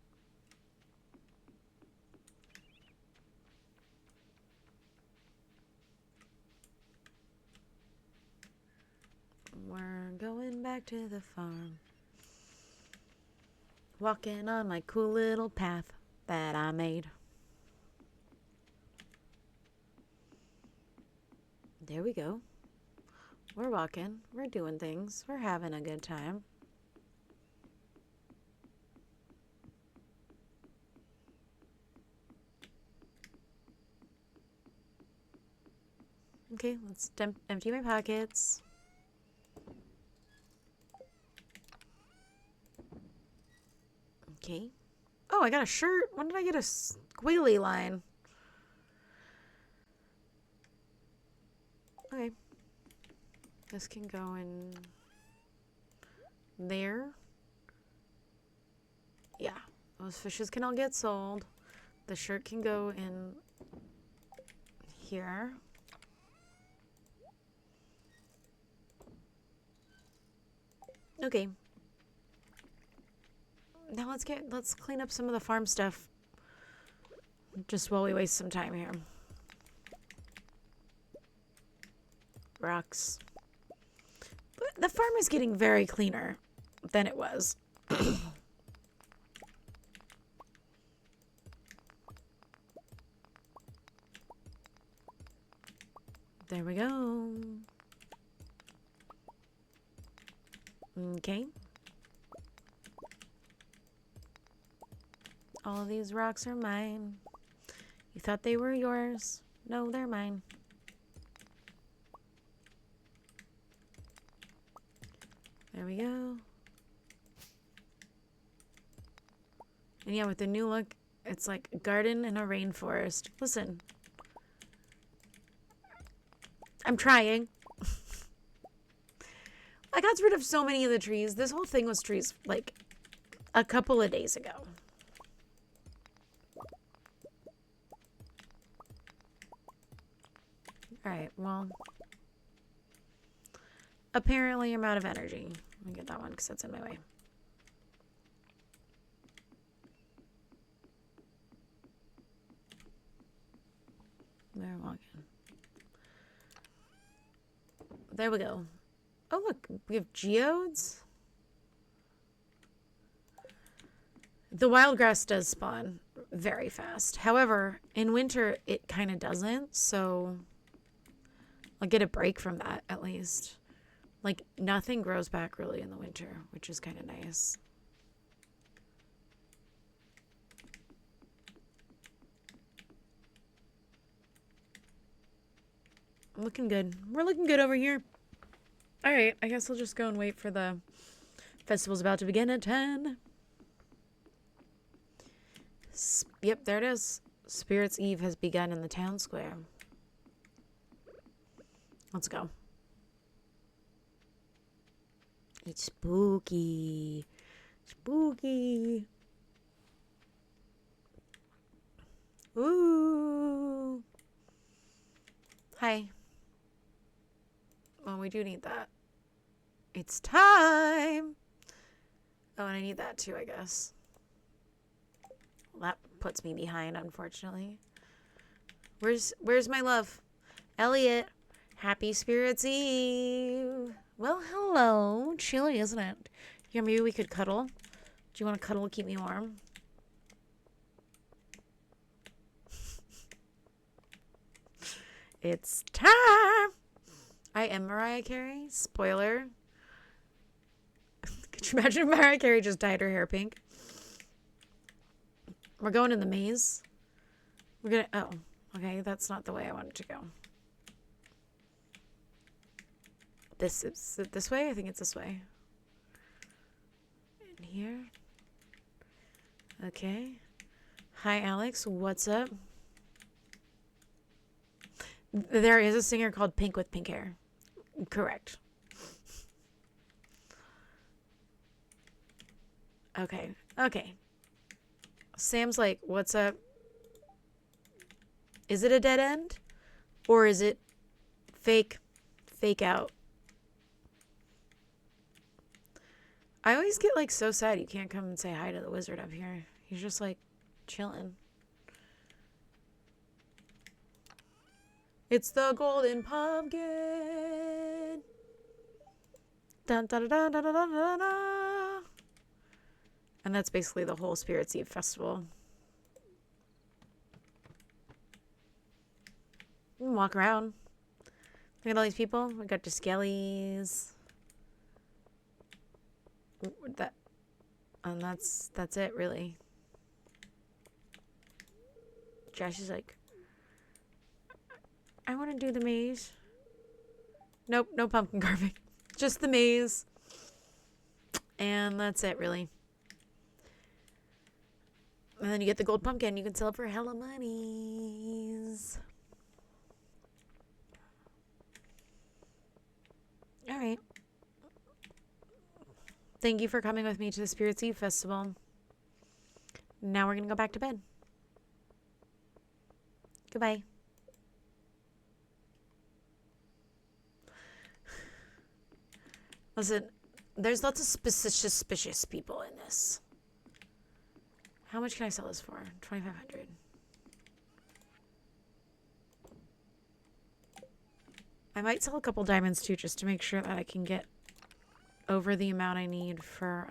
We're going back to the farm. Walking on my cool little path that I made. There we go. We're walking. We're doing things. We're having a good time. Okay, let's empty my pockets. Okay. Oh, I got a shirt. When did I get a squiggly line? Okay. This can go in there. Yeah. Those fishes can all get sold. The shirt can go in here. Okay. Now let's clean up some of the farm stuff. Just while we waste some time here. Rocks. But the farm is getting very cleaner than it was. There we go. Okay. All of these rocks are mine. You thought they were yours. No, they're mine. There we go. And yeah, with the new look, it's like a garden and a rainforest. Listen. I'm trying. I got rid of so many of the trees. This whole thing was trees like a couple of days ago. Alright, well. Apparently I'm out of energy. Let me get that one because that's in my way. They're walking. There we go. Oh, look. We have geodes. The wild grass does spawn very fast. However, in winter, it kind of doesn't. So I'll get a break from that, at least. Like, nothing grows back really in the winter, which is kind of nice. Looking good. We're looking good over here. Alright, I guess we'll just go and wait for the festival's about to begin at 10. Yep, there it is. Spirits Eve has begun in the town square. Let's go. It's spooky. Spooky. Ooh. Hi. Well, we do need that. It's time. Oh, and I need that too, I guess. Well, that puts me behind, unfortunately. Where's my love? Elliot. Happy Spirits Eve. Well, hello. Chilly, isn't it? Here, maybe we could cuddle. Do you want to cuddle to keep me warm? It's time. I am Mariah Carey. Spoiler. Could you imagine if Mariah Carey just dyed her hair pink? We're going in the maze. We're gonna... Oh, okay. That's not the way I wanted to go. This is it this way? I think it's this way. In here. Okay. Hi, Alex. What's up? There is a singer called Pink with pink hair. Correct. Okay. Okay. Sam's like, what's up? Is it a dead end? Or is it fake out? I always get like so sad you can't come and say hi to the wizard up here. He's just like chilling. It's the golden pumpkin. Dun, dun, dun, dun, dun, dun, dun, dun. And that's basically the whole Spirit's Eve festival. You can walk around. Look at all these people. We got the skellies. And that's it, really. Josh is like, I want to do the maze. Nope, no pumpkin carving. Just the maze. And that's it, really. And then you get the gold pumpkin. You can sell it for hella monies. All right. Thank you for coming with me to the Spirit's Eve Festival. Now we're going to go back to bed. Goodbye. Listen, there's lots of suspicious people in this. How much can I sell this for? 2,500. I might sell a couple diamonds too, just to make sure that I can get over the amount I need for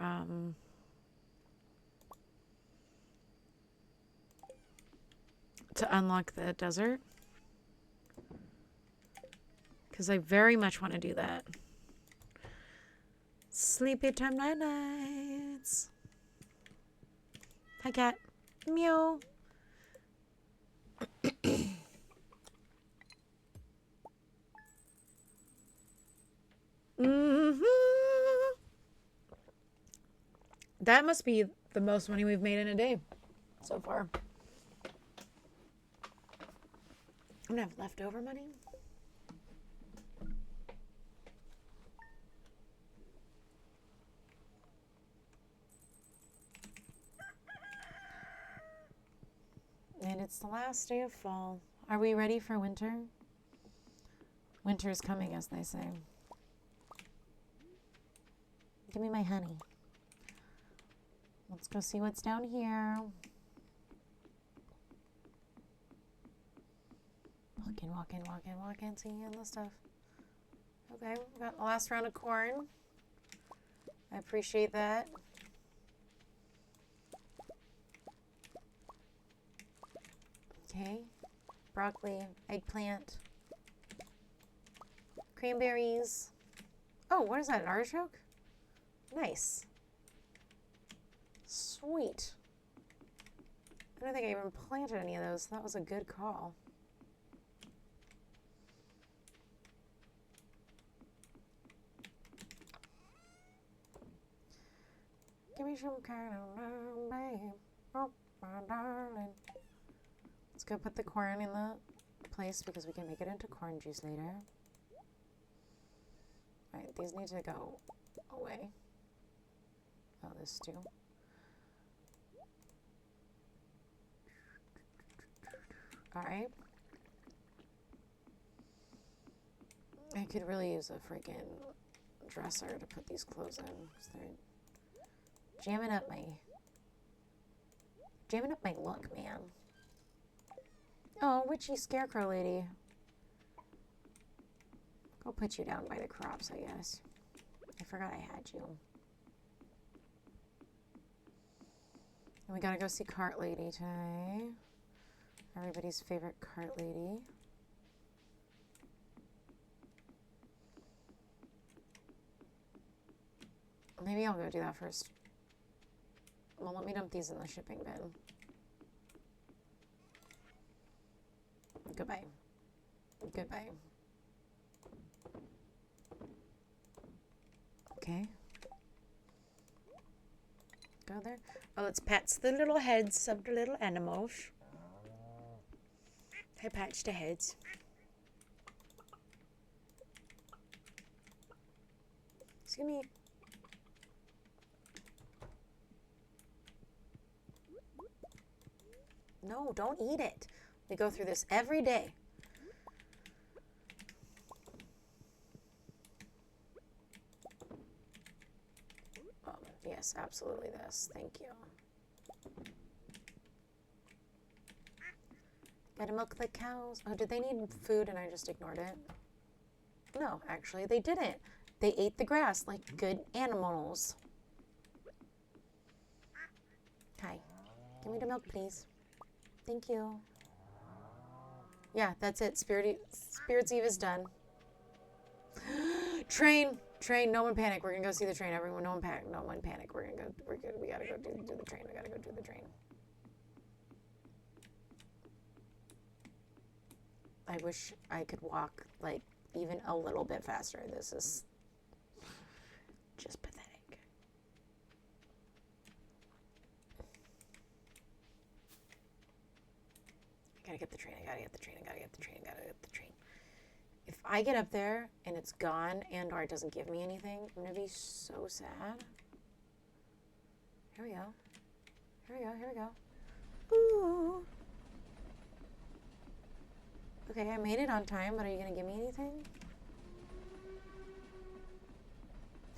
to unlock the desert. Because I very much want to do that. Sleepy time nights. Hi, cat. Meow. That must be the most money we've made in a day so far. I'm gonna have leftover money. And it's the last day of fall. Are we ready for winter? Winter is coming, as they say. Give me my honey. Let's go see what's down here. Walking, seeing the stuff. Okay, we got the last round of corn. I appreciate that. Okay, broccoli, eggplant, cranberries. Oh, what is that, an artichoke? Nice. Sweet. I don't think I even planted any of those. That was a good call. Give me some kind of love, babe. Oh, my darling. Let's go put the corn in the place because we can make it into corn juice later. Alright, these need to go away. Oh, this too. Alright. I could really use a freaking dresser to put these clothes in. So they're jamming up my look, man. Oh, witchy scarecrow lady. I'll put you down by the crops, I guess. I forgot I had you. And we gotta go see Cart Lady today. Everybody's favorite Cart Lady. Maybe I'll go do that first. Well, let me dump these in the shipping bin. Goodbye. Goodbye. Okay. Go there. Oh, let's pat the little heads of the little animals. I patch the heads. Excuse me. No, don't eat it. We go through this every day. Yes, absolutely this. Thank you. Gotta milk the cows. Oh, did they need food and I just ignored it? No, actually, they didn't. They ate the grass like good animals. Hi. Give me the milk, please. Thank you. Yeah, that's it. Spirit's Eve is done. Train. Train. No one panic. We're gonna go see the train. Everyone, no one panic. No one panic. We're gonna go. We're good. We gotta go do the train. We gotta go do the train. I wish I could walk like even a little bit faster. This is just pathetic. I gotta get the train. I gotta get the train. I gotta get the train. I gotta get the train. If I get up there and it's gone and or it doesn't give me anything, I'm gonna be so sad. Here we go. Here we go. Here we go. Ooh. Okay, I made it on time, but are you gonna give me anything?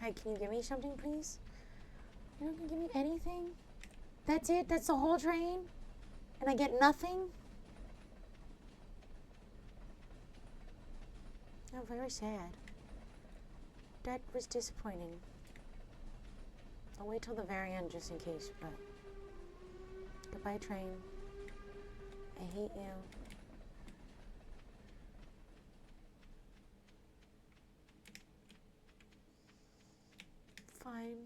Hi, can you give me something, please? You're not gonna give me anything? That's it? That's the whole train? And I get nothing? Oh, very sad. That was disappointing. I'll wait till the very end just in case, but... Goodbye, train. I hate you. Fine.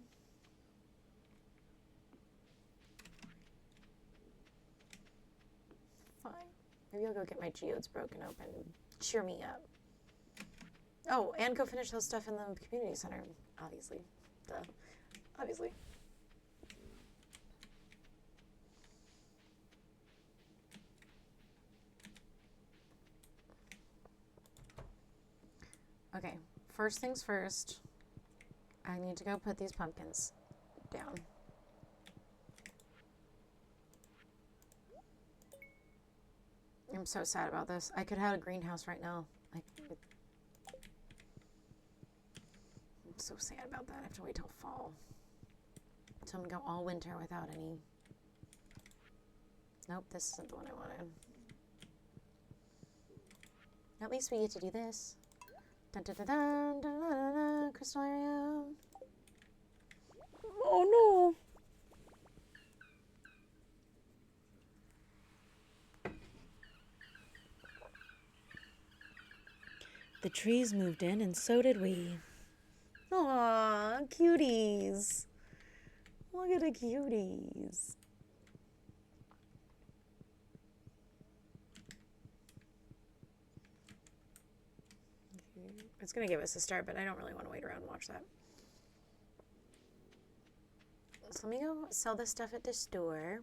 Fine. Maybe I'll go get my geodes broken open. Cheer me up. Oh, and go finish those stuff in the community center. Obviously. Duh. Obviously. Okay. First things first. I need to go put these pumpkins down. I'm so sad about this. I could have a greenhouse right now. I'm so sad about that. I have to wait till fall. So I'm going to go all winter without any. Nope, this isn't the one I wanted. At least we get to do this. Dun, dun, dun, dun, dun, dun, dun, dun, crystal area. Oh no! The trees moved in and so did we. Aw, cuties. Look at the cuties. It's going to give us a start, but I don't really want to wait around and watch that. So let me go sell this stuff at the store.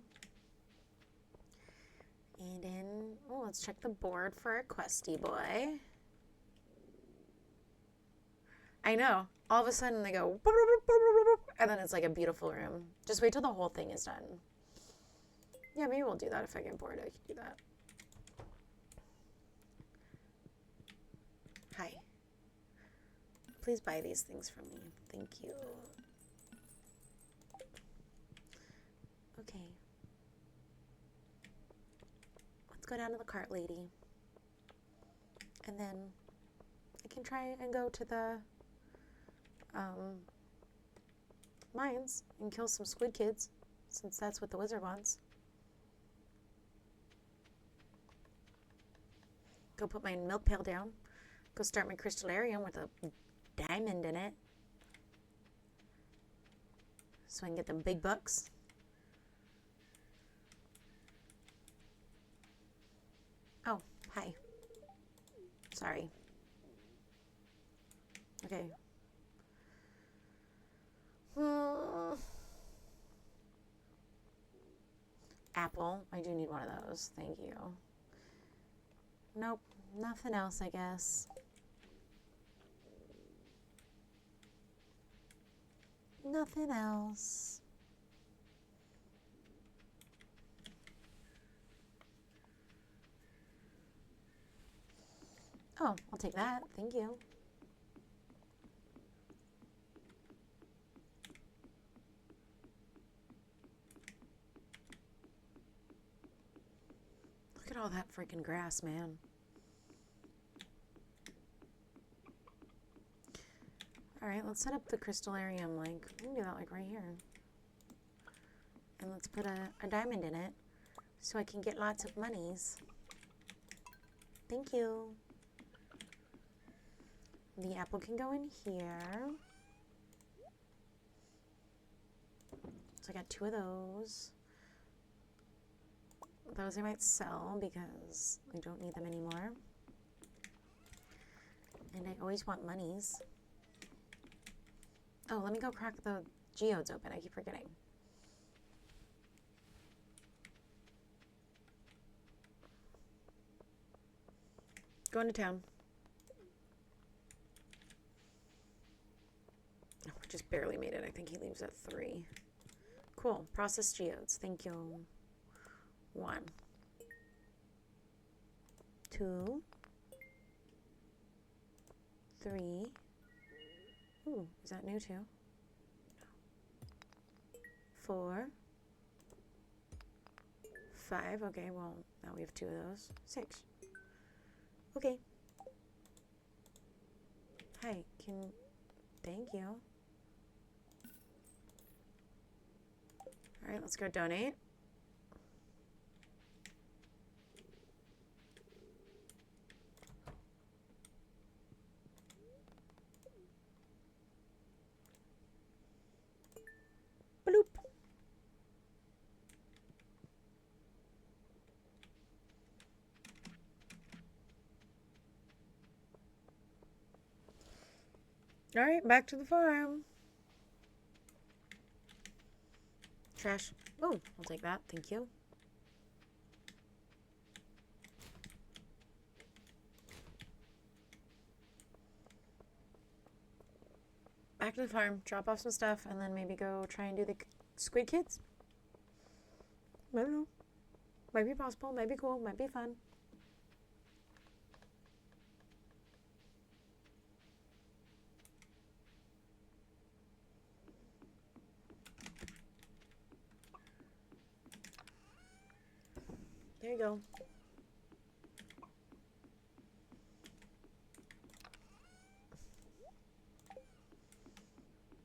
And then, oh, let's check the board for our questy boy. I know. All of a sudden they go, and then it's like a beautiful room. Just wait till the whole thing is done. Yeah, maybe we'll do that if I get bored. I can do that. Hi. Please buy these things from me. Thank you. Okay. Let's go down to the cart lady. And then I can try and go to the mines and kill some squid kids, since that's what the wizard wants. Go put my milk pail down. Go start my crystallarium with a diamond in it, so I can get the big bucks. Oh, hi. Sorry. Okay. Apple. I do need one of those. Thank you. Nope. Nothing else, I guess. Nothing else. Oh, I'll take that. Thank you. Look at all that freaking grass, man. Alright, let's set up the crystallarium, like, we can do that, like, right here. And let's put a diamond in it, so I can get lots of monies. Thank you. The apple can go in here. So I got 2 of those. Those I might sell because I don't need them anymore. And I always want monies. Oh, let me go crack the geodes open. I keep forgetting. Going to town. Oh, we just barely made it. I think he leaves at 3. Cool. Processed geodes. Thank you. 1. 2. 3. Ooh, is that new too? No. 4. 5. Okay, well, now we have 2 of those. 6. Okay. Hi, thank you. Alright, let's go donate. Bloop. Alright, back to the farm. Trash. Oh, I'll take that. Thank you. Back to the farm, drop off some stuff, and then maybe go try and do the squid kids. I don't know. Might be possible, might be cool, might be fun. There you go.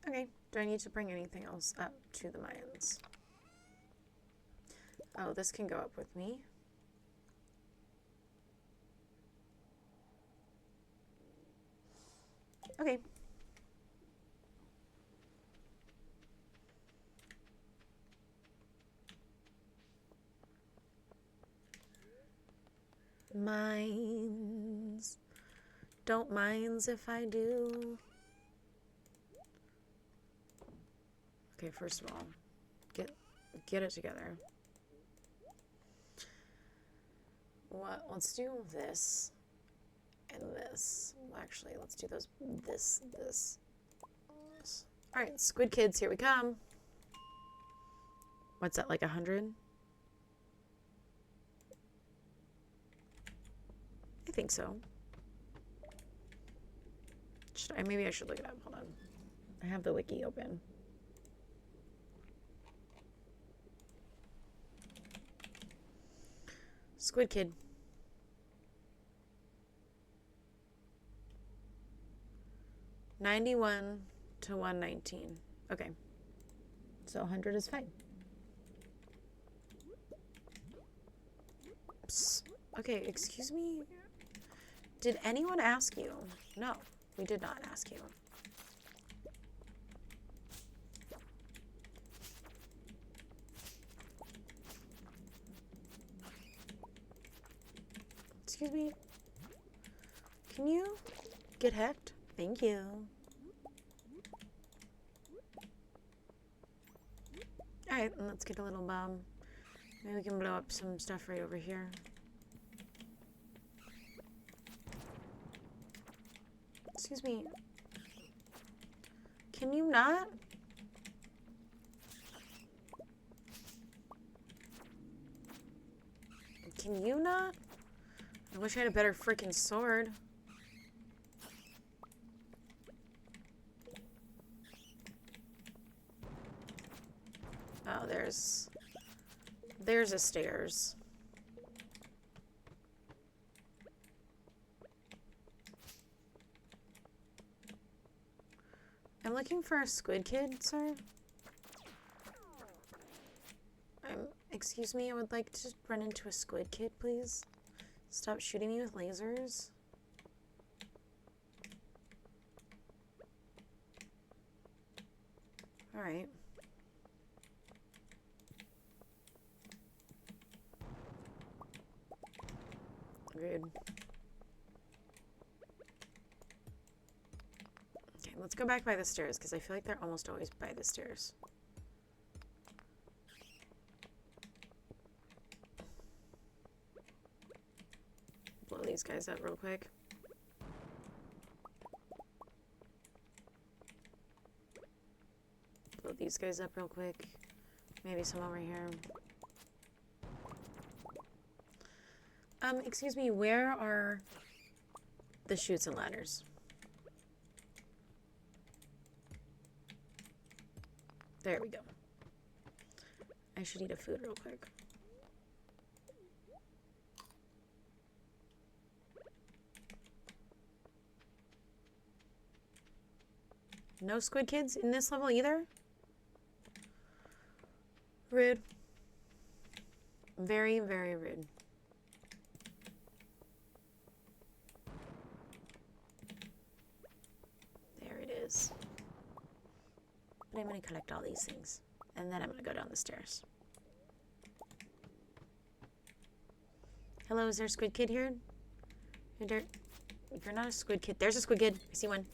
Okay, do I need to bring anything else up to the mines? Oh, this can go up with me. Okay. Mines. Don't minds if I do. Okay, first of all, get it together. What? Let's do this and this. Well, actually, let's do those. This. All right, squid kids, here we come. What's that, like 100? I think so. Maybe I should look it up. Hold on. I have the wiki open. Squid Kid. $91 to $119. Okay. So 100 is fine. Psst. Okay, excuse me. Did anyone ask you? No, we did not ask you. Excuse me. Can you get hecked? Thank you. Alright, let's get a little bomb. Maybe we can blow up some stuff right over here. Excuse me. Can you not? Can you not? I wish I had a better freaking sword. Oh, there's a stairs. I'm looking for a squid kid, sir. Excuse me, I would like to run into a squid kid, please. Stop shooting me with lasers. Alright. Rude. Okay, let's go back by the stairs, because I feel like they're almost always by the stairs. Blow these guys up real quick. Blow these guys up real quick. Maybe some over here. Excuse me, where are the chutes and ladders? There we go. I should eat a food real quick. No squid kids in this level either? Rude. Very, very rude. There it is. But I'm going to collect all these things. And then I'm going to go down the stairs. Hello, is there a squid kid here? You're not a squid kid. There's a squid kid. I see one.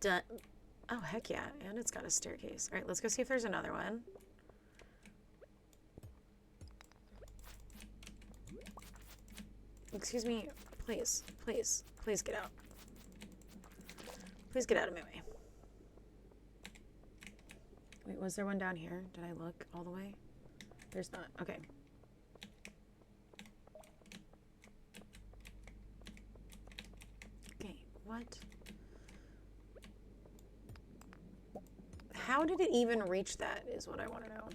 Done. Oh, heck yeah. And it's got a staircase. All right, let's go see if there's another one. Excuse me. Please, please, please get out. Please get out of my way. Wait, was there one down here? Did I look all the way? There's not. Okay. Okay, what? How did it even reach that is what I want to know.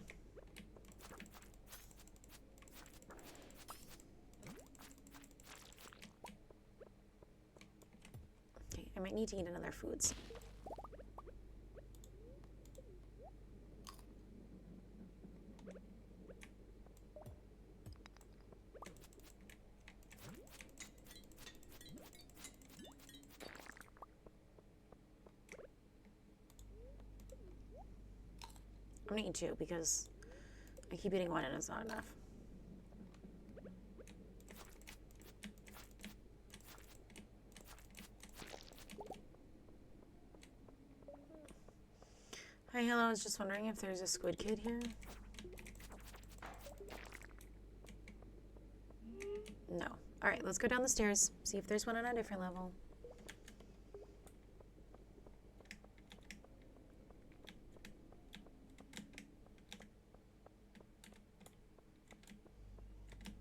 Okay, I might need to eat another foods. I'm gonna eat two because I keep eating one and it's not enough. Hi, hello. I was just wondering if there's a squid kid here. No. All right, let's go down the stairs. See if there's one on a different level.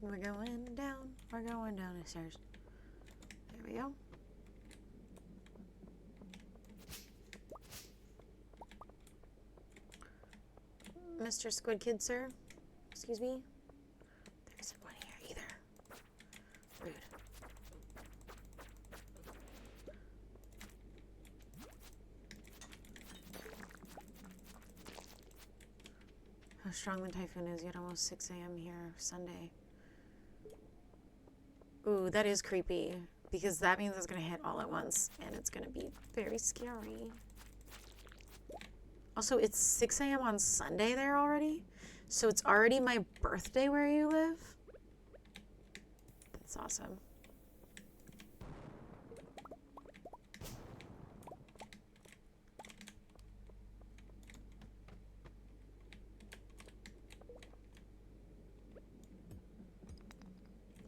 We're going down. We're going down the stairs. There we go. Mr. Squid Kid, sir? Excuse me? There isn't one here either. Rude. How strong the typhoon is, yet almost 6 a.m. here, Sunday. Ooh, that is creepy. Because that means it's going to hit all at once. And it's going to be very scary. Also, it's 6 a.m. on Sunday there already. So it's already my birthday where you live. That's awesome.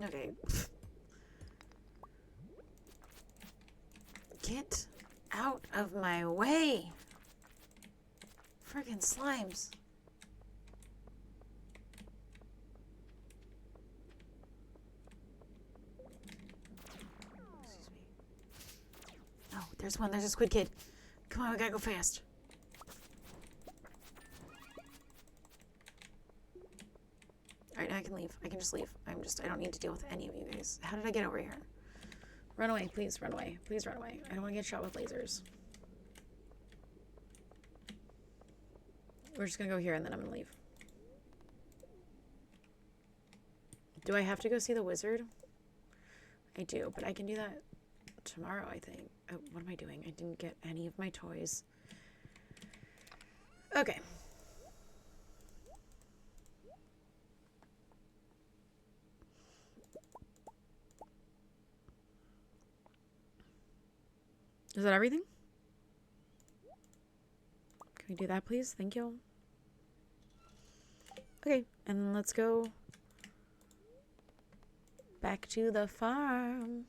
Okay. Get out of my way. Friggin' slimes. Excuse me. Oh, there's one. There's a squid kid. Come on, we gotta go fast. Alright, I can leave. I can just leave. I don't need to deal with any of you guys. How did I get over here? Run away, please run away. Please run away. I don't want to get shot with lasers. We're just gonna go here and then I'm gonna leave. Do I have to go see the wizard? I do, but I can do that tomorrow, I think. Oh, what am I doing? I didn't get any of my toys. Okay. Is that everything? Can we do that, please? Thank you. Okay, and let's go back to the farm.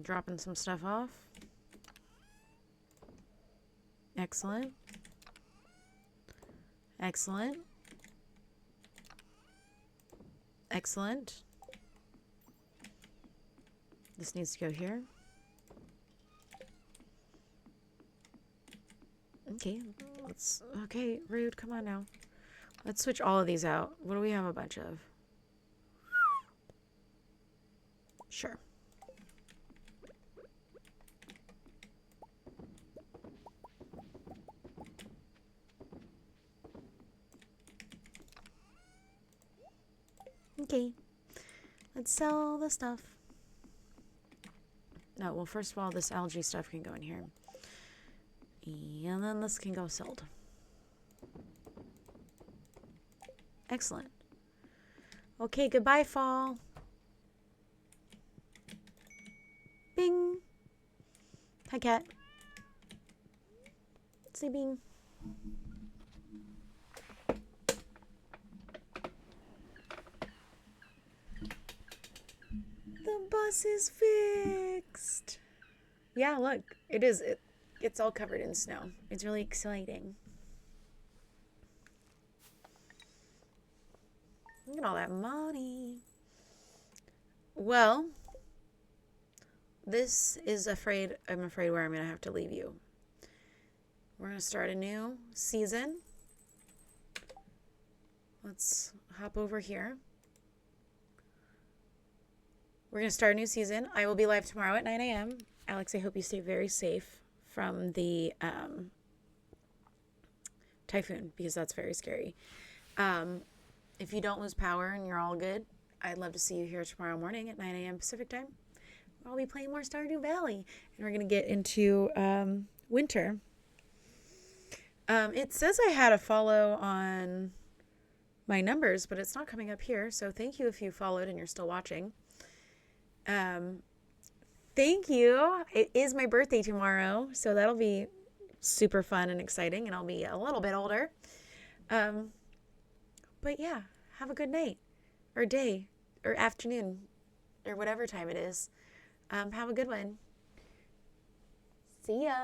Dropping some stuff off. Excellent. Excellent. Excellent. This needs to go here. Okay, okay, rude, come on now. Let's switch all of these out. What do we have a bunch of? Sure. Okay, let's sell the stuff. No, well, first of all, this algae stuff can go in here. And then this can go sold. Excellent. Okay, goodbye, fall. Bing. Hi, cat. Say bing. The bus is fixed. Yeah, look. It's all covered in snow. It's really exciting. Look at all that money. Well, this is I'm afraid where I'm going to have to leave you. We're going to start a new season. Let's hop over here. We're going to start a new season. I will be live tomorrow at 9 a.m. Alex, I hope you stay very safe from the typhoon, because that's very scary. If you don't lose power and you're all good, I'd love to see you here tomorrow morning at 9 a.m. Pacific time. I'll be playing more Stardew Valley, and we're going to get into winter. It says I had a follow on my numbers, but it's not coming up here, so thank you if you followed and you're still watching. Thank you. It is my birthday tomorrow, so that'll be super fun and exciting, and I'll be a little bit older. But yeah, have a good night, or day, or afternoon, or whatever time it is. Have a good one. See ya.